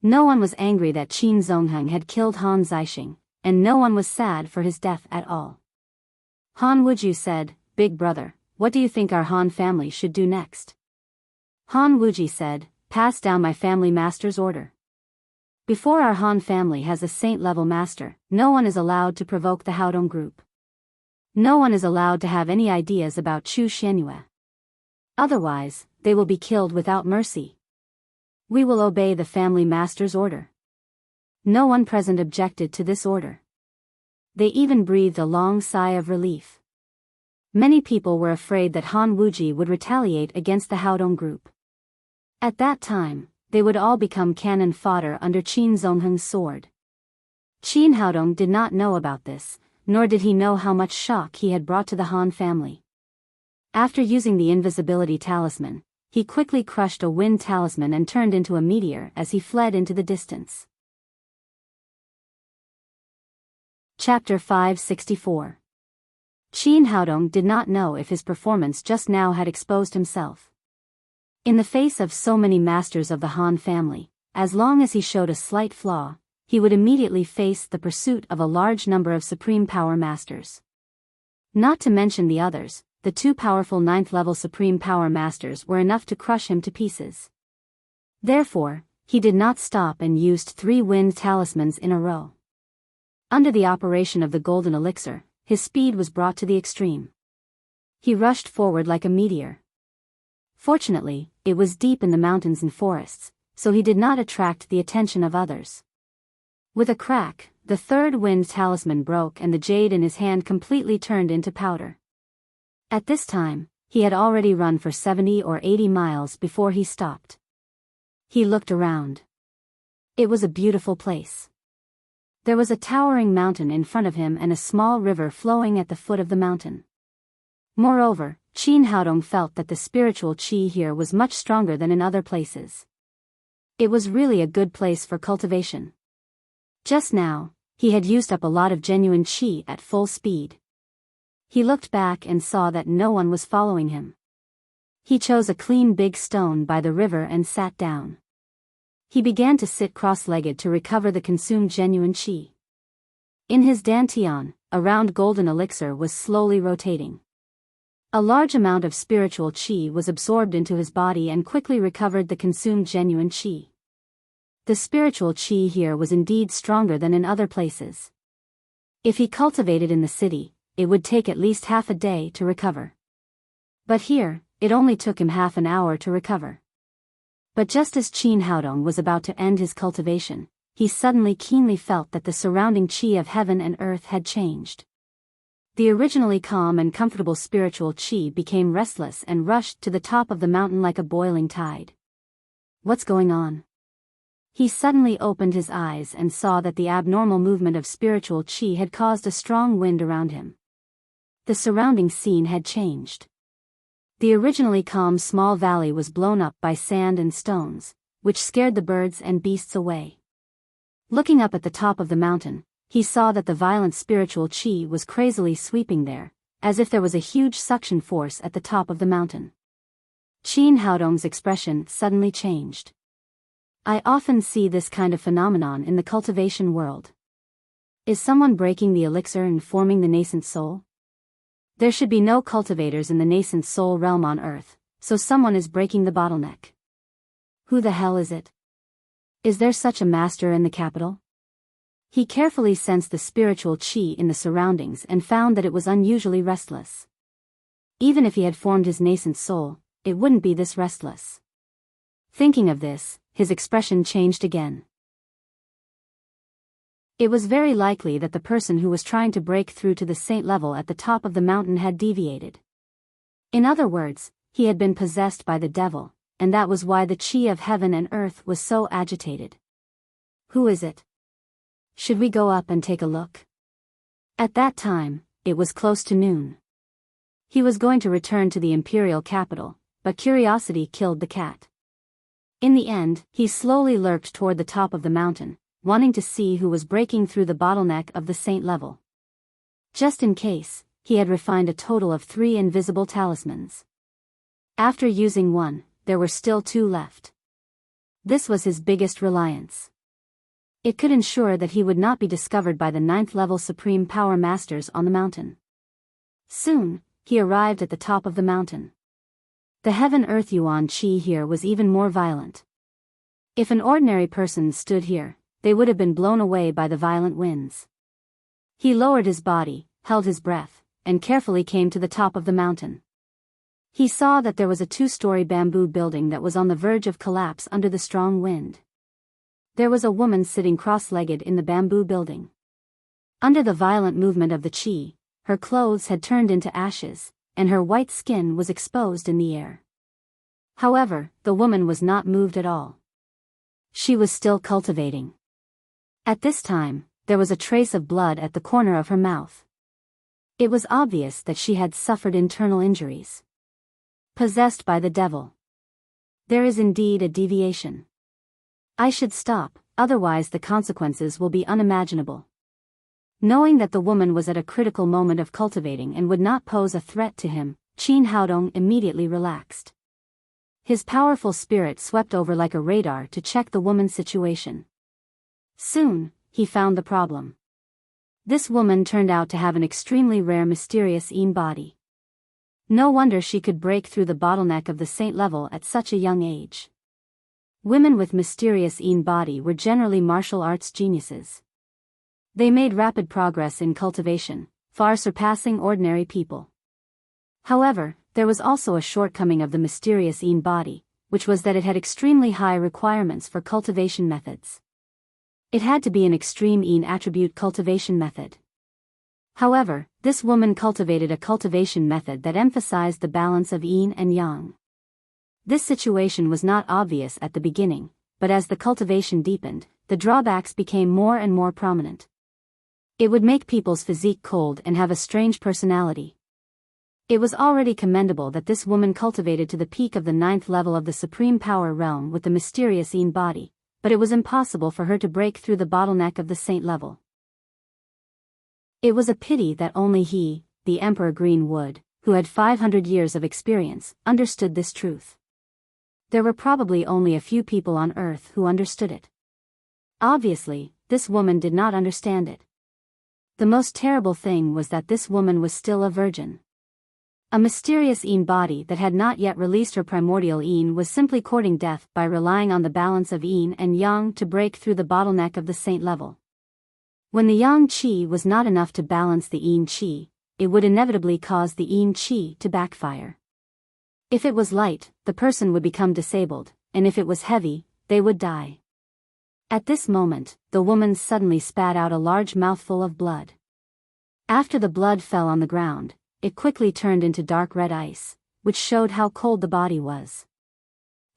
No one was angry that Qin Zongheng had killed Han Zixing, and no one was sad for his death at all. Han Wuju said, "Big brother, what do you think our Han family should do next?" Han Wuji said, "Pass down my family master's order. Before our Han family has a saint-level master, no one is allowed to provoke the Haodong group. No one is allowed to have any ideas about Chu Xianyue. Otherwise, they will be killed without mercy. We will obey the family master's order." No one present objected to this order. They even breathed a long sigh of relief. Many people were afraid that Han Wuji would retaliate against the Haodong group. At that time, they would all become cannon fodder under Qin Zongheng's sword. Qin Haodong did not know about this, nor did he know how much shock he had brought to the Han family. After using the invisibility talisman, he quickly crushed a wind talisman and turned into a meteor as he fled into the distance. Chapter 564. Qin Haodong did not know if his performance just now had exposed himself. In the face of so many masters of the Han family, as long as he showed a slight flaw, he would immediately face the pursuit of a large number of supreme power masters. Not to mention the others, the 2 powerful 9th-level supreme power masters were enough to crush him to pieces. Therefore, he did not stop and used 3 wind talismans in a row. Under the operation of the golden elixir, his speed was brought to the extreme. He rushed forward like a meteor. Fortunately, it was deep in the mountains and forests, so he did not attract the attention of others. With a crack, the 3rd wind talisman broke and the jade in his hand completely turned into powder. At this time, he had already run for 70 or 80 miles before he stopped. He looked around. It was a beautiful place. There was a towering mountain in front of him and a small river flowing at the foot of the mountain. Moreover, Qin Haodong felt that the spiritual qi here was much stronger than in other places. It was really a good place for cultivation. Just now, he had used up a lot of genuine qi at full speed. He looked back and saw that no one was following him. He chose a clean big stone by the river and sat down. He began to sit cross-legged to recover the consumed genuine qi. In his dantian, a round golden elixir was slowly rotating. A large amount of spiritual qi was absorbed into his body and quickly recovered the consumed genuine qi. The spiritual qi here was indeed stronger than in other places. If he cultivated in the city, it would take at least half a day to recover. But here, it only took him half an hour to recover. But just as Qin Haodong was about to end his cultivation, he suddenly keenly felt that the surrounding qi of heaven and earth had changed. The originally calm and comfortable spiritual qi became restless and rushed to the top of the mountain like a boiling tide. What's going on? He suddenly opened his eyes and saw that the abnormal movement of spiritual qi had caused a strong wind around him. The surrounding scene had changed. The originally calm small valley was blown up by sand and stones, which scared the birds and beasts away. Looking up at the top of the mountain, he saw that the violent spiritual qi was crazily sweeping there, as if there was a huge suction force at the top of the mountain. Qin Haodong's expression suddenly changed. I often see this kind of phenomenon in the cultivation world. Is someone breaking the elixir and forming the nascent soul? There should be no cultivators in the nascent soul realm on earth, so someone is breaking the bottleneck. Who the hell is it? Is there such a master in the capital? He carefully sensed the spiritual qi in the surroundings and found that it was unusually restless. Even if he had formed his nascent soul, it wouldn't be this restless. Thinking of this, his expression changed again. It was very likely that the person who was trying to break through to the saint level at the top of the mountain had deviated. In other words, he had been possessed by the devil, and that was why the qi of heaven and earth was so agitated. Who is it? Should we go up and take a look? At that time, it was close to noon. He was going to return to the imperial capital, but curiosity killed the cat. In the end, he slowly lurked toward the top of the mountain, wanting to see who was breaking through the bottleneck of the saint level. Just in case, he had refined a total of 3 invisible talismans. After using one, there were still 2 left. This was his biggest reliance. It could ensure that he would not be discovered by the 9th level supreme power masters on the mountain. Soon, he arrived at the top of the mountain. The heaven-earth yuan qi here was even more violent. If an ordinary person stood here, they would have been blown away by the violent winds. He lowered his body, held his breath, and carefully came to the top of the mountain. He saw that there was a 2-story bamboo building that was on the verge of collapse under the strong wind. There was a woman sitting cross-legged in the bamboo building. Under the violent movement of the qi, her clothes had turned into ashes, and her white skin was exposed in the air. However, the woman was not moved at all. She was still cultivating. At this time, there was a trace of blood at the corner of her mouth. It was obvious that she had suffered internal injuries. Possessed by the devil. There is indeed a deviation. I should stop, otherwise the consequences will be unimaginable. Knowing that the woman was at a critical moment of cultivating and would not pose a threat to him, Qin Haodong immediately relaxed. His powerful spirit swept over like a radar to check the woman's situation. Soon, he found the problem. This woman turned out to have an extremely rare mysterious Yin body. No wonder she could break through the bottleneck of the saint level at such a young age. Women with mysterious Yin body were generally martial arts geniuses. They made rapid progress in cultivation, far surpassing ordinary people. However, there was also a shortcoming of the mysterious Yin body, which was that it had extremely high requirements for cultivation methods. It had to be an extreme Yin attribute cultivation method. However, this woman cultivated a cultivation method that emphasized the balance of Yin and Yang. This situation was not obvious at the beginning, but as the cultivation deepened, the drawbacks became more and more prominent. It would make people's physique cold and have a strange personality. It was already commendable that this woman cultivated to the peak of the 9th level of the supreme power realm with the mysterious Een body, but it was impossible for her to break through the bottleneck of the saint level. It was a pity that only he, the Emperor Greenwood, who had 500 years of experience, understood this truth. There were probably only a few people on Earth who understood it. Obviously, this woman did not understand it. The most terrible thing was that this woman was still a virgin. A mysterious Een body that had not yet released her primordial Een was simply courting death by relying on the balance of Yin and Yang to break through the bottleneck of the saint level. When the Yang Qi was not enough to balance the Yin Qi, it would inevitably cause the Yin Qi to backfire. If it was light, the person would become disabled, and if it was heavy, they would die. At this moment, the woman suddenly spat out a large mouthful of blood. After the blood fell on the ground, it quickly turned into dark red ice, which showed how cold the body was.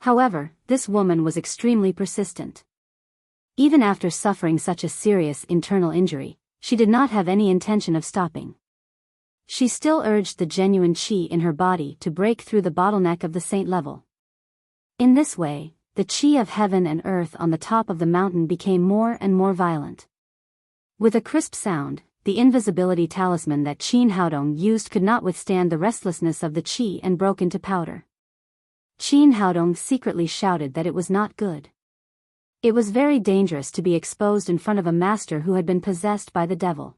However, this woman was extremely persistent. Even after suffering such a serious internal injury, she did not have any intention of stopping. She still urged the genuine qi in her body to break through the bottleneck of the saint level. In this way, the qi of heaven and earth on the top of the mountain became more and more violent. With a crisp sound, the invisibility talisman that Qin Haodong used could not withstand the restlessness of the qi and broke into powder. Qin Haodong secretly shouted that it was not good. It was very dangerous to be exposed in front of a master who had been possessed by the devil.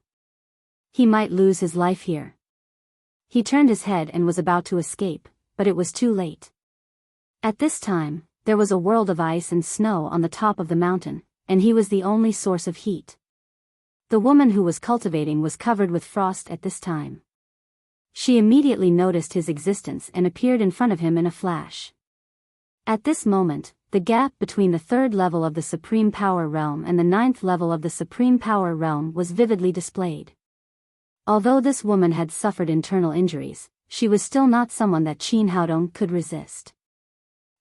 He might lose his life here. He turned his head and was about to escape, but it was too late. At this time, there was a world of ice and snow on the top of the mountain, and he was the only source of heat. The woman who was cultivating was covered with frost at this time. She immediately noticed his existence and appeared in front of him in a flash. At this moment, the gap between the 3rd level of the Supreme Power Realm and the 9th level of the Supreme Power Realm was vividly displayed. Although this woman had suffered internal injuries, she was still not someone that Qin Haodong could resist.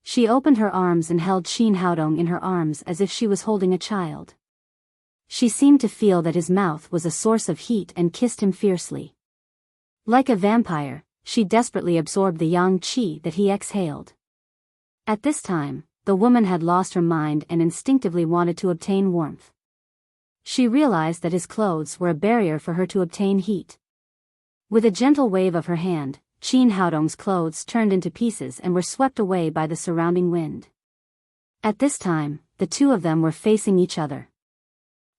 She opened her arms and held Qin Haodong in her arms as if she was holding a child. She seemed to feel that his mouth was a source of heat and kissed him fiercely. Like a vampire, she desperately absorbed the yang qi that he exhaled. At this time, the woman had lost her mind and instinctively wanted to obtain warmth. She realized that his clothes were a barrier for her to obtain heat. With a gentle wave of her hand, Qin Haodong's clothes turned into pieces and were swept away by the surrounding wind. At this time, the two of them were facing each other.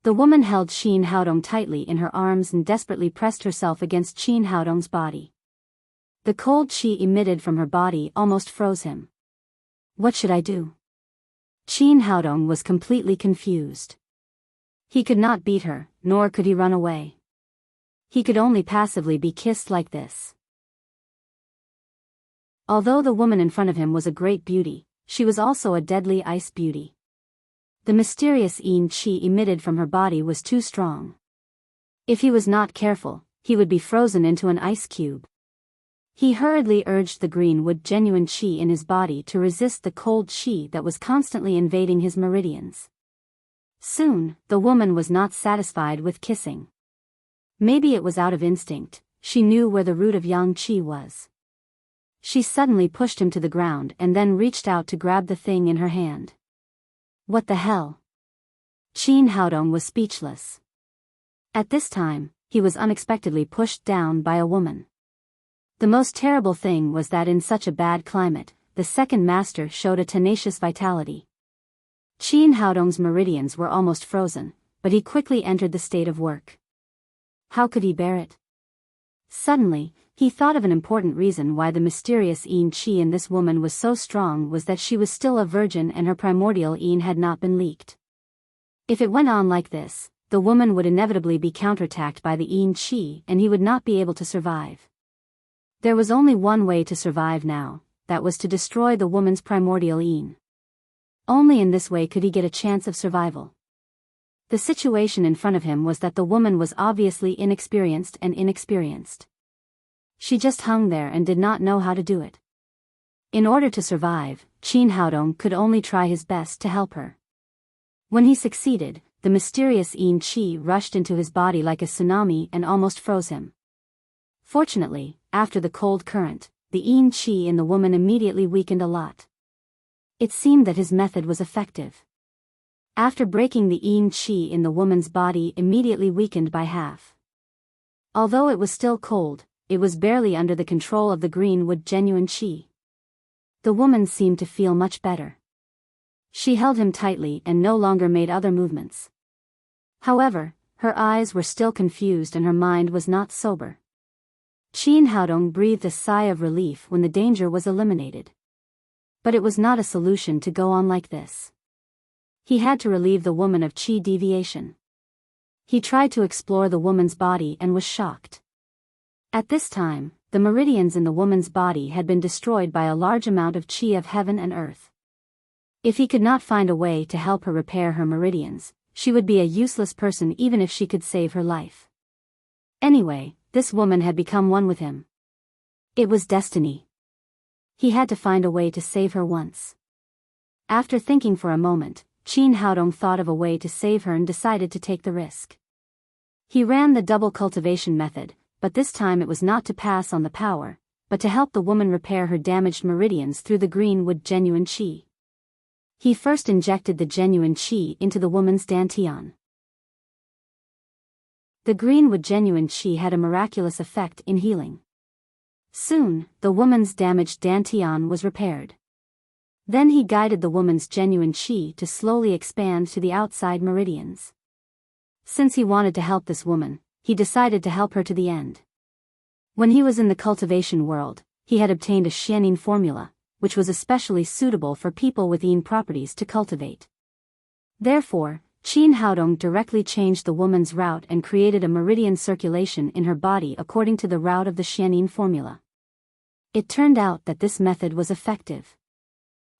The woman held Qin Haodong tightly in her arms and desperately pressed herself against Qin Haodong's body. The cold qi emitted from her body almost froze him. What should I do? Qin Haodong was completely confused. He could not beat her, nor could he run away. He could only passively be kissed like this. Although the woman in front of him was a great beauty, she was also a deadly ice beauty. The mysterious Een qi emitted from her body was too strong. If he was not careful, he would be frozen into an ice cube. He hurriedly urged the greenwood genuine qi in his body to resist the cold qi that was constantly invading his meridians. Soon, the woman was not satisfied with kissing. Maybe it was out of instinct, she knew where the root of yang qi was. She suddenly pushed him to the ground and then reached out to grab the thing in her hand. What the hell? Qin Haodong was speechless. At this time, he was unexpectedly pushed down by a woman. The most terrible thing was that in such a bad climate, the second master showed a tenacious vitality. Qin Haodong's meridians were almost frozen, but he quickly entered the state of work. How could he bear it? Suddenly, he thought of an important reason why the mysterious Een qi in this woman was so strong was that she was still a virgin and her primordial Een had not been leaked. If it went on like this, the woman would inevitably be counterattacked by the Een qi and he would not be able to survive. There was only one way to survive now, that was to destroy the woman's primordial Een. Only in this way could he get a chance of survival. The situation in front of him was that the woman was obviously inexperienced. She just hung there and did not know how to do it. In order to survive, Qin Haodong could only try his best to help her. When he succeeded, the mysterious yin qi rushed into his body like a tsunami and almost froze him. Fortunately, after the cold current, the yin qi in the woman immediately weakened a lot. It seemed that his method was effective. After breaking, the yin qi in the woman's body immediately weakened by half. Although it was still cold, it was barely under the control of the greenwood genuine qi. The woman seemed to feel much better. She held him tightly and no longer made other movements. However, her eyes were still confused and her mind was not sober. Qin Haodong breathed a sigh of relief when the danger was eliminated. But it was not a solution to go on like this. He had to relieve the woman of qi deviation. He tried to explore the woman's body and was shocked. At this time, the meridians in the woman's body had been destroyed by a large amount of qi of heaven and earth. If he could not find a way to help her repair her meridians, she would be a useless person even if she could save her life. Anyway, this woman had become one with him. It was destiny. He had to find a way to save her once. After thinking for a moment, Qin Haodong thought of a way to save her and decided to take the risk. He ran the double cultivation method, but this time it was not to pass on the power, but to help the woman repair her damaged meridians through the greenwood genuine qi. He first injected the genuine qi into the woman's dantian. The greenwood genuine qi had a miraculous effect in healing. Soon, the woman's damaged dantian was repaired. Then he guided the woman's genuine qi to slowly expand to the outside meridians. Since he wanted to help this woman, he decided to help her to the end. When he was in the cultivation world, he had obtained a xianin formula, which was especially suitable for people with yin properties to cultivate. Therefore, Qin Haodong directly changed the woman's route and created a meridian circulation in her body according to the route of the xianin formula. It turned out that this method was effective.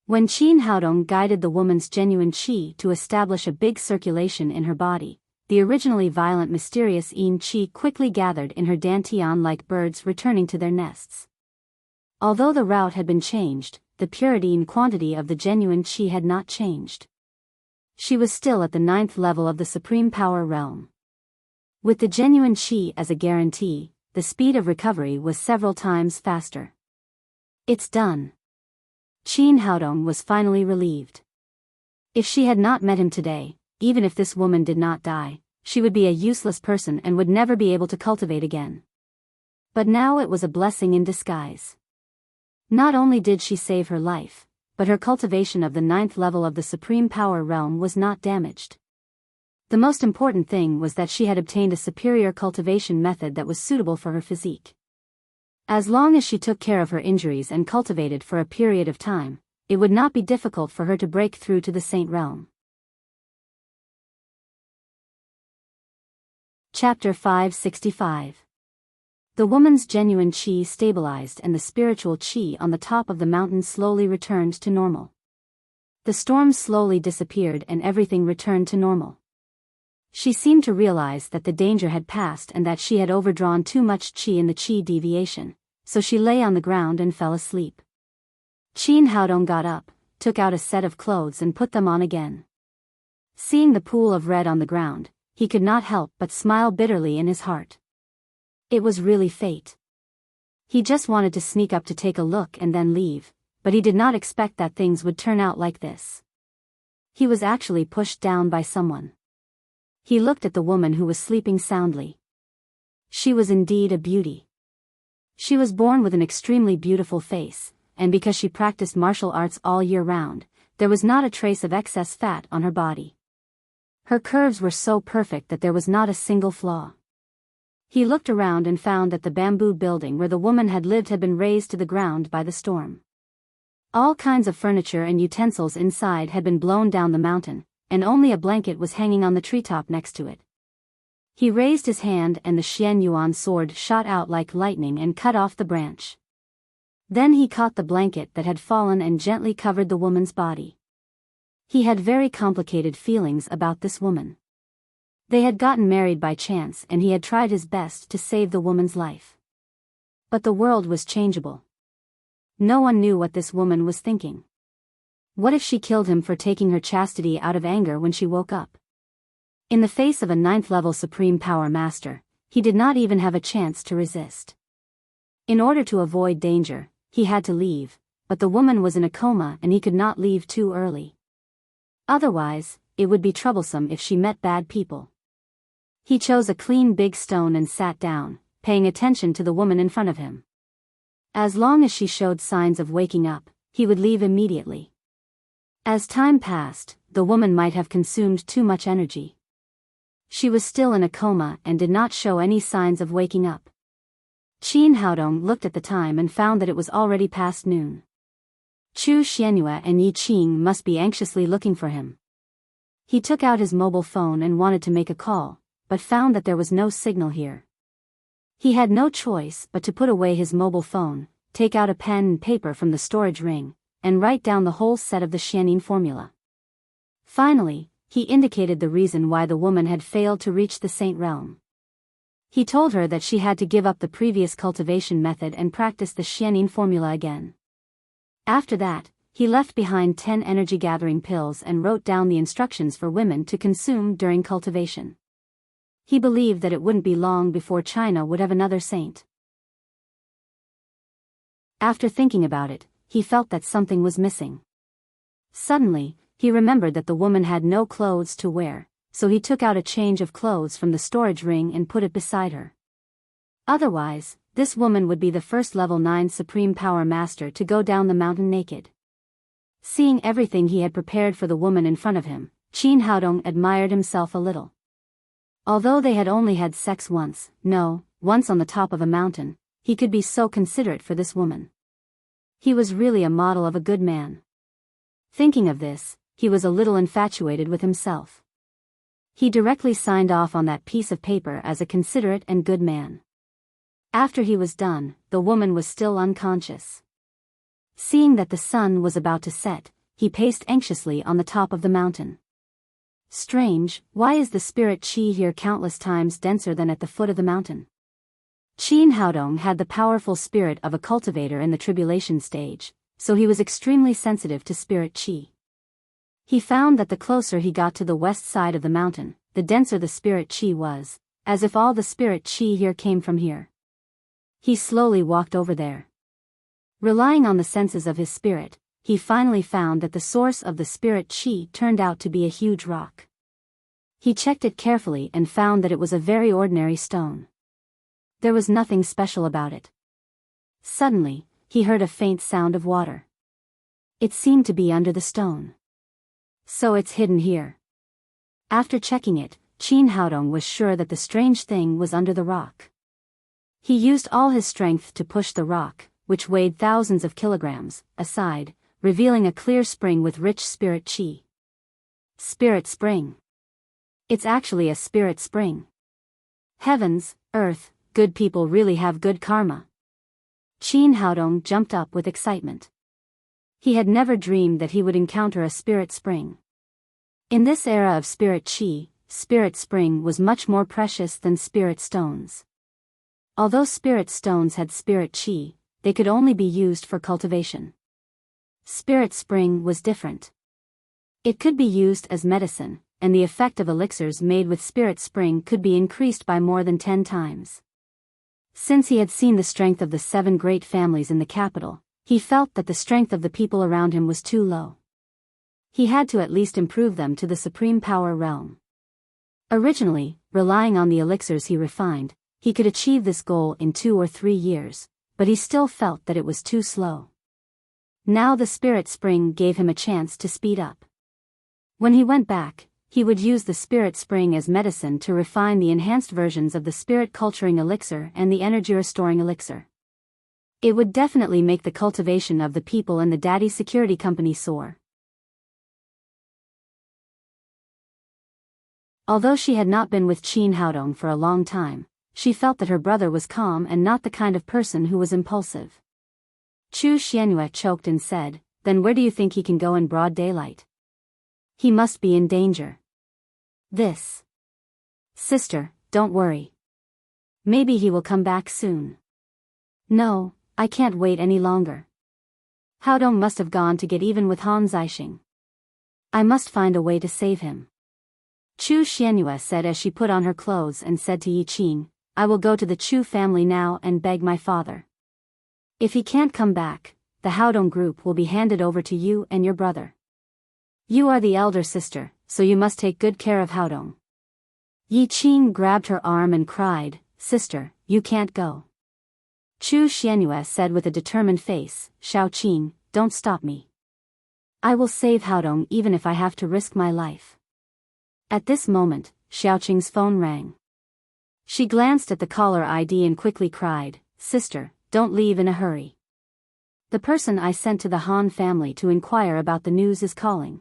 When Qin Haodong guided the woman's genuine qi to establish a big circulation in her body, the originally violent mysterious yin qi quickly gathered in her dantian like birds returning to their nests. Although the route had been changed, the purity and quantity of the genuine qi had not changed. She was still at the 9th level of the supreme power realm. With the genuine qi as a guarantee, the speed of recovery was several times faster. It's done. Qin Haodong was finally relieved. If she had not met him today, even if this woman did not die, she would be a useless person and would never be able to cultivate again. But now it was a blessing in disguise. Not only did she save her life, but her cultivation of the 9th level of the supreme power realm was not damaged. The most important thing was that she had obtained a superior cultivation method that was suitable for her physique. As long as she took care of her injuries and cultivated for a period of time, it would not be difficult for her to break through to the saint realm. Chapter 565. The woman's genuine qi stabilized and the spiritual qi on the top of the mountain slowly returned to normal. The storm slowly disappeared and everything returned to normal. She seemed to realize that the danger had passed and that she had overdrawn too much qi in the qi deviation, so she lay on the ground and fell asleep. Qin Haodong got up, took out a set of clothes and put them on again. Seeing the pool of red on the ground, he could not help but smile bitterly in his heart. It was really fate. He just wanted to sneak up to take a look and then leave, but he did not expect that things would turn out like this. He was actually pushed down by someone. He looked at the woman who was sleeping soundly. She was indeed a beauty. She was born with an extremely beautiful face, and because she practiced martial arts all year round, there was not a trace of excess fat on her body. Her curves were so perfect that there was not a single flaw. He looked around and found that the bamboo building where the woman had lived had been razed to the ground by the storm. All kinds of furniture and utensils inside had been blown down the mountain, and only a blanket was hanging on the treetop next to it. He raised his hand and the Xian Yuan sword shot out like lightning and cut off the branch. Then he caught the blanket that had fallen and gently covered the woman's body. He had very complicated feelings about this woman. They had gotten married by chance and he had tried his best to save the woman's life. But the world was changeable. No one knew what this woman was thinking. What if she killed him for taking her chastity out of anger when she woke up? In the face of a 9th-level Supreme Power Master, he did not even have a chance to resist. In order to avoid danger, he had to leave, but the woman was in a coma and he could not leave too early. Otherwise, it would be troublesome if she met bad people. He chose a clean big stone and sat down, paying attention to the woman in front of him. As long as she showed signs of waking up, he would leave immediately. As time passed, the woman might have consumed too much energy. She was still in a coma and did not show any signs of waking up. Qin Haodong looked at the time and found that it was already past noon. Chu Xianyue and Yi Qing must be anxiously looking for him. He took out his mobile phone and wanted to make a call, but found that there was no signal here. He had no choice but to put away his mobile phone, take out a pen and paper from the storage ring, and write down the whole set of the Xianin formula. Finally, he indicated the reason why the woman had failed to reach the Saint Realm. He told her that she had to give up the previous cultivation method and practice the Xianin formula again. After that, he left behind 10 energy-gathering pills and wrote down the instructions for women to consume during cultivation. He believed that it wouldn't be long before China would have another saint. After thinking about it, he felt that something was missing. Suddenly, he remembered that the woman had no clothes to wear, so he took out a change of clothes from the storage ring and put it beside her. Otherwise, this woman would be the first level 9 Supreme Power Master to go down the mountain naked. Seeing everything he had prepared for the woman in front of him, Qin Haodong admired himself a little. Although they had only had sex once on the top of a mountain, he could be so considerate for this woman. He was really a model of a good man. Thinking of this, he was a little infatuated with himself. He directly signed off on that piece of paper as a considerate and good man. After he was done, the woman was still unconscious. Seeing that the sun was about to set, he paced anxiously on the top of the mountain. Strange, why is the spirit qi here countless times denser than at the foot of the mountain? Qin Haodong had the powerful spirit of a cultivator in the tribulation stage, so he was extremely sensitive to spirit qi. He found that the closer he got to the west side of the mountain, the denser the spirit qi was, as if all the spirit qi here came from here. He slowly walked over there. Relying on the senses of his spirit, he finally found that the source of the spirit qi turned out to be a huge rock. He checked it carefully and found that it was a very ordinary stone. There was nothing special about it. Suddenly, he heard a faint sound of water. It seemed to be under the stone. So it's hidden here. After checking it, Qin Haodong was sure that the strange thing was under the rock. He used all his strength to push the rock, which weighed thousands of kilograms, aside, revealing a clear spring with rich spirit qi. Spirit spring. It's actually a spirit spring. Heavens, earth, good people really have good karma. Qin Haodong jumped up with excitement. He had never dreamed that he would encounter a spirit spring. In this era of spirit qi, spirit spring was much more precious than spirit stones. Although spirit stones had spirit qi, they could only be used for cultivation. Spirit spring was different. It could be used as medicine, and the effect of elixirs made with spirit spring could be increased by more than 10 times. Since he had seen the strength of the 7 great families in the capital, he felt that the strength of the people around him was too low. He had to at least improve them to the supreme power realm. Originally, relying on the elixirs he refined, he could achieve this goal in 2 or 3 years, but he still felt that it was too slow. Now the spirit spring gave him a chance to speed up. When he went back, he would use the spirit spring as medicine to refine the enhanced versions of the spirit culturing elixir and the energy restoring elixir. It would definitely make the cultivation of the people in the Daddy Security Company soar. Although she had not been with Qin Haodong for a long time, she felt that her brother was calm and not the kind of person who was impulsive. Chu Xianyue choked and said, "Then where do you think he can go in broad daylight? He must be in danger." This. Sister, don't worry. Maybe he will come back soon. No, I can't wait any longer. Haodong must have gone to get even with Han Zixing. I must find a way to save him. Chu Xianyue said as she put on her clothes and said to Yi Qing, I will go to the Chu family now and beg my father. If he can't come back, the Haodong group will be handed over to you and your brother. You are the elder sister, so you must take good care of Haodong. Yi Qing grabbed her arm and cried, Sister, you can't go. Chu Xianyue said with a determined face, Xiao Qing, don't stop me. I will save Haodong even if I have to risk my life. At this moment, Xiao Qing's phone rang. She glanced at the caller ID and quickly cried, Sister, don't leave in a hurry. The person I sent to the Han family to inquire about the news is calling.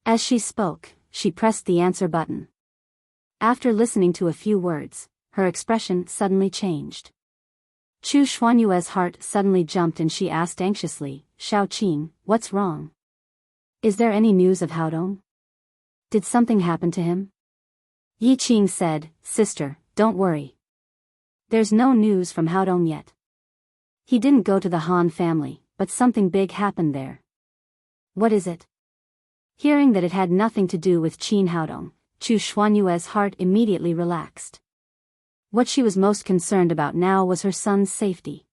As she spoke, she pressed the answer button. After listening to a few words, her expression suddenly changed. Chu Xuanyue's heart suddenly jumped and she asked anxiously, Xiao Qing, what's wrong? Is there any news of Haodong? Did something happen to him? Yi Qing said, Sister, don't worry. There's no news from Haodong yet. He didn't go to the Han family, but something big happened there. What is it? Hearing that it had nothing to do with Qin Haodong, Chu Xuanyue's heart immediately relaxed. What she was most concerned about now was her son's safety.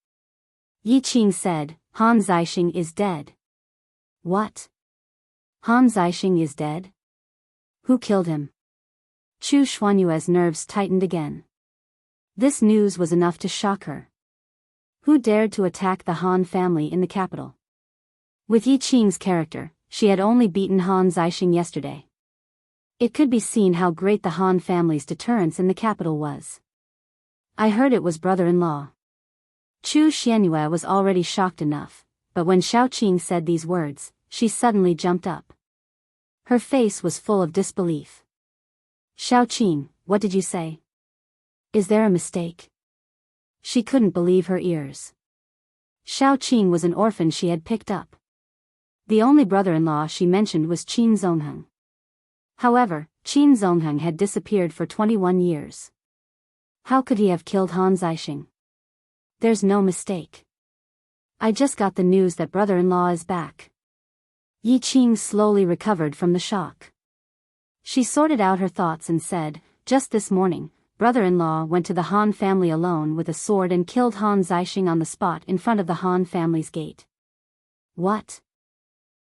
Yi Qing said, Han Zixing is dead. What? Han Zixing is dead? Who killed him? Chu Xuanyue's nerves tightened again. This news was enough to shock her. Who dared to attack the Han family in the capital? With Yi Qing's character, she had only beaten Han Zixing yesterday. It could be seen how great the Han family's deterrence in the capital was. I heard it was brother-in-law. Chu Xianyue was already shocked enough, but when Xiao Qing said these words, she suddenly jumped up. Her face was full of disbelief. Xiao Qing, what did you say? Is there a mistake? She couldn't believe her ears. Xiao Qing was an orphan she had picked up. The only brother-in-law she mentioned was Qin Zongheng. However, Qin Zongheng had disappeared for 21 years. How could he have killed Han Zixing? There's no mistake. I just got the news that brother-in-law is back. Yi Qing slowly recovered from the shock. She sorted out her thoughts and said, just this morning, brother-in-law went to the Han family alone with a sword and killed Han Zixing on the spot in front of the Han family's gate. What?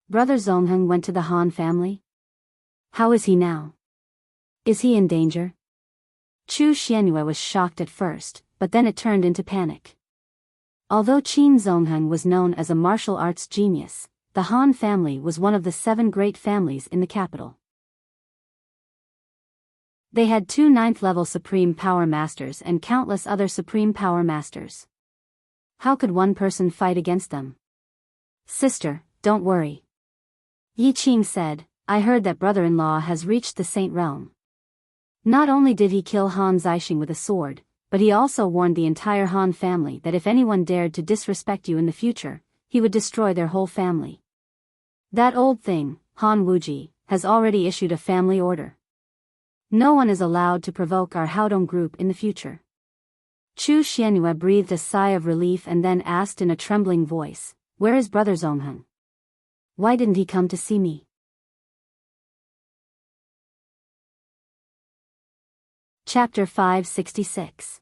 Brother Zongheng went to the Han family? How is he now? Is he in danger? Chu Xianyue was shocked at first, but then it turned into panic. Although Qin Zongheng was known as a martial arts genius, the Han family was one of the 7 great families in the capital. They had 2 9th-level Supreme Power Masters and countless other Supreme Power Masters. How could one person fight against them? Sister, don't worry. Yi Qing said, I heard that brother-in-law has reached the Saint Realm. Not only did he kill Han Zixing with a sword, but he also warned the entire Han family that if anyone dared to disrespect you in the future, he would destroy their whole family. That old thing, Han Wuji, has already issued a family order. No one is allowed to provoke our Haodong group in the future. Chu Xianyue breathed a sigh of relief and then asked in a trembling voice, where is brother Zongheng? Why didn't he come to see me? Chapter 566.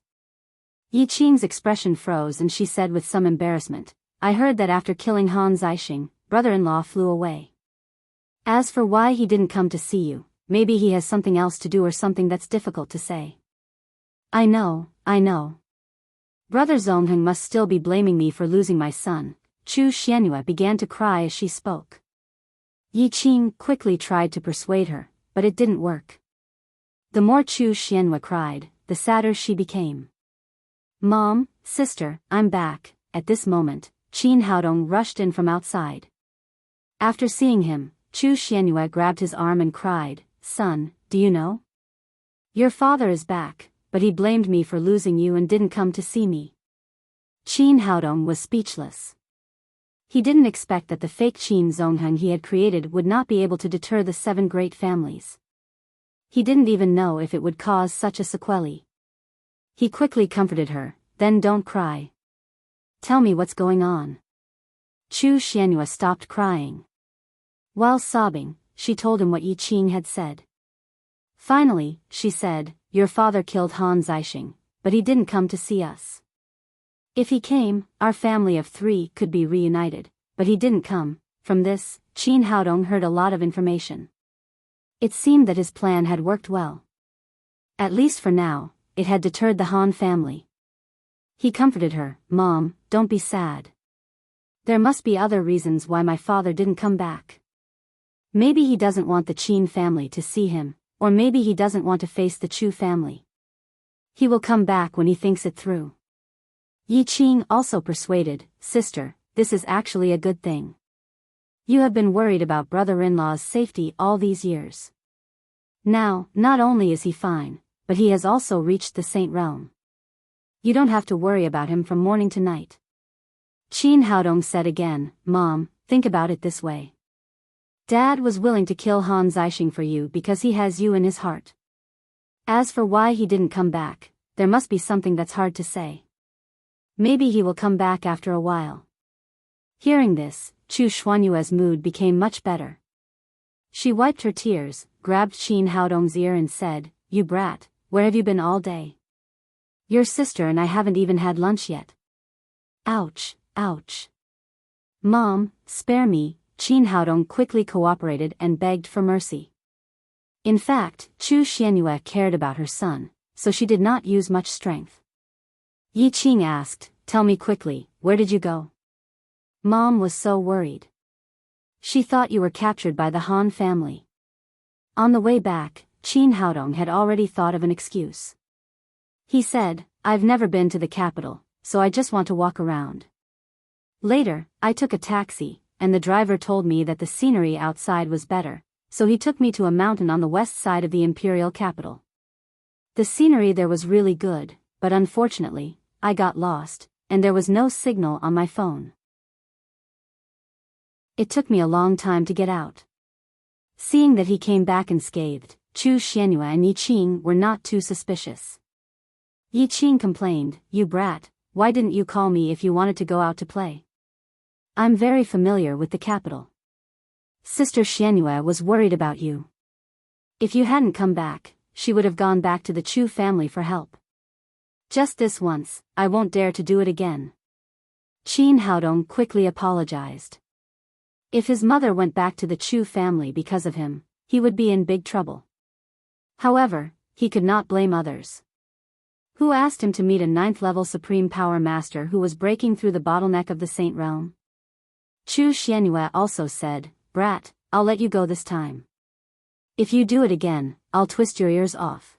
Yi Qing's expression froze and she said with some embarrassment, I heard that after killing Han Zixing, brother-in-law flew away. As for why he didn't come to see you, maybe he has something else to do or something that's difficult to say. I know. Brother Zongheng must still be blaming me for losing my son. Chu Xianyue began to cry as she spoke. Yi Qing quickly tried to persuade her, but it didn't work. The more Chu Xianyue cried, the sadder she became. Mom, sister, I'm back. At this moment, Qin Haodong rushed in from outside. After seeing him, Chu Xianyue grabbed his arm and cried, Son, do you know? Your father is back, but he blamed me for losing you and didn't come to see me. Qin Haodong was speechless. He didn't expect that the fake Qin Zongheng he had created would not be able to deter the 7 great families. He didn't even know if it would cause such a sequelae. He quickly comforted her, then don't cry. Tell me what's going on. Chu Xianyue stopped crying. While sobbing, she told him what Yi Qing had said. Finally, she said, "Your father killed Han Zixing, but he didn't come to see us. If he came, our family of 3 could be reunited, but he didn't come." From this, Qin Haodong heard a lot of information. It seemed that his plan had worked well. At least for now, it had deterred the Han family. He comforted her, "Mom, don't be sad. There must be other reasons why my father didn't come back. Maybe he doesn't want the Qin family to see him, or maybe he doesn't want to face the Chu family. He will come back when he thinks it through." Yi Qing also persuaded, "Sister, this is actually a good thing. You have been worried about brother-in-law's safety all these years. Now, not only is he fine, but he has also reached the Saint Realm. You don't have to worry about him from morning to night." Qin Haodong said again, "Mom, think about it this way. Dad was willing to kill Han Zixing for you because he has you in his heart. As for why he didn't come back, there must be something that's hard to say. Maybe he will come back after a while." Hearing this, Chu Xuanyue's mood became much better. She wiped her tears, grabbed Qin Haodong's ear and said, "You brat, where have you been all day? Your sister and I haven't even had lunch yet." "Ouch, ouch. Mom, spare me." Qin Haodong quickly cooperated and begged for mercy. In fact, Chu Xianyue cared about her son, so she did not use much strength. Yi Qing asked, "Tell me quickly, where did you go? Mom was so worried. She thought you were captured by the Han family." On the way back, Qin Haodong had already thought of an excuse. He said, "I've never been to the capital, so I just want to walk around. Later, I took a taxi, and the driver told me that the scenery outside was better, so he took me to a mountain on the west side of the imperial capital. The scenery there was really good, but unfortunately, I got lost, and there was no signal on my phone. It took me a long time to get out." Seeing that he came back unscathed, Chu Xianyue and Yi Qing were not too suspicious. Yi Qing complained, "You brat, why didn't you call me if you wanted to go out to play? I'm very familiar with the capital. Sister Xianyue was worried about you. If you hadn't come back, she would have gone back to the Chu family for help. Just this once, I won't dare to do it again." Qin Haodong quickly apologized. If his mother went back to the Chu family because of him, he would be in big trouble. However, he could not blame others. Who asked him to meet a 9th-level Supreme Power Master who was breaking through the bottleneck of the Saint Realm? Chu Xianyue also said, "Brat, I'll let you go this time. If you do it again, I'll twist your ears off."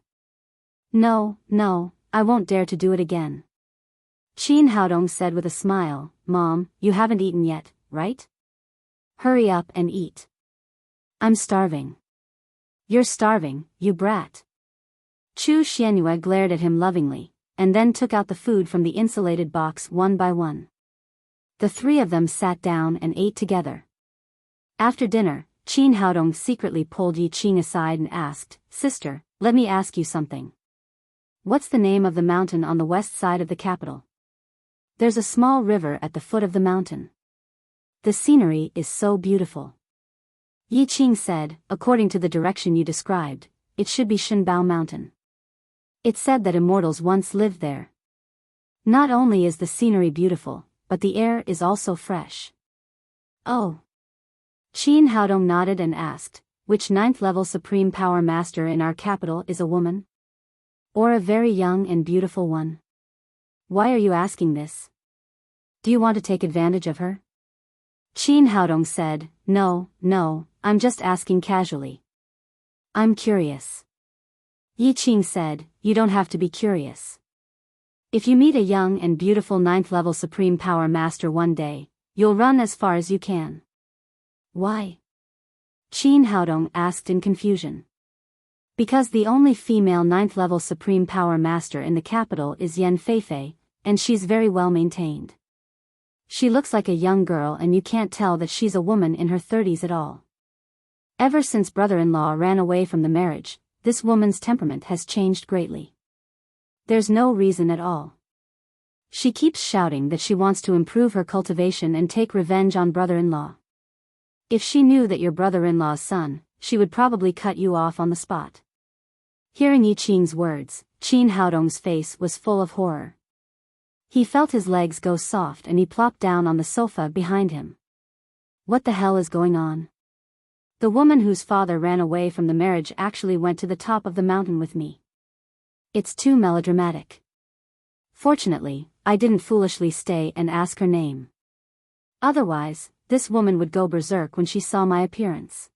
No, I won't dare to do it again." Qin Haodong said with a smile, "Mom, you haven't eaten yet, right? Hurry up and eat." "I'm starving." "You're starving, you brat." Chu Xianyue glared at him lovingly, and then took out the food from the insulated box one by one. The 3 of them sat down and ate together. After dinner, Qin Haodong secretly pulled Yi Qing aside and asked, "Sister, let me ask you something. What's the name of the mountain on the west side of the capital? There's a small river at the foot of the mountain. The scenery is so beautiful." Yi Qing said, "According to the direction you described, it should be Shenbao Mountain. It's said that immortals once lived there. Not only is the scenery beautiful, but the air is also fresh." "Oh." Qin Haodong nodded and asked, "Which 9th-level Supreme Power Master in our capital is a woman? Or a very young and beautiful one? Why are you asking this? Do you want to take advantage of her?" Qin Haodong said, No, I'm just asking casually. I'm curious." Yi Qing said, "You don't have to be curious. If you meet a young and beautiful 9th-level Supreme Power Master one day, you'll run as far as you can." "Why?" Qin Haodong asked in confusion. "Because the only female 9th-level Supreme Power Master in the capital is Yan Feifei, and she's very well maintained. She looks like a young girl and you can't tell that she's a woman in her 30s at all. Ever since brother-in-law ran away from the marriage, this woman's temperament has changed greatly. There's no reason at all." She keeps shouting that she wants to improve her cultivation and take revenge on brother-in-law. If she knew that you're brother-in-law's son, she would probably cut you off on the spot. Hearing Yi Qing's words, Qin Haodong's face was full of horror. He felt his legs go soft and he plopped down on the sofa behind him. What the hell is going on? The woman whose father ran away from the marriage actually went to the top of the mountain with me. It's too melodramatic. Fortunately, I didn't foolishly stay and ask her name. Otherwise, this woman would go berserk when she saw my appearance.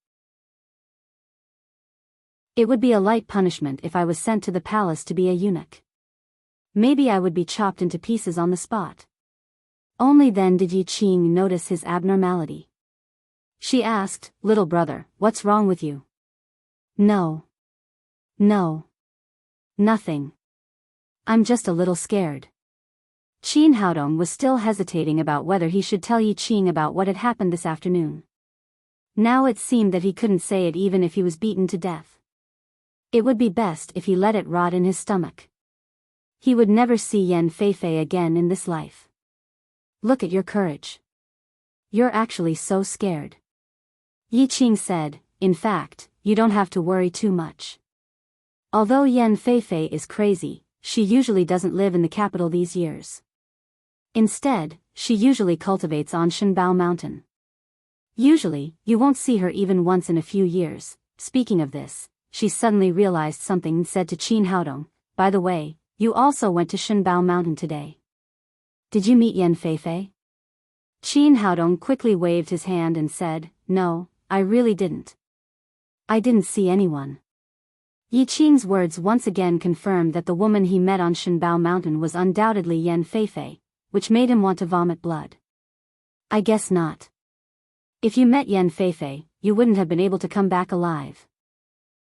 It would be a light punishment if I was sent to the palace to be a eunuch. Maybe I would be chopped into pieces on the spot. Only then did Yi Qing notice his abnormality. She asked, "Little brother, what's wrong with you?" No, nothing. I'm just a little scared." Qin Haodong was still hesitating about whether he should tell Yi Qing about what had happened this afternoon. Now it seemed that he couldn't say it even if he was beaten to death. It would be best if he let it rot in his stomach. He would never see Yan Feifei again in this life. "Look at your courage. You're actually so scared." Yi Qing said, "In fact, you don't have to worry too much. Although Yan Feifei is crazy, she usually doesn't live in the capital these years. Instead, she usually cultivates on Shenbao Mountain. Usually, you won't see her even once in a few years." Speaking of this, she suddenly realized something and said to Qin Haodong, "By the way, you also went to Shenbao Mountain today. Did you meet Yan Feifei?" Qin Haodong quickly waved his hand and said, "No, I really didn't. I didn't see anyone." Yi Qing's words once again confirmed that the woman he met on Shenbao Mountain was undoubtedly Yan Feifei, which made him want to vomit blood. "I guess not. If you met Yan Feifei, you wouldn't have been able to come back alive."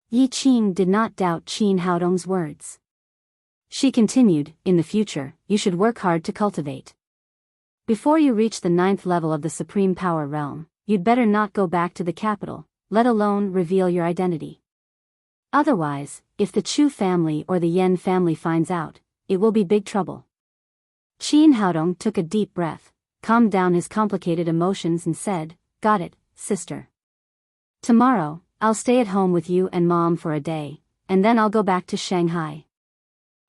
Yi Qing did not doubt Qin Haodong's words. She continued, "In the future, you should work hard to cultivate. Before you reach the 9th level of the Supreme Power Realm, you'd better not go back to the capital, let alone reveal your identity. Otherwise, if the Chu family or the Yan family finds out, it will be big trouble." Qin Haodong took a deep breath, calmed down his complicated emotions and said, "Got it, sister. Tomorrow, I'll stay at home with you and Mom for a day, and then I'll go back to Shanghai."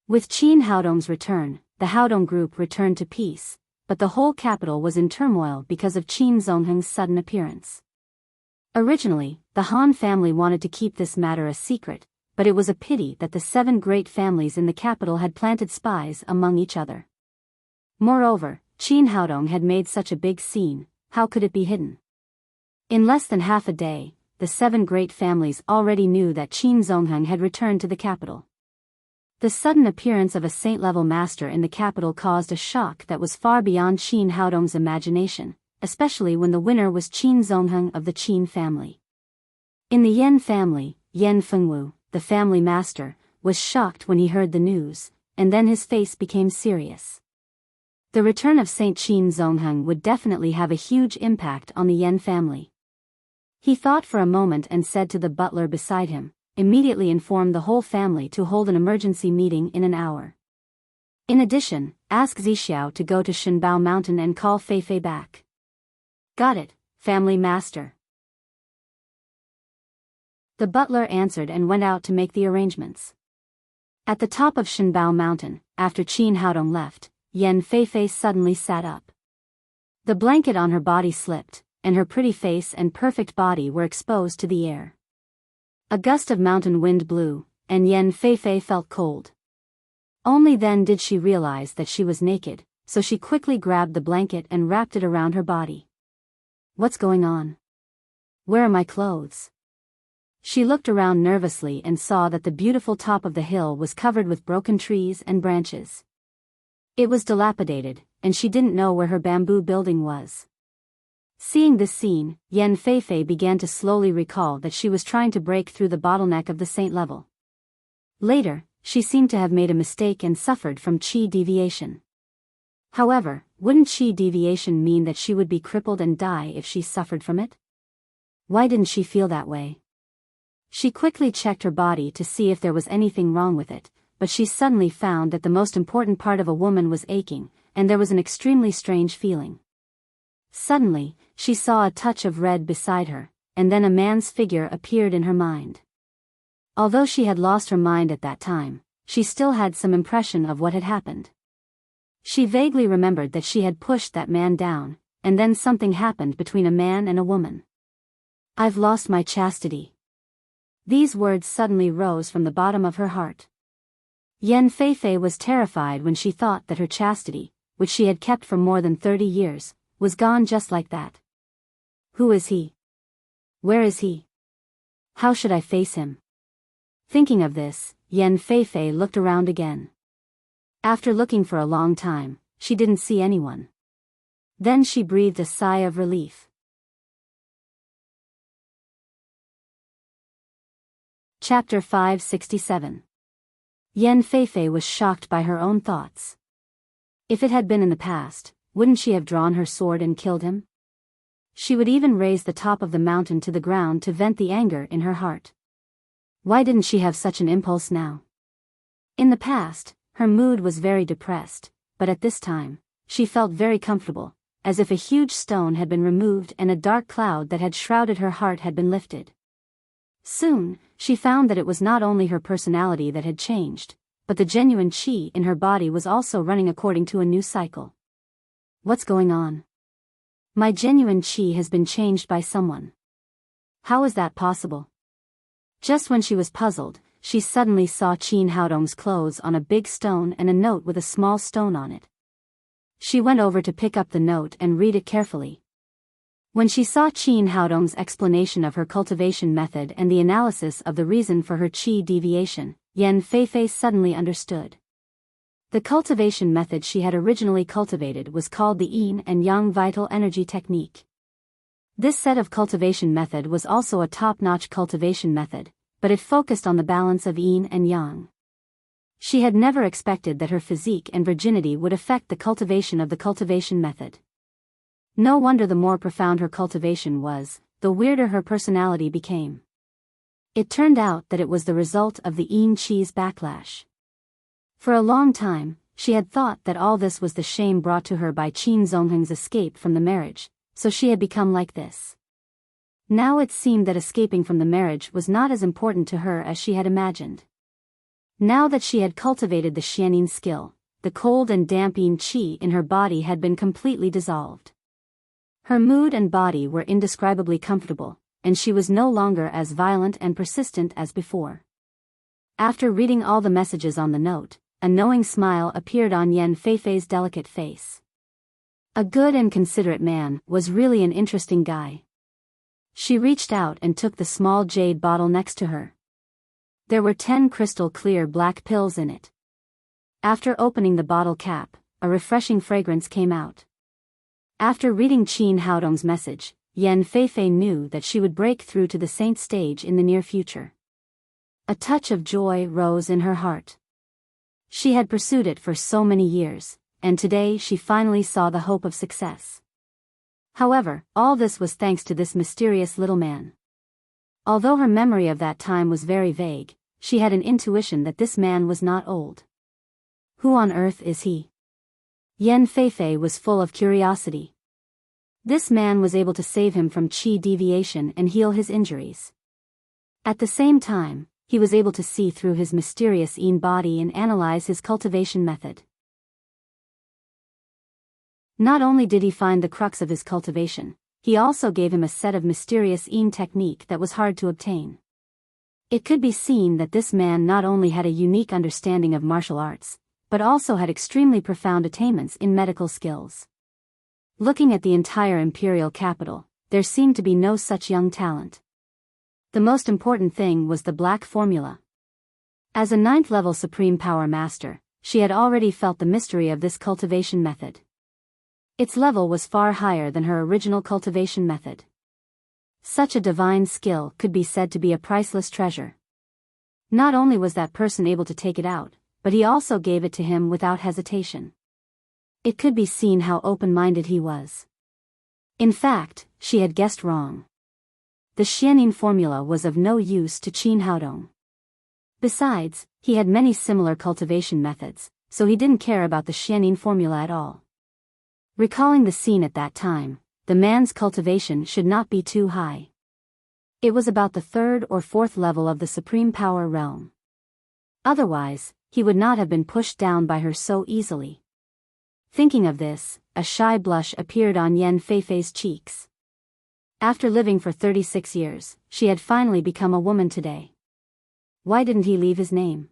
With Qin Haodong's return, the Haodong group returned to peace, but the whole capital was in turmoil because of Qin Zongheng's sudden appearance. Originally, the Han family wanted to keep this matter a secret, but it was a pity that the 7 great families in the capital had planted spies among each other. Moreover, Qin Haodong had made such a big scene, how could it be hidden? In less than half a day, the 7 great families already knew that Qin Zongheng had returned to the capital. The sudden appearance of a saint-level master in the capital caused a shock that was far beyond Qin Haodong's imagination, especially when the winner was Qin Zongheng of the Qin family. In the Yan family, Yan Fengwu, the family master, was shocked when he heard the news, and then his face became serious. The return of Saint Qin Zongheng would definitely have a huge impact on the Yan family. He thought for a moment and said to the butler beside him, "Immediately inform the whole family to hold an emergency meeting in an hour. In addition, ask Zixiao to go to Shenbao Mountain and call Feifei back." "Got it, family master." The butler answered and went out to make the arrangements. At the top of Shenbao Mountain, after Qin Haodong left, Yan Feifei suddenly sat up. The blanket on her body slipped, and her pretty face and perfect body were exposed to the air. A gust of mountain wind blew, and Yan Feifei felt cold. Only then did she realize that she was naked, so she quickly grabbed the blanket and wrapped it around her body. "What's going on? Where are my clothes?" She looked around nervously and saw that the beautiful top of the hill was covered with broken trees and branches. It was dilapidated, and she didn't know where her bamboo building was. Seeing this scene, Yan Feifei began to slowly recall that she was trying to break through the bottleneck of the saint level. Later, she seemed to have made a mistake and suffered from qi deviation. However, wouldn't qi deviation mean that she would be crippled and die if she suffered from it? Why didn't she feel that way? She quickly checked her body to see if there was anything wrong with it, but she suddenly found that the most important part of a woman was aching, and there was an extremely strange feeling. Suddenly, she saw a touch of red beside her, and then a man's figure appeared in her mind. Although she had lost her mind at that time, she still had some impression of what had happened. She vaguely remembered that she had pushed that man down, and then something happened between a man and a woman. "I've lost my chastity." These words suddenly rose from the bottom of her heart. Yen Feifei was terrified when she thought that her chastity, which she had kept for more than 30 years, was gone just like that. Who is he? Where is he? How should I face him? Thinking of this, Yen Feifei looked around again. After looking for a long time, she didn't see anyone. Then she breathed a sigh of relief. Chapter 567. Yen Feifei was shocked by her own thoughts. If it had been in the past, wouldn't she have drawn her sword and killed him? She would even raise the top of the mountain to the ground to vent the anger in her heart. Why didn't she have such an impulse now? In the past, her mood was very depressed, but at this time, she felt very comfortable, as if a huge stone had been removed and a dark cloud that had shrouded her heart had been lifted. Soon, she found that it was not only her personality that had changed, but the genuine qi in her body was also running according to a new cycle. What's going on? My genuine qi has been changed by someone. How is that possible? Just when she was puzzled, she suddenly saw Qin Haodong's clothes on a big stone and a note with a small stone on it. She went over to pick up the note and read it carefully. When she saw Qin Haodong's explanation of her cultivation method and the analysis of the reason for her qi deviation, Yen Feifei suddenly understood. The cultivation method she had originally cultivated was called the Yin and Yang Vital Energy Technique. This set of cultivation method was also a top-notch cultivation method, but it focused on the balance of Yin and Yang. She had never expected that her physique and virginity would affect the cultivation of the cultivation method. No wonder the more profound her cultivation was, the weirder her personality became. It turned out that it was the result of the Yin Qi's backlash. For a long time, she had thought that all this was the shame brought to her by Qin Zongheng's escape from the marriage, so she had become like this. Now it seemed that escaping from the marriage was not as important to her as she had imagined. Now that she had cultivated the Xianin skill, the cold and damp Yin Qi in her body had been completely dissolved. Her mood and body were indescribably comfortable, and she was no longer as violent and persistent as before. After reading all the messages on the note, a knowing smile appeared on Yen Feifei's delicate face. A good and considerate man was really an interesting guy. She reached out and took the small jade bottle next to her. There were 10 crystal clear black pills in it. After opening the bottle cap, a refreshing fragrance came out. After reading Qin Haodong's message, Yen Feifei knew that she would break through to the saint stage in the near future. A touch of joy rose in her heart. She had pursued it for so many years, and today she finally saw the hope of success. However, all this was thanks to this mysterious little man. Although her memory of that time was very vague, she had an intuition that this man was not old. Who on earth is he? Yen Feifei was full of curiosity. This man was able to save him from qi deviation and heal his injuries. At the same time, he was able to see through his mysterious Yin body and analyze his cultivation method. Not only did he find the crux of his cultivation, he also gave him a set of mysterious Yin technique that was hard to obtain. It could be seen that this man not only had a unique understanding of martial arts, but also had extremely profound attainments in medical skills. Looking at the entire imperial capital, there seemed to be no such young talent. The most important thing was the black formula. As a 9th-level Supreme Power Master, she had already felt the mystery of this cultivation method. Its level was far higher than her original cultivation method. Such a divine skill could be said to be a priceless treasure. Not only was that person able to take it out, but he also gave it to him without hesitation. It could be seen how open-minded he was. In fact, she had guessed wrong. The Xianin formula was of no use to Qin Haodong. Besides, he had many similar cultivation methods, so he didn't care about the Xianin formula at all. Recalling the scene at that time, the man's cultivation should not be too high. It was about the third or fourth level of the supreme power realm. Otherwise, he would not have been pushed down by her so easily. Thinking of this, a shy blush appeared on Yan Feifei's cheeks. After living for 36 years, she had finally become a woman today. Why didn't he leave his name?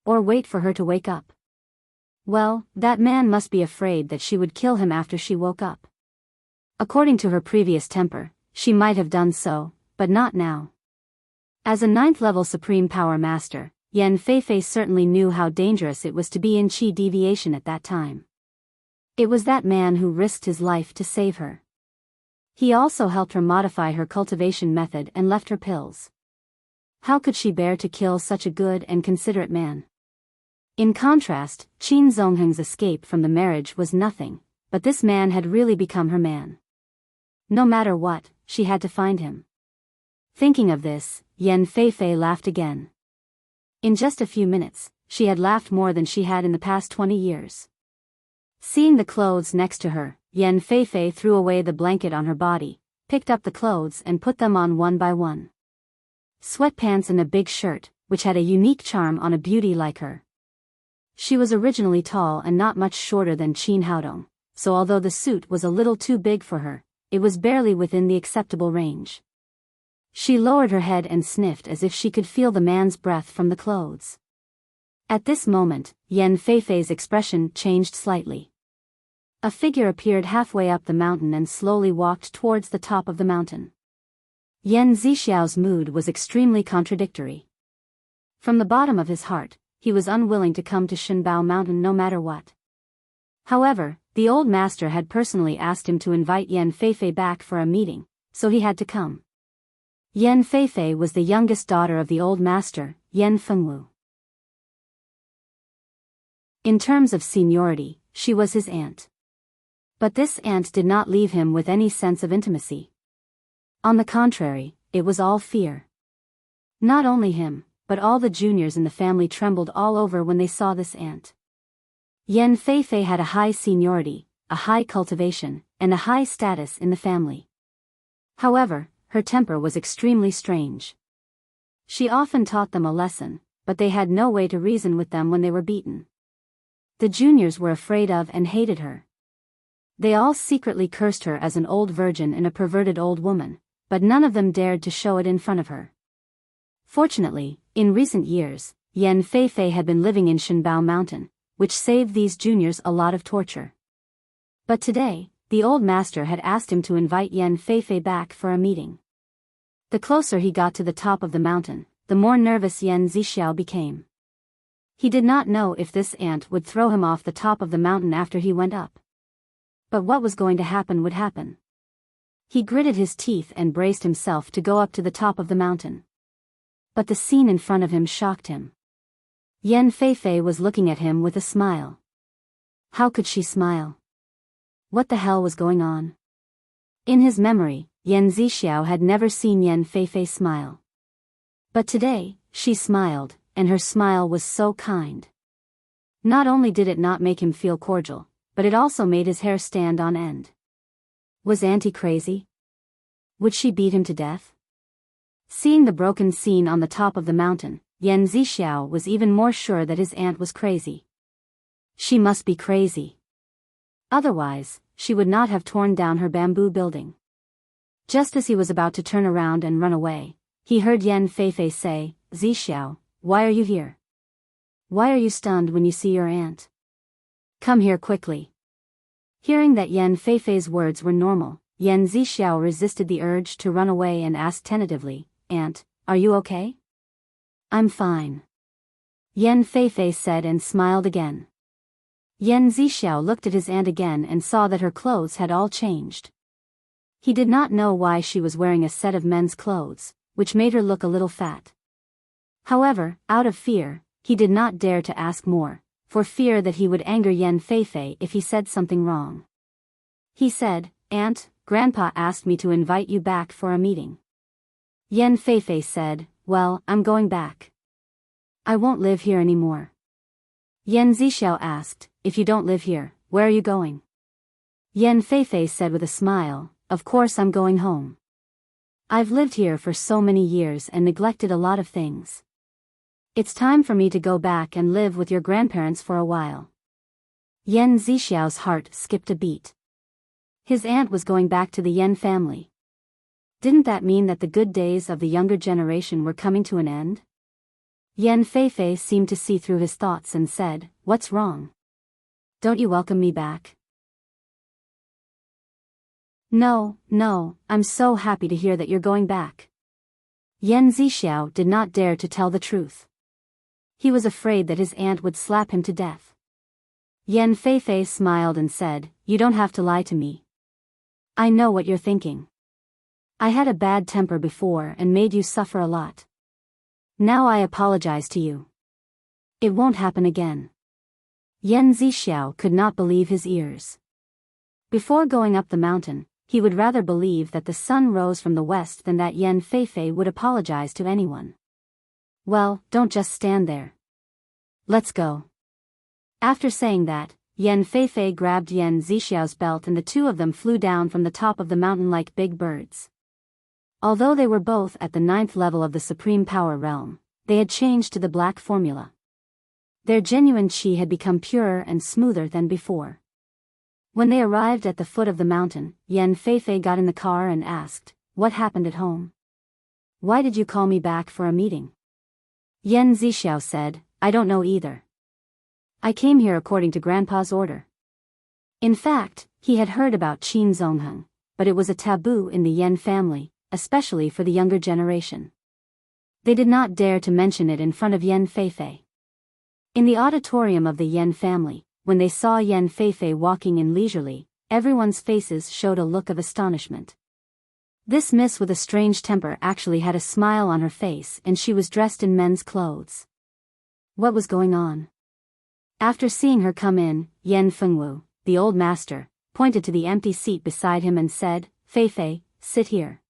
Or wait for her to wake up? Well, that man must be afraid that she would kill him after she woke up. According to her previous temper, she might have done so, but not now. As a 9th-level Supreme Power Master, Yan Feifei certainly knew how dangerous it was to be in Qi deviation at that time. It was that man who risked his life to save her. He also helped her modify her cultivation method and left her pills. How could she bear to kill such a good and considerate man? In contrast, Qin Zongheng's escape from the marriage was nothing, but this man had really become her man. No matter what, she had to find him. Thinking of this, Yan Feifei laughed again. In just a few minutes, she had laughed more than she had in the past 20 years. Seeing the clothes next to her, Yan Feifei threw away the blanket on her body, picked up the clothes and put them on one by one. Sweatpants and a big shirt, which had a unique charm on a beauty like her. She was originally tall and not much shorter than Qin Haodong, so although the suit was a little too big for her, it was barely within the acceptable range. She lowered her head and sniffed as if she could feel the man's breath from the clothes. At this moment, Yan Feifei's expression changed slightly. A figure appeared halfway up the mountain and slowly walked towards the top of the mountain. Yan Zixiao's mood was extremely contradictory. From the bottom of his heart, he was unwilling to come to Shenbao Mountain no matter what. However, the old master had personally asked him to invite Yan Feifei back for a meeting, so he had to come. Yan Feifei was the youngest daughter of the old master, Yan Fengwu. In terms of seniority, she was his aunt. But this aunt did not leave him with any sense of intimacy. On the contrary, it was all fear. Not only him, but all the juniors in the family trembled all over when they saw this aunt. Yan Feifei had a high seniority, a high cultivation, and a high status in the family. However, her temper was extremely strange. She often taught them a lesson, but they had no way to reason with them when they were beaten. The juniors were afraid of and hated her. They all secretly cursed her as an old virgin and a perverted old woman, but none of them dared to show it in front of her. Fortunately, in recent years, Yan Feifei had been living in Shenbao Mountain, which saved these juniors a lot of torture. But today, the old master had asked him to invite Yan Feifei back for a meeting. The closer he got to the top of the mountain, the more nervous Yan Zixiao became. He did not know if this aunt would throw him off the top of the mountain after he went up. But what was going to happen would happen. He gritted his teeth and braced himself to go up to the top of the mountain. But the scene in front of him shocked him. Yan Feifei was looking at him with a smile. How could she smile? What the hell was going on? In his memory, Yan Zixiao had never seen Yan Feifei smile. But today, she smiled, and her smile was so kind. Not only did it not make him feel cordial, but it also made his hair stand on end. Was Auntie crazy? Would she beat him to death? Seeing the broken scene on the top of the mountain, Yan Zixiao was even more sure that his aunt was crazy. She must be crazy. Otherwise, she would not have torn down her bamboo building. Just as he was about to turn around and run away, he heard Yan Feifei say, "Zixiao, why are you here? Why are you stunned when you see your aunt? Come here quickly." Hearing that Yan Feifei's words were normal, Yan Zixiao resisted the urge to run away and asked tentatively, "Aunt, are you okay?" "I'm fine," Yan Feifei said and smiled again. Yan Zixiao looked at his aunt again and saw that her clothes had all changed. He did not know why she was wearing a set of men's clothes, which made her look a little fat. However, out of fear, he did not dare to ask more, for fear that he would anger Yan Feifei if he said something wrong. He said, "Aunt, Grandpa asked me to invite you back for a meeting." Yan Feifei said, "Well, I'm going back. I won't live here anymore." Yan Zixiao asked, "If you don't live here, where are you going?" Yan Feifei said with a smile, "Of course I'm going home. I've lived here for so many years and neglected a lot of things. It's time for me to go back and live with your grandparents for a while." Yan Zixiao's heart skipped a beat. His aunt was going back to the Yan family. Didn't that mean that the good days of the younger generation were coming to an end? Yan Feifei seemed to see through his thoughts and said, "What's wrong? Don't you welcome me back?" No, I'm so happy to hear that you're going back." Yan Zixiao did not dare to tell the truth. He was afraid that his aunt would slap him to death. Yan Feifei smiled and said, "You don't have to lie to me. I know what you're thinking. I had a bad temper before and made you suffer a lot. Now I apologize to you. It won't happen again." Yan Zixiao could not believe his ears. Before going up the mountain, he would rather believe that the sun rose from the west than that Yan Feifei would apologize to anyone. "Well, don't just stand there. Let's go." After saying that, Yan Feifei grabbed Yan Zixiao's belt and the two of them flew down from the top of the mountain like big birds. Although they were both at the 9th level of the Supreme Power Realm, they had changed to the black formula. Their genuine chi had become purer and smoother than before. When they arrived at the foot of the mountain, Yan Feifei got in the car and asked, "What happened at home? Why did you call me back for a meeting?" Yan Zixiao said, "I don't know either. I came here according to Grandpa's order." In fact, he had heard about Qin Zongheng, but it was a taboo in the Yan family, especially for the younger generation. They did not dare to mention it in front of Yan Feifei. In the auditorium of the Yan family, when they saw Yan Feifei walking in leisurely, everyone's faces showed a look of astonishment. This miss with a strange temper actually had a smile on her face and she was dressed in men's clothes. What was going on? After seeing her come in, Yan Fengwu, the old master, pointed to the empty seat beside him and said, "Feifei, sit here."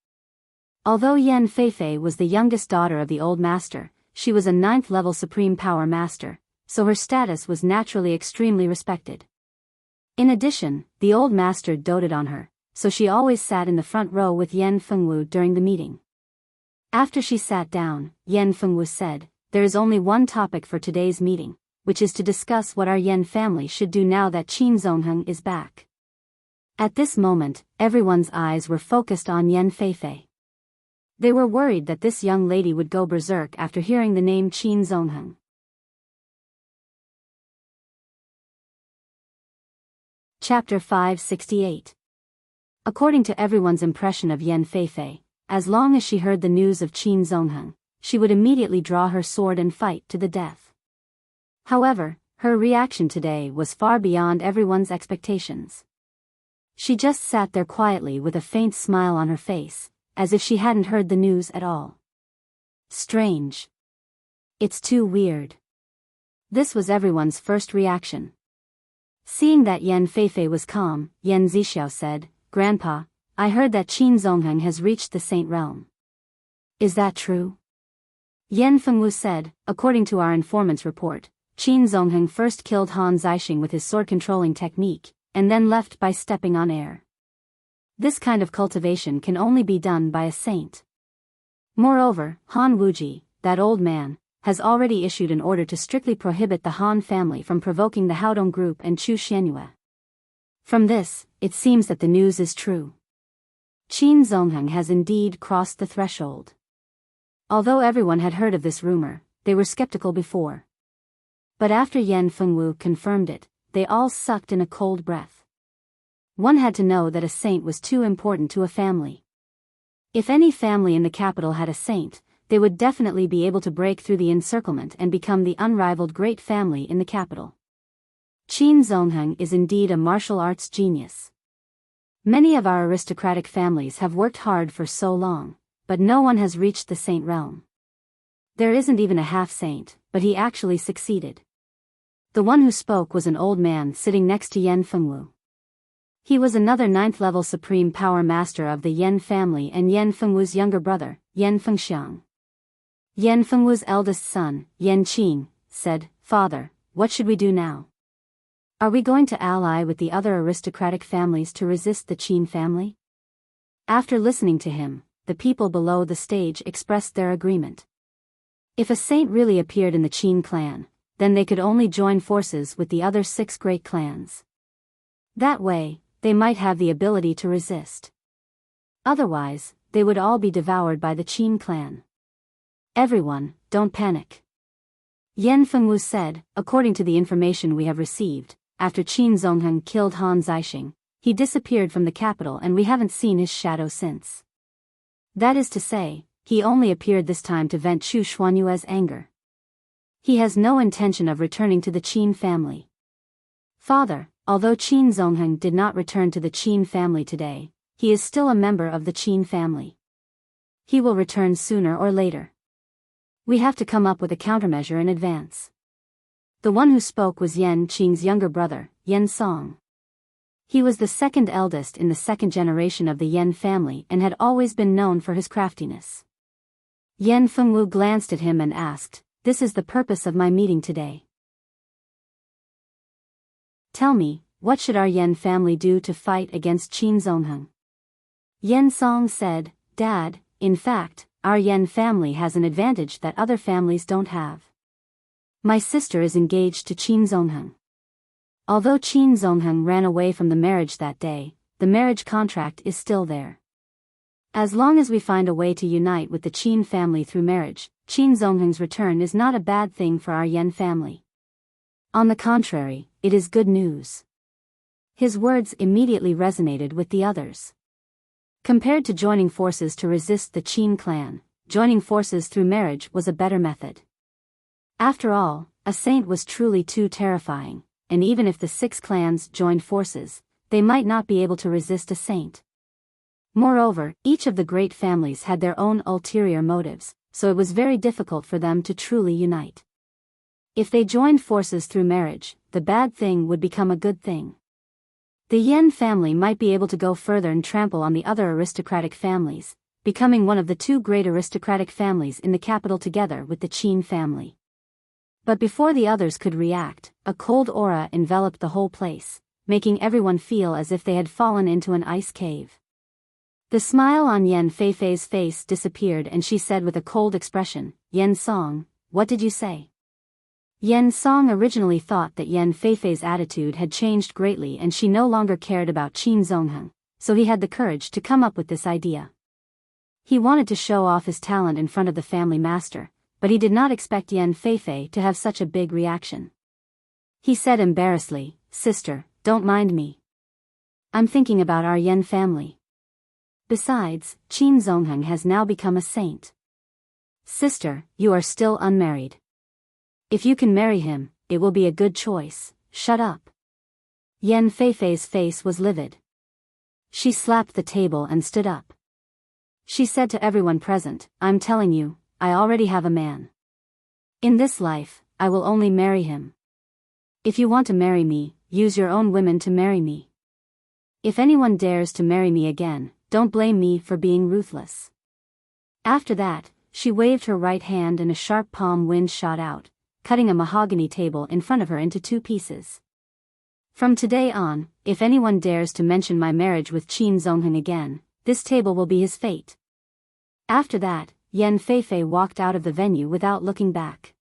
Although Yan Feifei was the youngest daughter of the old master, she was a 9th level Supreme Power Master, so her status was naturally extremely respected. In addition, the old master doted on her, so she always sat in the front row with Yan Fengwu during the meeting. After she sat down, Yan Fengwu said, "There is only one topic for today's meeting, which is to discuss what our Yan family should do now that Qin Zongheng is back." At this moment, everyone's eyes were focused on Yan Feifei. They were worried that this young lady would go berserk after hearing the name Qin Zongheng. Chapter 568. According to everyone's impression of Yan Feifei, as long as she heard the news of Qin Zongheng, she would immediately draw her sword and fight to the death. However, her reaction today was far beyond everyone's expectations. She just sat there quietly with a faint smile on her face, as if she hadn't heard the news at all. Strange. It's too weird. This was everyone's first reaction. Seeing that Yan Feifei was calm, Yan Zixiao said, "Grandpa, I heard that Qin Zongheng has reached the Saint Realm. Is that true?" Yan Fengwu said, "According to our informant's report, Qin Zongheng first killed Han Zixing with his sword-controlling technique, and then left by stepping on air. This kind of cultivation can only be done by a saint. Moreover, Han Wuji, that old man, has already issued an order to strictly prohibit the Han family from provoking the Haodong group and Chu Xianyue. From this, it seems that the news is true. Qin Zongheng has indeed crossed the threshold." Although everyone had heard of this rumor, they were skeptical before. But after Yan Fengwu confirmed it, they all sucked in a cold breath. One had to know that a saint was too important to a family. If any family in the capital had a saint, they would definitely be able to break through the encirclement and become the unrivaled great family in the capital. Qin Zongheng is indeed a martial arts genius. Many of our aristocratic families have worked hard for so long, but no one has reached the saint realm. There isn't even a half-saint, but he actually succeeded. The one who spoke was an old man sitting next to Yan Fengwu. He was another 9th level Supreme Power Master of the Yan family and Yan Fengwu's younger brother, Yan Fengxiang. Yan Fengwu's eldest son, Yan Qing, said, "Father, what should we do now?" Are we going to ally with the other aristocratic families to resist the Qin family? After listening to him, the people below the stage expressed their agreement. If a saint really appeared in the Qin clan, then they could only join forces with the other 6 great clans. That way, they might have the ability to resist. Otherwise, they would all be devoured by the Qin clan. Everyone, don't panic. Yan Fengwu said, according to the information we have received, after Qin Zongheng killed Han Zixing, he disappeared from the capital and we haven't seen his shadow since. That is to say, he only appeared this time to vent Chu Xuanyue's anger. He has no intention of returning to the Qin family. Father, although Qin Zongheng did not return to the Qin family today, he is still a member of the Qin family. He will return sooner or later. We have to come up with a countermeasure in advance. The one who spoke was Yan Qing's younger brother, Yan Song. He was the second eldest in the second generation of the Yan family and had always been known for his craftiness. Yan Fengwu glanced at him and asked, "This is the purpose of my meeting today. Tell me, what should our Yan family do to fight against Qin Zongheng?" Yan Song said, "Dad, in fact, our Yan family has an advantage that other families don't have. My sister is engaged to Qin Zongheng. Although Qin Zongheng ran away from the marriage that day, the marriage contract is still there. As long as we find a way to unite with the Qin family through marriage, Qin Zongheng's return is not a bad thing for our Yan family. On the contrary, it is good news." His words immediately resonated with the others. Compared to joining forces to resist the Qin clan, joining forces through marriage was a better method. After all, a saint was truly too terrifying, and even if the 6 clans joined forces, they might not be able to resist a saint. Moreover, each of the great families had their own ulterior motives, so it was very difficult for them to truly unite. If they joined forces through marriage, the bad thing would become a good thing. The Yan family might be able to go further and trample on the other aristocratic families, becoming one of the 2 great aristocratic families in the capital together with the Qin family. But before the others could react, a cold aura enveloped the whole place, making everyone feel as if they had fallen into an ice cave. The smile on Yan Feifei's face disappeared and she said with a cold expression, "Yan Song, what did you say?" Yan Song originally thought that Yan Feifei's attitude had changed greatly and she no longer cared about Qin Zongheng, so he had the courage to come up with this idea. He wanted to show off his talent in front of the family master, but he did not expect Yan Feifei to have such a big reaction. He said embarrassedly, "Sister, don't mind me. I'm thinking about our Yan family. Besides, Qin Zongheng has now become a saint. Sister, you are still unmarried. If you can marry him, it will be a good choice. Shut up." Yan Feifei's face was livid. She slapped the table and stood up. She said to everyone present, "I'm telling you, I already have a man. In this life, I will only marry him. If you want to marry me, use your own women to marry me. If anyone dares to marry me again, don't blame me for being ruthless." After that, she waved her right hand and a sharp palm wind shot out, cutting a mahogany table in front of her into 2 pieces. "From today on, if anyone dares to mention my marriage with Qin Zongheng again, this table will be his fate." After that, Yan Feifei walked out of the venue without looking back.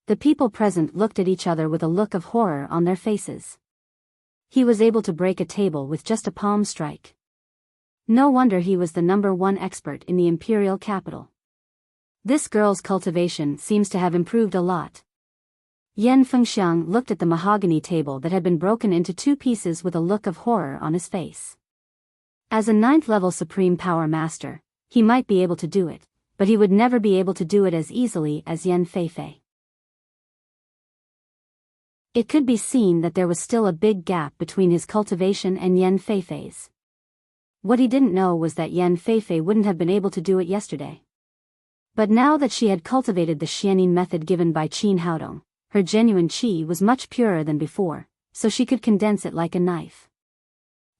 The people present looked at each other with a look of horror on their faces. He was able to break a table with just a palm strike. No wonder he was the #1 expert in the imperial capital. This girl's cultivation seems to have improved a lot. Yan Fengxiang looked at the mahogany table that had been broken into 2 pieces with a look of horror on his face. As a 9th-level supreme power master, he might be able to do it, but he would never be able to do it as easily as Yan Feifei. It could be seen that there was still a big gap between his cultivation and Yan Feifei's. What he didn't know was that Yan Feifei wouldn't have been able to do it yesterday. But now that she had cultivated the Xianin method given by Qin Haodong, her genuine qi was much purer than before, so she could condense it like a knife.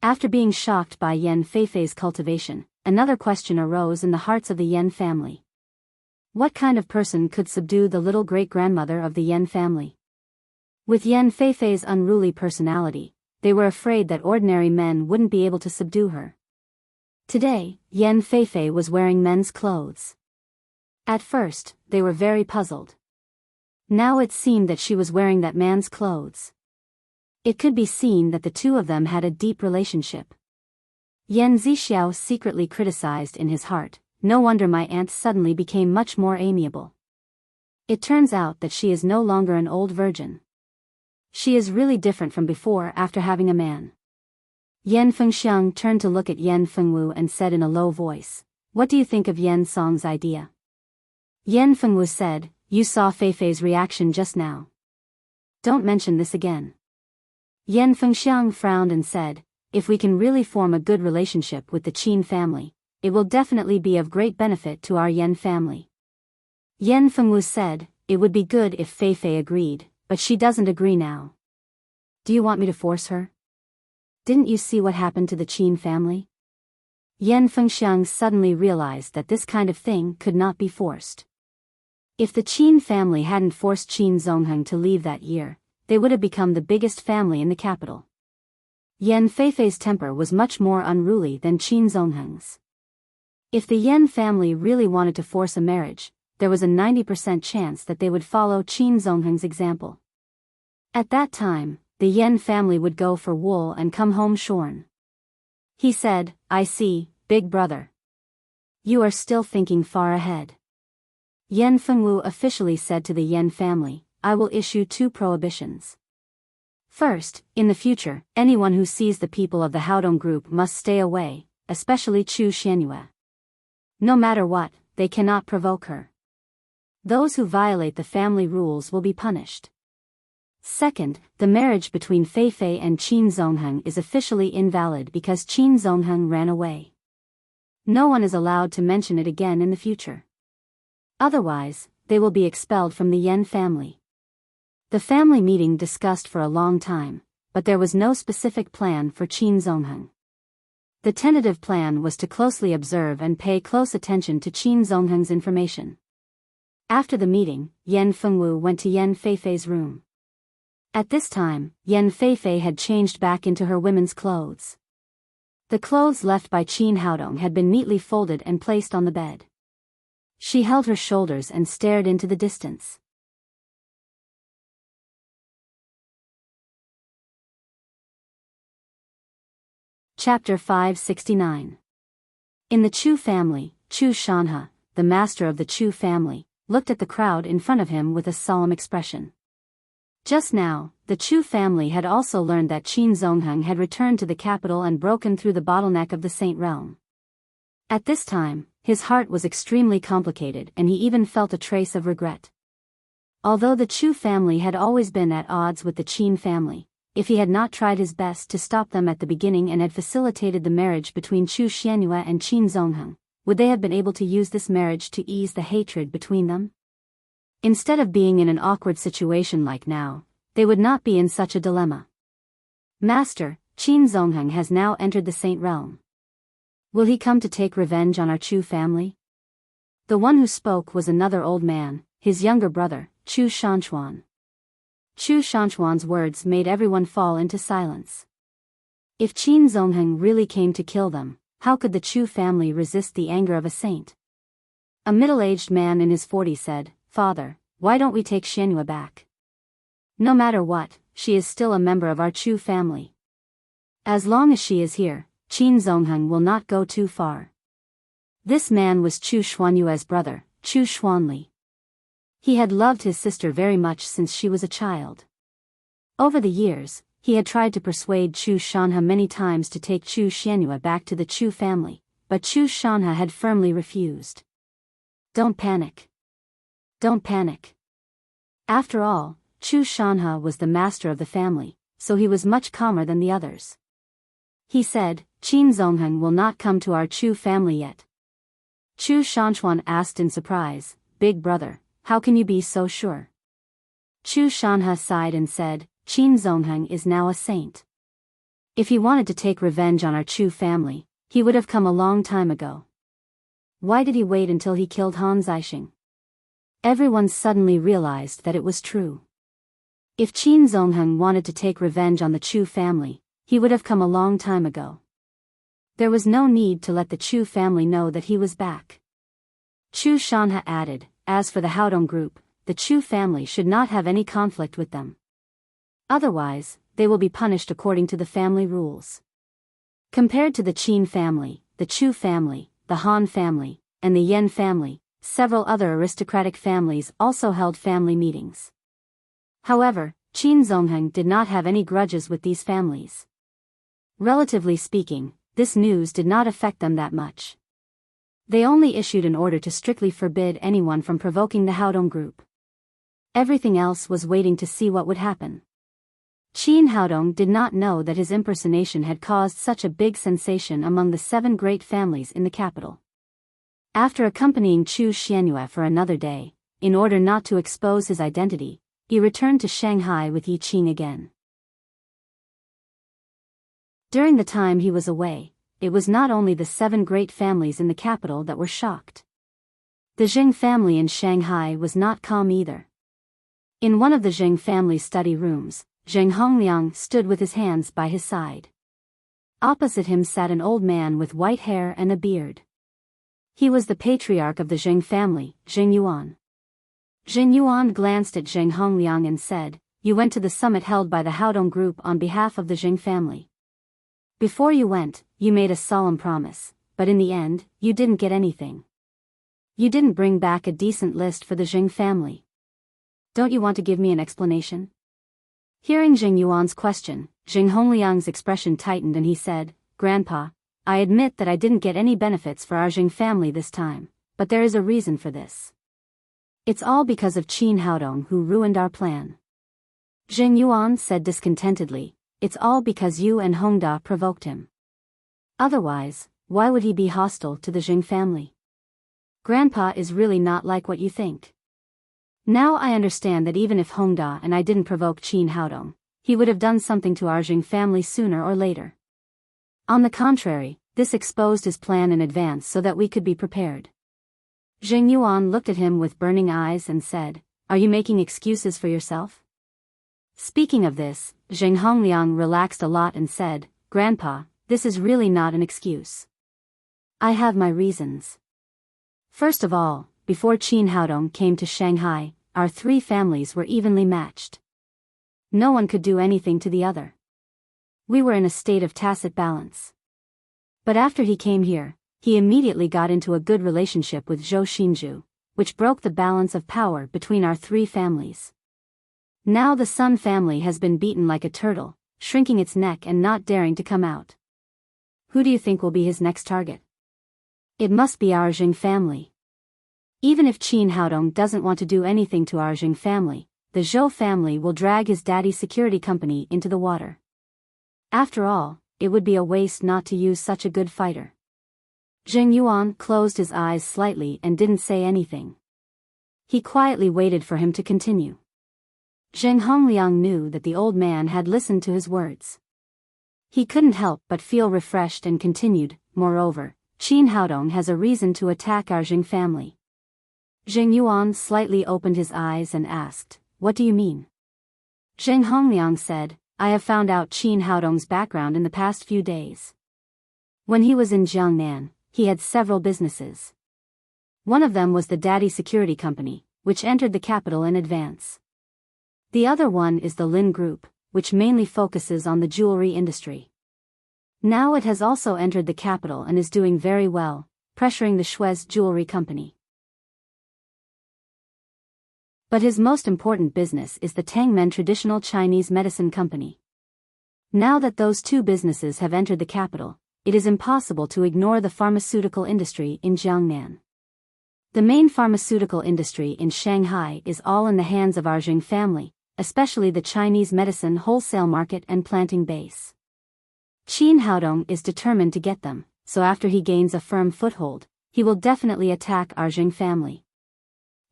After being shocked by Yan Feifei's cultivation, another question arose in the hearts of the Yan family. What kind of person could subdue the little great-grandmother of the Yan family? With Yan Feifei's unruly personality, they were afraid that ordinary men wouldn't be able to subdue her. Today, Yan Feifei was wearing men's clothes. At first, they were very puzzled. Now it seemed that she was wearing that man's clothes. It could be seen that the two of them had a deep relationship. Yan Zixiao secretly criticized in his heart, "No wonder my aunt suddenly became much more amiable. It turns out that she is no longer an old virgin. She is really different from before after having a man." Yan Fengxiang turned to look at Yan Fengwu and said in a low voice, "What do you think of Yan Song's idea?" Yan Fengwu said, "You saw Feifei's reaction just now. Don't mention this again." Yan Fengxiang frowned and said, "If we can really form a good relationship with the Qin family, it will definitely be of great benefit to our Yan family." Yan Fengwu said, "It would be good if Feifei agreed, but she doesn't agree now. Do you want me to force her? Didn't you see what happened to the Qin family?" Yan Fengxiang suddenly realized that this kind of thing could not be forced. If the Qin family hadn't forced Qin Zongheng to leave that year, they would have become the biggest family in the capital. Yan Feifei's temper was much more unruly than Qin Zongheng's. If the Yan family really wanted to force a marriage, there was a 90% chance that they would follow Qin Zongheng's example. At that time, the Yan family would go for wool and come home shorn. He said, "I see, big brother. You are still thinking far ahead." Yan Fengwu officially said to the Yan family, "I will issue 2 prohibitions. First, in the future, anyone who sees the people of the Haodong group must stay away, especially Chu Xianyue. No matter what, they cannot provoke her. Those who violate the family rules will be punished. Second, the marriage between Feifei and Qin Zongheng is officially invalid because Qin Zongheng ran away. No one is allowed to mention it again in the future. Otherwise, they will be expelled from the Yan family." The family meeting discussed for a long time, but there was no specific plan for Qin Zongheng. The tentative plan was to closely observe and pay close attention to Qin Zongheng's information. After the meeting, Yan Fengwu went to Yan Feifei's room. At this time, Yan Feifei had changed back into her women's clothes. The clothes left by Qin Haodong had been neatly folded and placed on the bed. She held her shoulders and stared into the distance. Chapter 569. In the Chu family, Chu Shanhe, the master of the Chu family, looked at the crowd in front of him with a solemn expression. Just now, the Chu family had also learned that Qin Zongheng had returned to the capital and broken through the bottleneck of the Saint Realm. At this time, his heart was extremely complicated and he even felt a trace of regret. Although the Chu family had always been at odds with the Qin family, if he had not tried his best to stop them at the beginning and had facilitated the marriage between Chu Xianyue and Qin Zongheng, would they have been able to use this marriage to ease the hatred between them? Instead of being in an awkward situation like now, they would not be in such a dilemma. "Master, Qin Zongheng has now entered the Saint Realm. Will he come to take revenge on our Chu family?" The one who spoke was another old man, his younger brother, Chu Shanchuan. Chu Shanchuan's words made everyone fall into silence. If Qin Zongheng really came to kill them, how could the Chu family resist the anger of a saint? A middle-aged man in his 40s said, "Father, why don't we take Xianyue back? No matter what, she is still a member of our Chu family. As long as she is here, Qin Zongheng will not go too far." This man was Chu Xuanyue's brother, Chu Xuanli. He had loved his sister very much since she was a child. Over the years, he had tried to persuade Chu Shanhe many times to take Chu Xianyue back to the Chu family, but Chu Shanhe had firmly refused. "Don't panic. Don't panic." After all, Chu Shanhe was the master of the family, so he was much calmer than the others. He said, "Qin Zongheng will not come to our Chu family yet." Chu Shanchuan asked in surprise, "Big brother, how can you be so sure?" Chu Shanhe sighed and said, "Qin Zongheng is now a saint. If he wanted to take revenge on our Chu family, he would have come a long time ago. Why did he wait until he killed Han Zixing?" Everyone suddenly realized that it was true. If Qin Zongheng wanted to take revenge on the Chu family, he would have come a long time ago. There was no need to let the Chu family know that he was back. Chu Shanha added, as for the Haodong group, the Chu family should not have any conflict with them. Otherwise, they will be punished according to the family rules. Compared to the Qin family, the Chu family, the Han family, and the Yan family, several other aristocratic families also held family meetings. However, Qin Zongheng did not have any grudges with these families. Relatively speaking, this news did not affect them that much. They only issued an order to strictly forbid anyone from provoking the Haodong group. Everything else was waiting to see what would happen. Qin Haodong did not know that his impersonation had caused such a big sensation among the 7 great families in the capital. After accompanying Chu Xianyue for another day, in order not to expose his identity, he returned to Shanghai with Yi Qing again. During the time he was away, it was not only the 7 great families in the capital that were shocked. The Jing family in Shanghai was not calm either. In one of the Jing family's study rooms, Zheng Hongliang stood with his hands by his side. Opposite him sat an old man with white hair and a beard. He was the patriarch of the Zheng family, Zheng Yuan. Zheng Yuan glanced at Zheng Hongliang and said, "You went to the summit held by the Haodong group on behalf of the Zheng family. Before you went, you made a solemn promise, but in the end, you didn't get anything. You didn't bring back a decent list for the Zheng family. Don't you want to give me an explanation?" Hearing Zheng Yuan's question, Zheng Hongliang's expression tightened and he said, "Grandpa, I admit that I didn't get any benefits for our Zheng family this time, but there is a reason for this. It's all because of Qin Haodong who ruined our plan." Zheng Yuan said discontentedly, "It's all because you and Hongda provoked him. Otherwise, why would he be hostile to the Zheng family? Grandpa is really not like what you think. Now I understand that even if Hongda and I didn't provoke Qin Haodong, he would have done something to our Jing family sooner or later. On the contrary, this exposed his plan in advance so that we could be prepared." Zheng Yuan looked at him with burning eyes and said, "Are you making excuses for yourself?" Speaking of this, Zheng Hongliang relaxed a lot and said, "Grandpa, this is really not an excuse. I have my reasons. First of all, before Qin Haodong came to Shanghai, our 3 families were evenly matched. No one could do anything to the other. We were in a state of tacit balance. But after he came here, he immediately got into a good relationship with Zhou Xinzhu, which broke the balance of power between our 3 families. Now the Sun family has been beaten like a turtle, shrinking its neck and not daring to come out. Who do you think will be his next target? It must be our Jing family. Even if Qin Haodong doesn't want to do anything to our Jing family, the Zhou family will drag his daddy's security company into the water. After all, it would be a waste not to use such a good fighter." Zheng Yuan closed his eyes slightly and didn't say anything. He quietly waited for him to continue. Zheng Hongliang knew that the old man had listened to his words. He couldn't help but feel refreshed and continued, "Moreover, Qin Haodong has a reason to attack our Jing family." Zheng Yuan slightly opened his eyes and asked, "What do you mean?" Zheng Hongliang said, "I have found out Qin Haodong's background in the past few days. When he was in Jiangnan, he had several businesses. One of them was the Daddy Security Company, which entered the capital in advance. The other one is the Lin Group, which mainly focuses on the jewelry industry. Now it has also entered the capital and is doing very well, pressuring the Shui's jewelry company. But his most important business is the Tangmen Traditional Chinese Medicine Company. Now that those 2 businesses have entered the capital, it is impossible to ignore the pharmaceutical industry in Jiangnan. The main pharmaceutical industry in Shanghai is all in the hands of our Jing family, especially the Chinese medicine wholesale market and planting base. Qin Haodong is determined to get them, so after he gains a firm foothold, he will definitely attack our Jing family."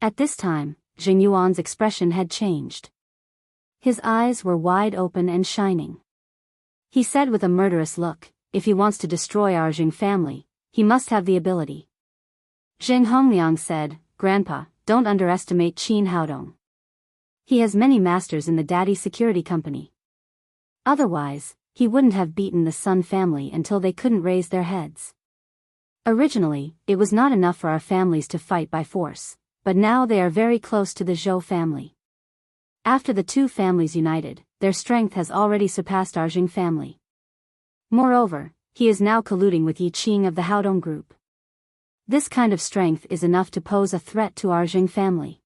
At this time, Zheng Yuan's expression had changed. His eyes were wide open and shining. He said with a murderous look, "If he wants to destroy our Jing family, he must have the ability." Zheng Hongliang said, "Grandpa, don't underestimate Qin Haodong. He has many masters in the daddy security company. Otherwise, he wouldn't have beaten the Sun family until they couldn't raise their heads. Originally, it was not enough for our families to fight by force, but now they are very close to the Zhou family. After the two families united, their strength has already surpassed our Jing family. Moreover, he is now colluding with Yi Qing of the Haodong group. This kind of strength is enough to pose a threat to our Jing family.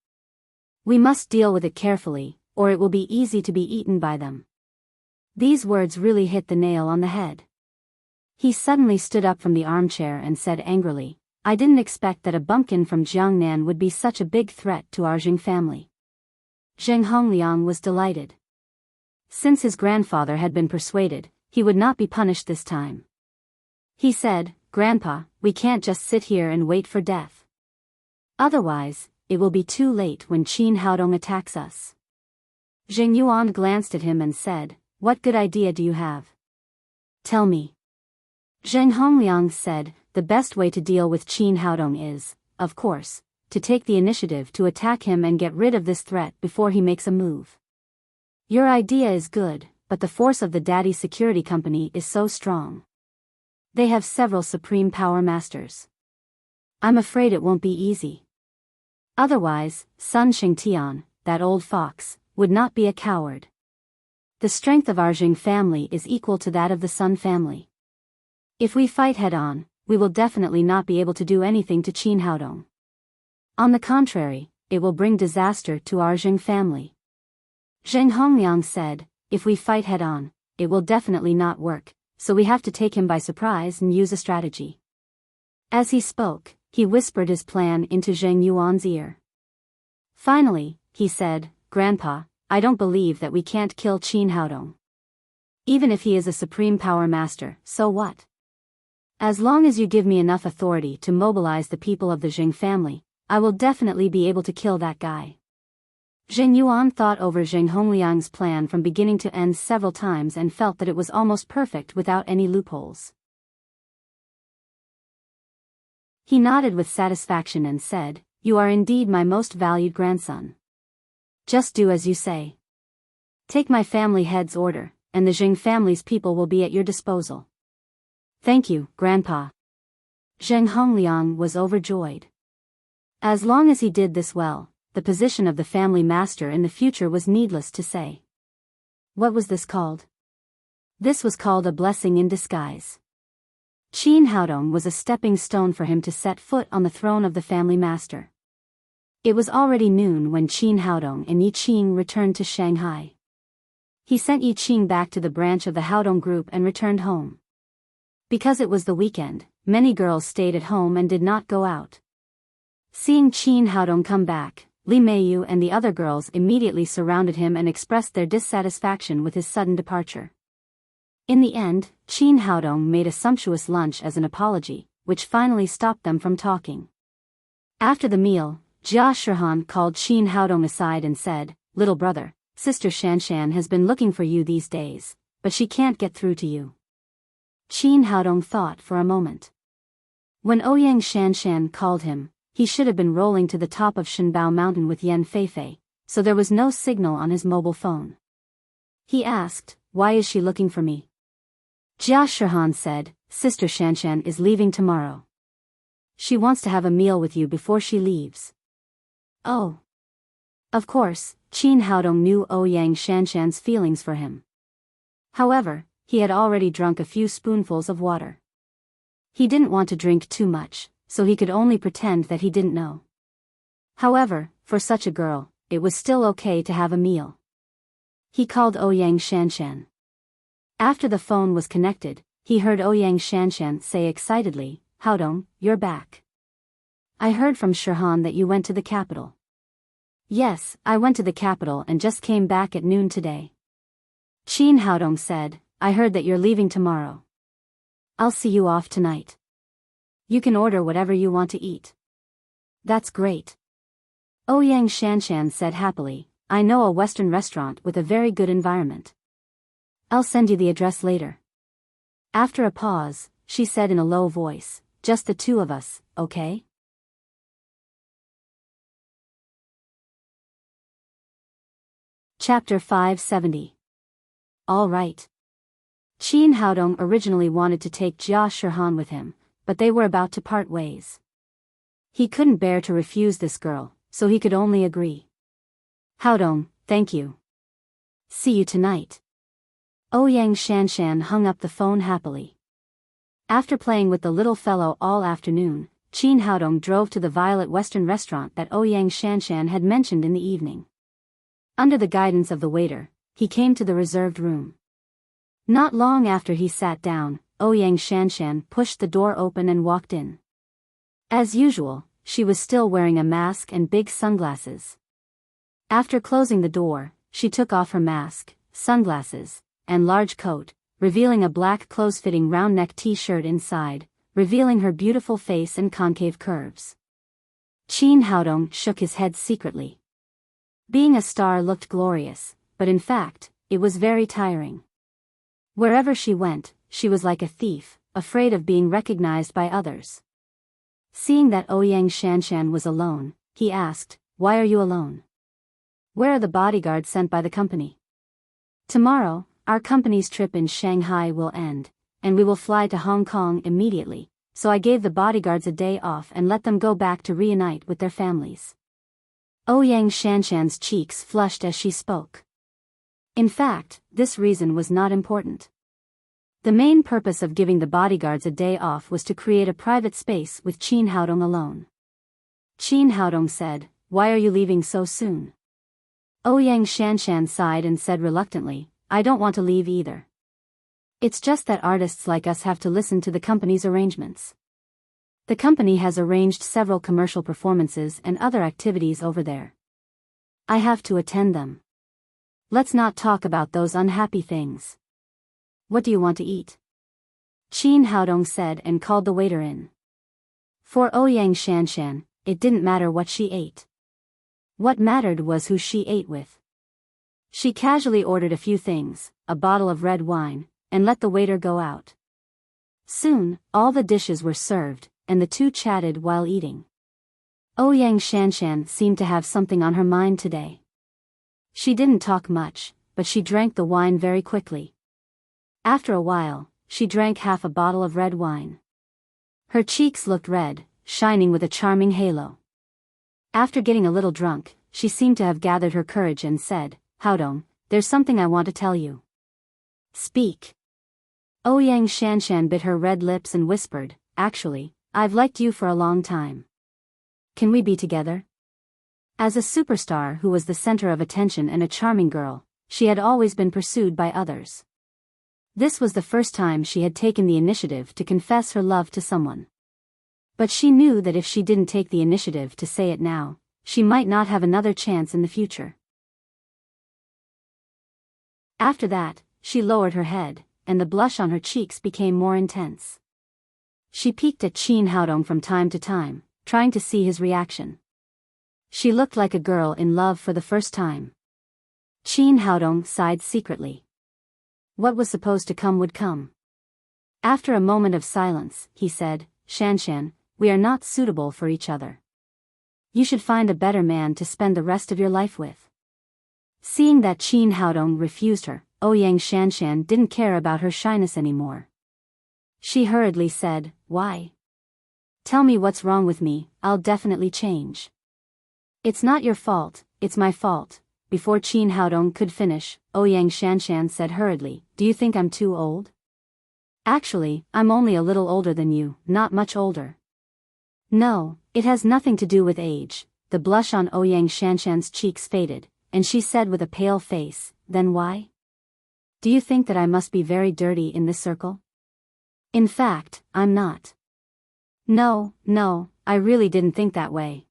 We must deal with it carefully, or it will be easy to be eaten by them. These words really hit the nail on the head. He suddenly stood up from the armchair and said angrily, I didn't expect that a bumpkin from Jiangnan would be such a big threat to our Jing family. Zheng Hongliang was delighted. Since his grandfather had been persuaded, he would not be punished this time. He said, Grandpa, we can't just sit here and wait for death. Otherwise, it will be too late when Qin Haodong attacks us. Zheng Yuan glanced at him and said, What good idea do you have? Tell me. Zheng Hongliang said, The best way to deal with Qin Haodong is, of course, to take the initiative to attack him and get rid of this threat before he makes a move. Your idea is good, but the force of the daddy security company is so strong. They have several supreme power masters. I'm afraid it won't be easy. Otherwise, Sun Xingtian, that old fox, would not be a coward. The strength of our Jing family is equal to that of the Sun family. If we fight head-on, we will definitely not be able to do anything to Qin Haodong. On the contrary, it will bring disaster to our Jing family. Zheng Hongliang said, If we fight head-on, it will definitely not work, so we have to take him by surprise and use a strategy. As he spoke, he whispered his plan into Zheng Yuan's ear. Finally, he said, Grandpa, I don't believe that we can't kill Qin Haodong. Even if he is a supreme power master, so what? As long as you give me enough authority to mobilize the people of the Jing family, I will definitely be able to kill that guy. Zheng Yuan thought over Zheng Hongliang's plan from beginning to end several times and felt that it was almost perfect without any loopholes. He nodded with satisfaction and said, You are indeed my most valued grandson. Just do as you say. Take my family head's order, and the Jing family's people will be at your disposal. Thank you, Grandpa. Zheng Hongliang was overjoyed. As long as he did this well, the position of the family master in the future was needless to say. What was this called? This was called a blessing in disguise. Qin Haodong was a stepping stone for him to set foot on the throne of the family master. It was already noon when Qin Haodong and Yi Qing returned to Shanghai. He sent Yi Qing back to the branch of the Haodong group and returned home. Because it was the weekend, many girls stayed at home and did not go out. Seeing Qin Haodong come back, Li Meiyu and the other girls immediately surrounded him and expressed their dissatisfaction with his sudden departure. In the end, Qin Haodong made a sumptuous lunch as an apology, which finally stopped them from talking. After the meal, Jia Shihan called Qin Haodong aside and said, Little brother, Sister Shanshan has been looking for you these days, but she can't get through to you. Qin Haodong thought for a moment. When Ouyang Shanshan called him, he should have been rolling to the top of Shenbao Mountain with Yan Feifei, so there was no signal on his mobile phone. He asked, Why is she looking for me? Jia Shihan said, Sister Shanshan is leaving tomorrow. She wants to have a meal with you before she leaves. Oh. Of course, Qin Haodong knew Ouyang Shanshan's feelings for him. However, he had already drunk a few spoonfuls of water. He didn't want to drink too much, so he could only pretend that he didn't know. However, for such a girl, it was still okay to have a meal. He called Ouyang Shanshan. After the phone was connected, he heard Ouyang Shanshan say excitedly, Haodong, you're back. I heard from Shihan that you went to the capital. Yes, I went to the capital and just came back at noon today. Qin Haodong said, I heard that you're leaving tomorrow. I'll see you off tonight. You can order whatever you want to eat. That's great. Ouyang Shanshan said happily, I know a Western restaurant with a very good environment. I'll send you the address later. After a pause, she said in a low voice, just the two of us, okay? Chapter 570. All right. Qin Haodong originally wanted to take Jia Shihan with him, but they were about to part ways. He couldn't bear to refuse this girl, so he could only agree. Haodong, thank you. See you tonight. Ouyang Shanshan hung up the phone happily. After playing with the little fellow all afternoon, Qin Haodong drove to the Violet Western restaurant that Ouyang Shanshan had mentioned in the evening. Under the guidance of the waiter, he came to the reserved room. Not long after he sat down, Ouyang Shanshan pushed the door open and walked in. As usual, she was still wearing a mask and big sunglasses. After closing the door, she took off her mask, sunglasses, and large coat, revealing a black close-fitting round-neck t-shirt inside, revealing her beautiful face and concave curves. Qin Haodong shook his head secretly. Being a star looked glorious, but in fact, it was very tiring. Wherever she went, she was like a thief, afraid of being recognized by others. Seeing that Ouyang Shanshan was alone, he asked, "Why are you alone? Where are the bodyguards sent by the company? Tomorrow, our company's trip in Shanghai will end, and we will fly to Hong Kong immediately, so I gave the bodyguards a day off and let them go back to reunite with their families." Ouyang Shanshan's cheeks flushed as she spoke. In fact, this reason was not important. The main purpose of giving the bodyguards a day off was to create a private space with Qin Haodong alone. Qin Haodong said, "Why are you leaving so soon?" Ouyang Shanshan sighed and said reluctantly, "I don't want to leave either. It's just that artists like us have to listen to the company's arrangements. The company has arranged several commercial performances and other activities over there. I have to attend them. Let's not talk about those unhappy things. What do you want to eat?" Qin Haodong said and called the waiter in. For Ouyang Shanshan, it didn't matter what she ate. What mattered was who she ate with. She casually ordered a few things, a bottle of red wine, and let the waiter go out. Soon, all the dishes were served, and the two chatted while eating. Ouyang Shanshan seemed to have something on her mind today. She didn't talk much, but she drank the wine very quickly. After a while, she drank half a bottle of red wine. Her cheeks looked red, shining with a charming halo. After getting a little drunk, she seemed to have gathered her courage and said, "Haodong, there's something I want to tell you." "Speak." Ouyang Shanshan bit her red lips and whispered, "Actually, I've liked you for a long time. Can we be together?" As a superstar who was the center of attention and a charming girl, she had always been pursued by others. This was the first time she had taken the initiative to confess her love to someone. But she knew that if she didn't take the initiative to say it now, she might not have another chance in the future. After that, she lowered her head, and the blush on her cheeks became more intense. She peeked at Qin Haodong from time to time, trying to see his reaction. She looked like a girl in love for the first time. Qin Haodong sighed secretly. What was supposed to come would come. After a moment of silence, he said, "Shanshan, we are not suitable for each other. You should find a better man to spend the rest of your life with." Seeing that Qin Haodong refused her, Ouyang Shanshan didn't care about her shyness anymore. She hurriedly said, "Why? Tell me what's wrong with me, I'll definitely change." "It's not your fault, it's my fault." Before Qin Haodong could finish, Ouyang Shanshan said hurriedly, "Do you think I'm too old?" "Actually, I'm only a little older than you, not much older." "No, it has nothing to do with age." The blush on Ouyang Shanshan's cheeks faded, and she said with a pale face, "Then why? Do you think that I must be very dirty in this circle?" "In fact, I'm not." No, I really didn't think that way."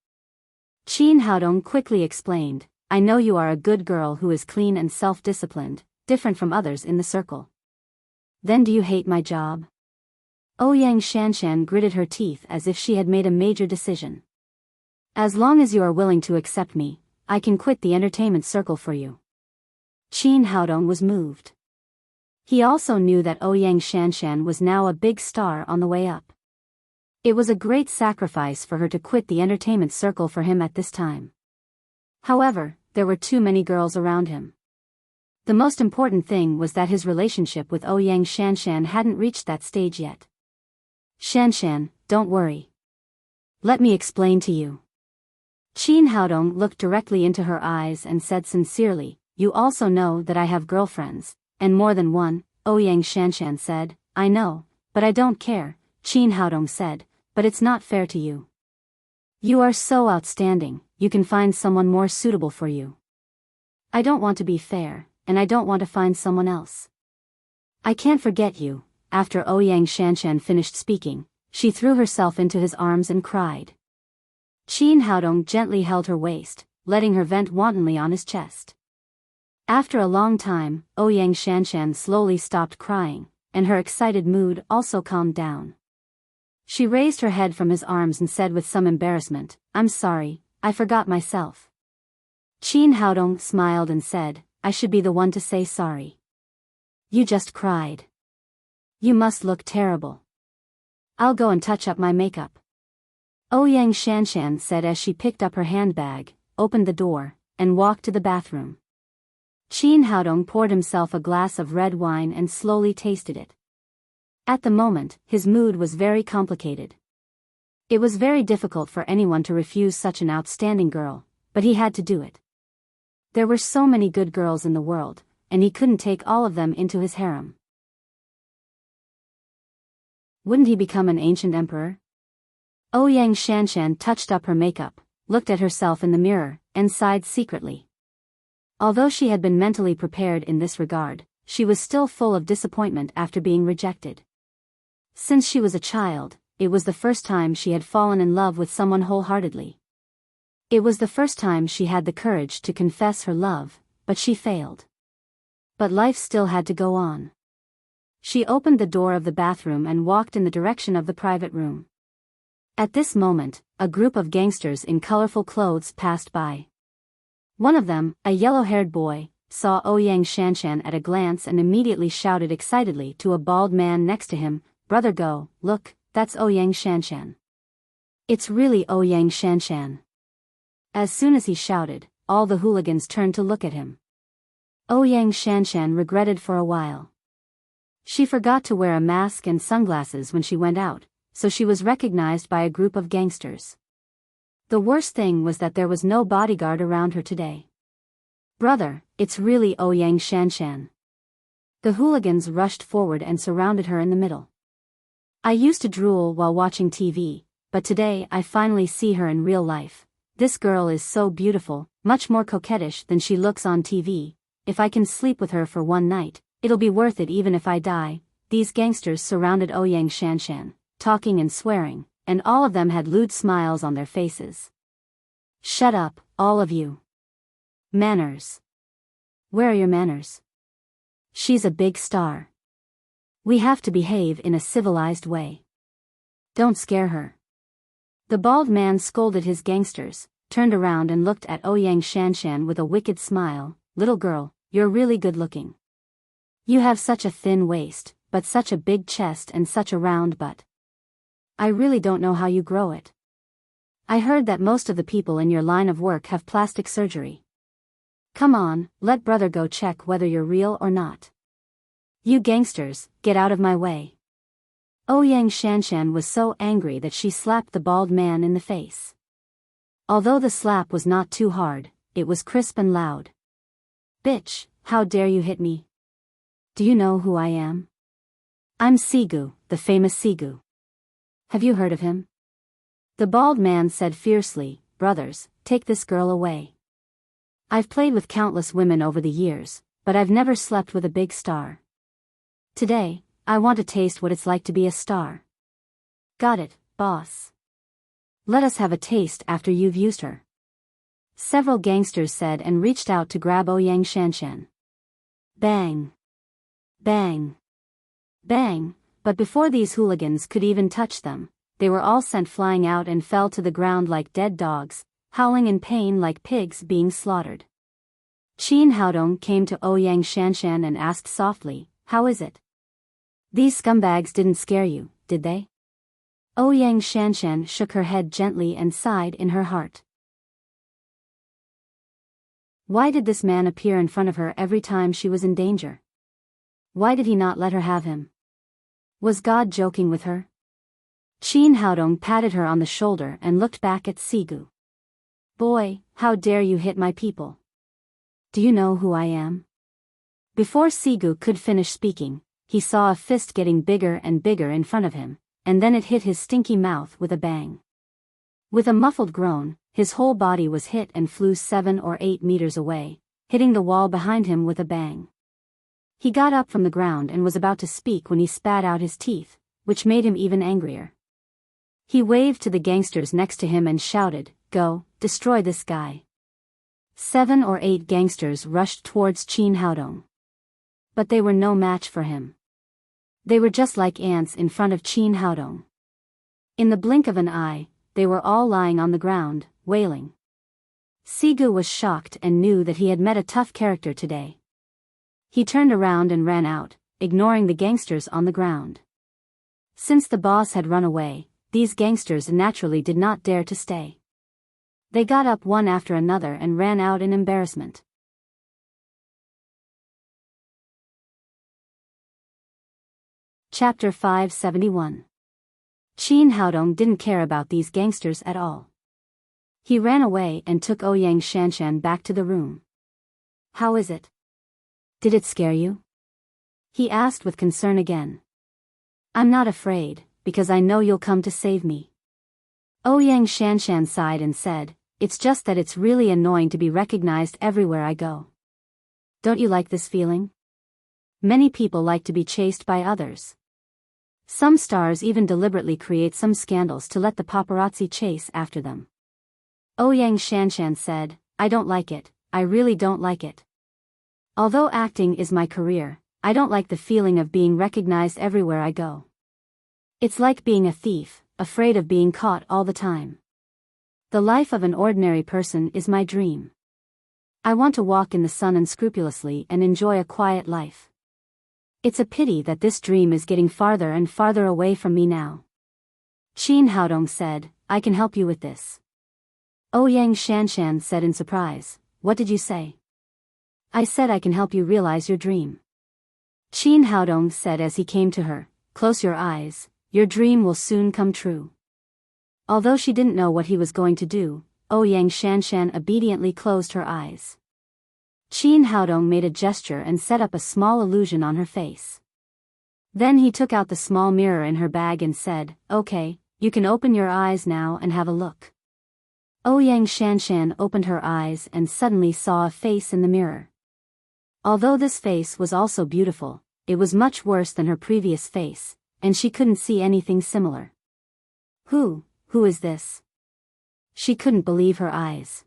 Qin Haodong quickly explained, "I know you are a good girl who is clean and self-disciplined, different from others in the circle." "Then do you hate my job?" Ouyang Shanshan gritted her teeth as if she had made a major decision. "As long as you are willing to accept me, I can quit the entertainment circle for you." Qin Haodong was moved. He also knew that Ouyang Shanshan was now a big star on the way up. It was a great sacrifice for her to quit the entertainment circle for him at this time. However, there were too many girls around him. The most important thing was that his relationship with Ouyang Shanshan hadn't reached that stage yet. Shanshan, don't worry. Let me explain to you. Qin Haodong looked directly into her eyes and said sincerely, you also know that I have girlfriends, and more than one. Ouyang Shanshan said, I know, but I don't care. Qin Haodong said, but it's not fair to you. You are so outstanding, you can find someone more suitable for you. I don't want to be fair, and I don't want to find someone else. I can't forget you. After Ouyang Shanshan finished speaking, she threw herself into his arms and cried. Qin Haodong gently held her waist, letting her vent wantonly on his chest. After a long time, Ouyang Shanshan slowly stopped crying, and her excited mood also calmed down. She raised her head from his arms and said with some embarrassment, I'm sorry, I forgot myself. Qin Haodong smiled and said, I should be the one to say sorry. You just cried. You must look terrible. I'll go and touch up my makeup. Ouyang Shanshan said as she picked up her handbag, opened the door, and walked to the bathroom. Qin Haodong poured himself a glass of red wine and slowly tasted it. At the moment, his mood was very complicated. It was very difficult for anyone to refuse such an outstanding girl, but he had to do it. There were so many good girls in the world, and he couldn't take all of them into his harem. Wouldn't he become an ancient emperor? Ouyang Shanshan touched up her makeup, looked at herself in the mirror, and sighed secretly. Although she had been mentally prepared in this regard, she was still full of disappointment after being rejected. Since she was a child, it was the first time she had fallen in love with someone wholeheartedly. It was the first time she had the courage to confess her love, but she failed. But life still had to go on. She opened the door of the bathroom and walked in the direction of the private room. At this moment, a group of gangsters in colorful clothes passed by. One of them, a yellow-haired boy, saw Ouyang Shanshan at a glance and immediately shouted excitedly to a bald man next to him, Brother Go, look, that's Ouyang Shanshan. It's really Ouyang Shanshan. As soon as he shouted, all the hooligans turned to look at him. Ouyang Shanshan regretted for a while. She forgot to wear a mask and sunglasses when she went out, so she was recognized by a group of gangsters. The worst thing was that there was no bodyguard around her today. Brother, it's really Ouyang Shanshan. The hooligans rushed forward and surrounded her in the middle. I used to drool while watching TV, but today I finally see her in real life. This girl is so beautiful, much more coquettish than she looks on TV. If I can sleep with her for one night, it'll be worth it even if I die. These gangsters surrounded Ouyang Shanshan, talking and swearing, and all of them had lewd smiles on their faces. Shut up, all of you. Manners. Where are your manners? She's a big star. We have to behave in a civilized way. Don't scare her. The bald man scolded his gangsters, turned around and looked at Ouyang Shanshan with a wicked smile. Little girl, you're really good looking. You have such a thin waist, but such a big chest and such a round butt. I really don't know how you grow it. I heard that most of the people in your line of work have plastic surgery. Come on, let brother go check whether you're real or not. You gangsters, get out of my way. Ouyang Shanshan was so angry that she slapped the bald man in the face. Although the slap was not too hard, it was crisp and loud. Bitch, how dare you hit me? Do you know who I am? I'm Sigu, the famous Sigu. Have you heard of him? The bald man said fiercely, brothers, take this girl away. I've played with countless women over the years, but I've never slept with a big star. Today, I want to taste what it's like to be a star. Got it, boss. Let us have a taste after you've used her. Several gangsters said and reached out to grab Ouyang Shanshan. Bang. Bang. Bang, but before these hooligans could even touch them, they were all sent flying out and fell to the ground like dead dogs, howling in pain like pigs being slaughtered. Qin Haodong came to Ouyang Shanshan and asked softly, how is it? These scumbags didn't scare you, did they? Ouyang Shanshan shook her head gently and sighed in her heart. Why did this man appear in front of her every time she was in danger? Why did he not let her have him? Was God joking with her? Chin Haodong patted her on the shoulder and looked back at Sigu. Boy, how dare you hit my people? Do you know who I am? Before Sigu could finish speaking, he saw a fist getting bigger and bigger in front of him, and then it hit his stinky mouth with a bang. With a muffled groan, his whole body was hit and flew 7 or 8 meters away, hitting the wall behind him with a bang. He got up from the ground and was about to speak when he spat out his teeth, which made him even angrier. He waved to the gangsters next to him and shouted, "Go, destroy this guy." 7 or 8 gangsters rushed towards Chin Haodong. But they were no match for him. They were just like ants in front of Chin Haodong. In the blink of an eye, they were all lying on the ground, wailing. Sigu was shocked and knew that he had met a tough character today. He turned around and ran out, ignoring the gangsters on the ground. Since the boss had run away, these gangsters naturally did not dare to stay. They got up one after another and ran out in embarrassment. Chapter 571. Chin Haodong didn't care about these gangsters at all. He ran away and took Ouyang Shanshan back to the room. "How is it? Did it scare you?" he asked with concern again. "I'm not afraid, because I know you'll come to save me." Ouyang Shanshan sighed and said, "It's just that it's really annoying to be recognized everywhere I go. Don't you like this feeling? Many people like to be chased by others. Some stars even deliberately create some scandals to let the paparazzi chase after them." Ouyang Shanshan said, "I don't like it, I really don't like it. Although acting is my career, I don't like the feeling of being recognized everywhere I go. It's like being a thief, afraid of being caught all the time. The life of an ordinary person is my dream. I want to walk in the sun unscrupulously and enjoy a quiet life. It's a pity that this dream is getting farther and farther away from me now." Chin Haodong said, "I can help you with this." Ouyang Shanshan said in surprise, "What did you say?" "I said I can help you realize your dream." Chin Haodong said as he came to her, "Close your eyes, your dream will soon come true." Although she didn't know what he was going to do, Ouyang Shanshan obediently closed her eyes. Chin Haodong made a gesture and set up a small illusion on her face. Then he took out the small mirror in her bag and said, "Okay, you can open your eyes now and have a look." Ouyang Shanshan opened her eyes and suddenly saw a face in the mirror. Although this face was also beautiful, it was much worse than her previous face, and she couldn't see anything similar. Who is this?" She couldn't believe her eyes.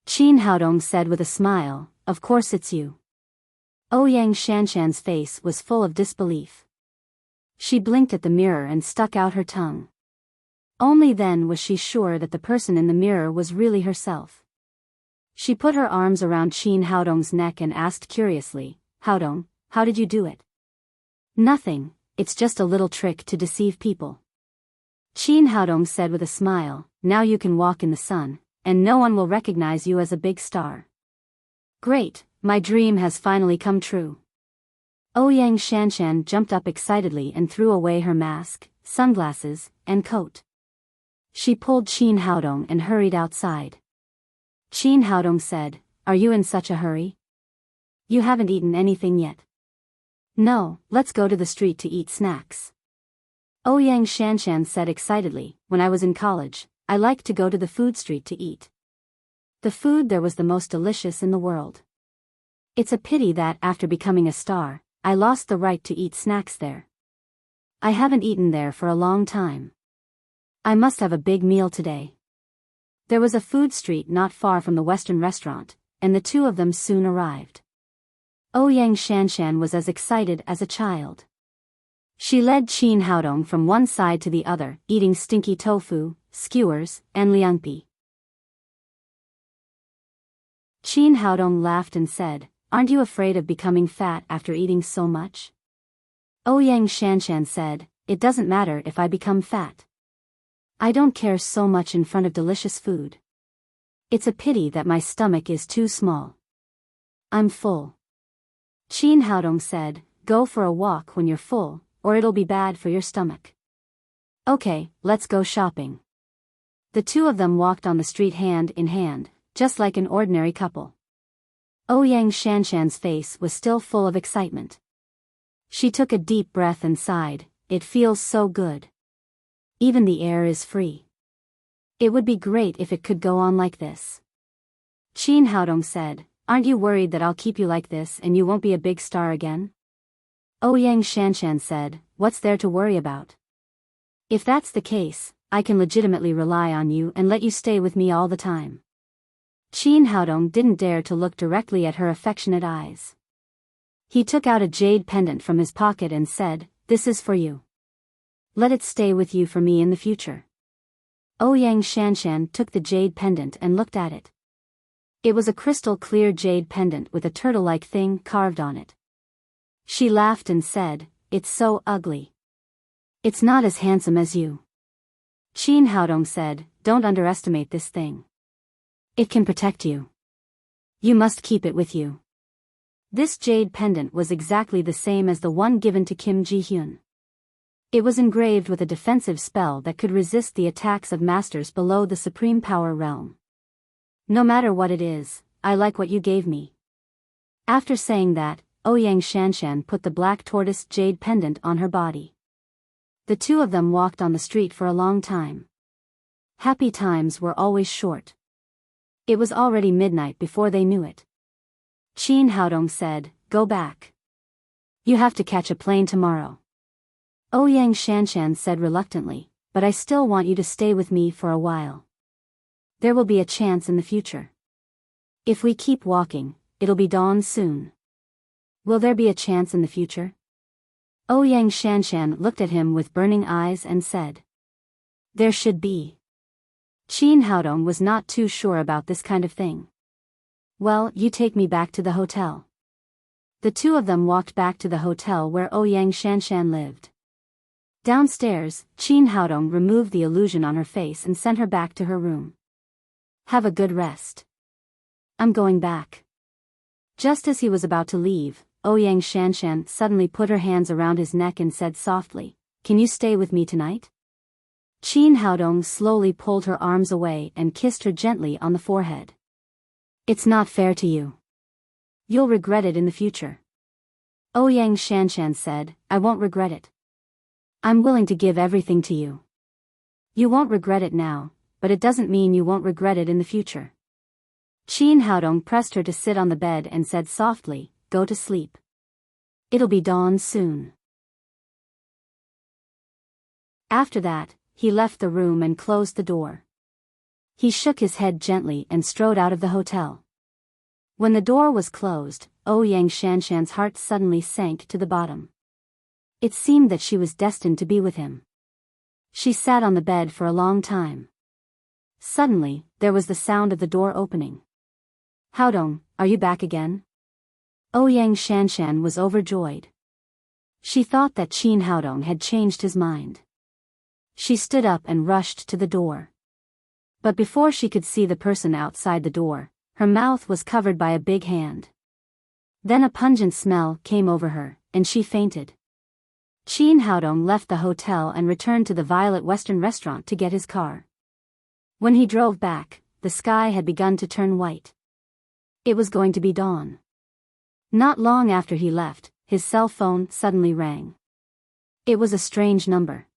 Chin Haodong said with a smile, "Of course it's you." Ouyang Shanshan's face was full of disbelief. She blinked at the mirror and stuck out her tongue. Only then was she sure that the person in the mirror was really herself. She put her arms around Chin Haodong's neck and asked curiously, "Haodong, how did you do it?" "Nothing, it's just a little trick to deceive people." Chin Haodong said with a smile, "Now you can walk in the sun, and no one will recognize you as a big star." "Great, my dream has finally come true." Ouyang Shanshan jumped up excitedly and threw away her mask, sunglasses, and coat. She pulled Chin Haodong and hurried outside. Chin Haodong said, "Are you in such a hurry? You haven't eaten anything yet." "No, let's go to the street to eat snacks." Ouyang Shanshan said excitedly, "When I was in college, I liked to go to the food street to eat. The food there was the most delicious in the world. It's a pity that, after becoming a star, I lost the right to eat snacks there. I haven't eaten there for a long time. I must have a big meal today." There was a food street not far from the Western restaurant, and the two of them soon arrived. Ouyang Shanshan was as excited as a child. She led Chin Haodong from one side to the other, eating stinky tofu, skewers, and liangpi. Chin Haodong laughed and said, "Aren't you afraid of becoming fat after eating so much?" Ouyang Shanshan said, "It doesn't matter if I become fat. I don't care so much in front of delicious food." It's a pity that my stomach is too small. I'm full. Qin Haodong said, go for a walk when you're full, or it'll be bad for your stomach. Okay, let's go shopping. The two of them walked on the street hand in hand, just like an ordinary couple. Ouyang Shanshan's face was still full of excitement. She took a deep breath and sighed, it feels so good. Even the air is free. It would be great if it could go on like this. Qin Haodong said, aren't you worried that I'll keep you like this and you won't be a big star again? Ouyang Shanshan said, what's there to worry about? If that's the case, I can legitimately rely on you and let you stay with me all the time. Qin Haodong didn't dare to look directly at her affectionate eyes. He took out a jade pendant from his pocket and said, this is for you. Let it stay with you for me in the future. Ouyang Shanshan took the jade pendant and looked at it. It was a crystal clear jade pendant with a turtle-like thing carved on it. She laughed and said, it's so ugly. It's not as handsome as you. Qin Haodong said, don't underestimate this thing. It can protect you. You must keep it with you. This jade pendant was exactly the same as the one given to Kim Ji-hyun. It was engraved with a defensive spell that could resist the attacks of masters below the supreme power realm. No matter what it is, I like what you gave me. After saying that, Ouyang Shanshan put the black tortoise jade pendant on her body. The two of them walked on the street for a long time. Happy times were always short. It was already midnight before they knew it. Qin Haodong said, go back. You have to catch a plane tomorrow. Ouyang Shanshan said reluctantly, but I still want you to stay with me for a while. There will be a chance in the future. If we keep walking, it'll be dawn soon. Will there be a chance in the future? Ouyang Shanshan looked at him with burning eyes and said, there should be. Qin Haodong was not too sure about this kind of thing. Well, you take me back to the hotel. The two of them walked back to the hotel where Ouyang Shanshan lived. Downstairs, Qin Haodong removed the illusion on her face and sent her back to her room. Have a good rest. I'm going back. Just as he was about to leave, Ouyang Shanshan suddenly put her hands around his neck and said softly, can you stay with me tonight? Qin Haodong slowly pulled her arms away and kissed her gently on the forehead. It's not fair to you. You'll regret it in the future. Ouyang Shanshan said, I won't regret it. I'm willing to give everything to you. You won't regret it now, but it doesn't mean you won't regret it in the future. Qin Haodong pressed her to sit on the bed and said softly, go to sleep. It'll be dawn soon. After that, he left the room and closed the door. He shook his head gently and strode out of the hotel. When the door was closed, Ouyang Shanshan's heart suddenly sank to the bottom. It seemed that she was destined to be with him. She sat on the bed for a long time. Suddenly, there was the sound of the door opening. Haodong, are you back again? Ouyang Shanshan was overjoyed. She thought that Qin Haodong had changed his mind. She stood up and rushed to the door. But before she could see the person outside the door, her mouth was covered by a big hand. Then a pungent smell came over her, and she fainted. Qin Haodong left the hotel and returned to the Violet Western restaurant to get his car. When he drove back, the sky had begun to turn white. It was going to be dawn. Not long after he left, his cell phone suddenly rang. It was a strange number.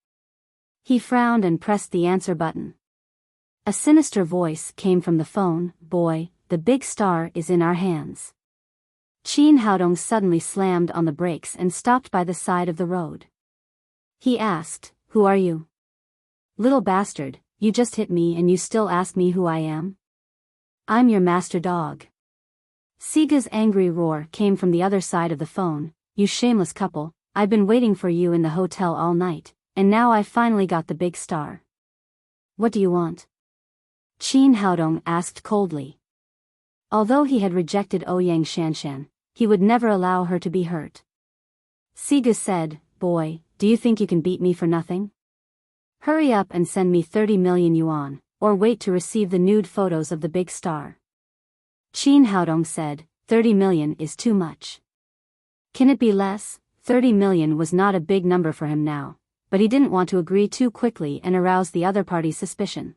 He frowned and pressed the answer button. A sinister voice came from the phone, boy, the big star is in our hands. Qin Haodong suddenly slammed on the brakes and stopped by the side of the road. He asked, who are you? Little bastard, you just hit me and you still ask me who I am? I'm your master dog. Siga's angry roar came from the other side of the phone, you shameless couple, I've been waiting for you in the hotel all night, and now I finally got the big star. What do you want? Qin Haodong asked coldly. Although he had rejected Ouyang Shanshan, he would never allow her to be hurt. Siga said, boy, do you think you can beat me for nothing? Hurry up and send me 30 million yuan, or wait to receive the nude photos of the big star? Qin Haodong said, 30 million is too much. Can it be less? 30 million was not a big number for him now, but he didn't want to agree too quickly and arouse the other party's suspicion.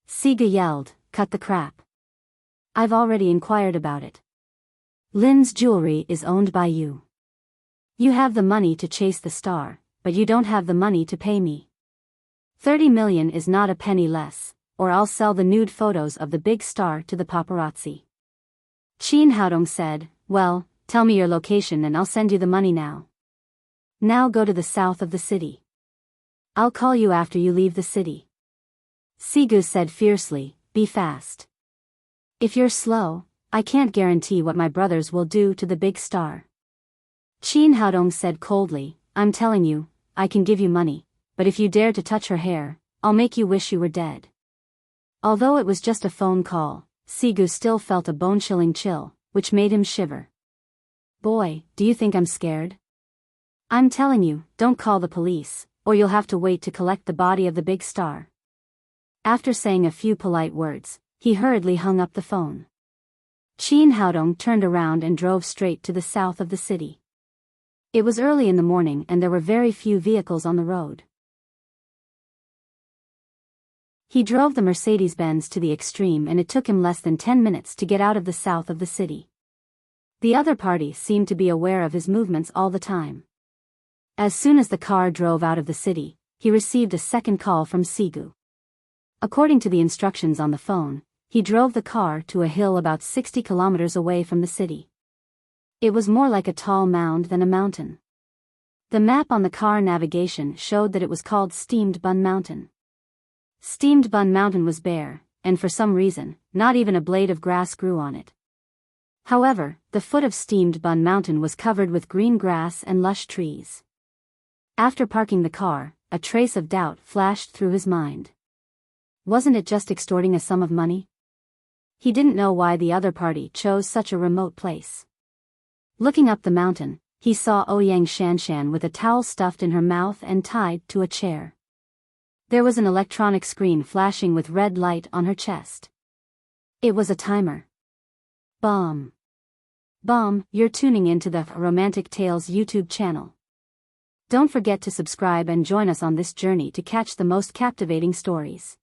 Siga yelled, cut the crap. I've already inquired about it. Lin's jewelry is owned by you. You have the money to chase the star, but you don't have the money to pay me. 30 million is not a penny less, or I'll sell the nude photos of the big star to the paparazzi. Qin Haodong said, well, tell me your location and I'll send you the money now. Now go to the south of the city. I'll call you after you leave the city. Sigu said fiercely, be fast. If you're slow, I can't guarantee what my brothers will do to the big star. Qin Haodong said coldly, I'm telling you, I can give you money, but if you dare to touch her hair, I'll make you wish you were dead. Although it was just a phone call, Sigu still felt a bone-chilling chill, which made him shiver. Boy, do you think I'm scared? I'm telling you, don't call the police, or you'll have to wait to collect the body of the big star. After saying a few polite words, he hurriedly hung up the phone. Qin Haodong turned around and drove straight to the south of the city. It was early in the morning and there were very few vehicles on the road. He drove the Mercedes-Benz to the extreme and it took him less than 10 minutes to get out of the south of the city. The other party seemed to be aware of his movements all the time. As soon as the car drove out of the city, he received a second call from Sigu. According to the instructions on the phone, he drove the car to a hill about 60 kilometers away from the city. It was more like a tall mound than a mountain. The map on the car navigation showed that it was called Steamed Bun Mountain. Steamed Bun Mountain was bare, and for some reason, not even a blade of grass grew on it. However, the foot of Steamed Bun Mountain was covered with green grass and lush trees. After parking the car, a trace of doubt flashed through his mind. Wasn't it just extorting a sum of money? He didn't know why the other party chose such a remote place. Looking up the mountain, he saw Ouyang Shanshan with a towel stuffed in her mouth and tied to a chair. There was an electronic screen flashing with red light on her chest. It was a timer. Bomb. You're tuning into the Romantic Tales YouTube channel. Don't forget to subscribe and join us on this journey to catch the most captivating stories.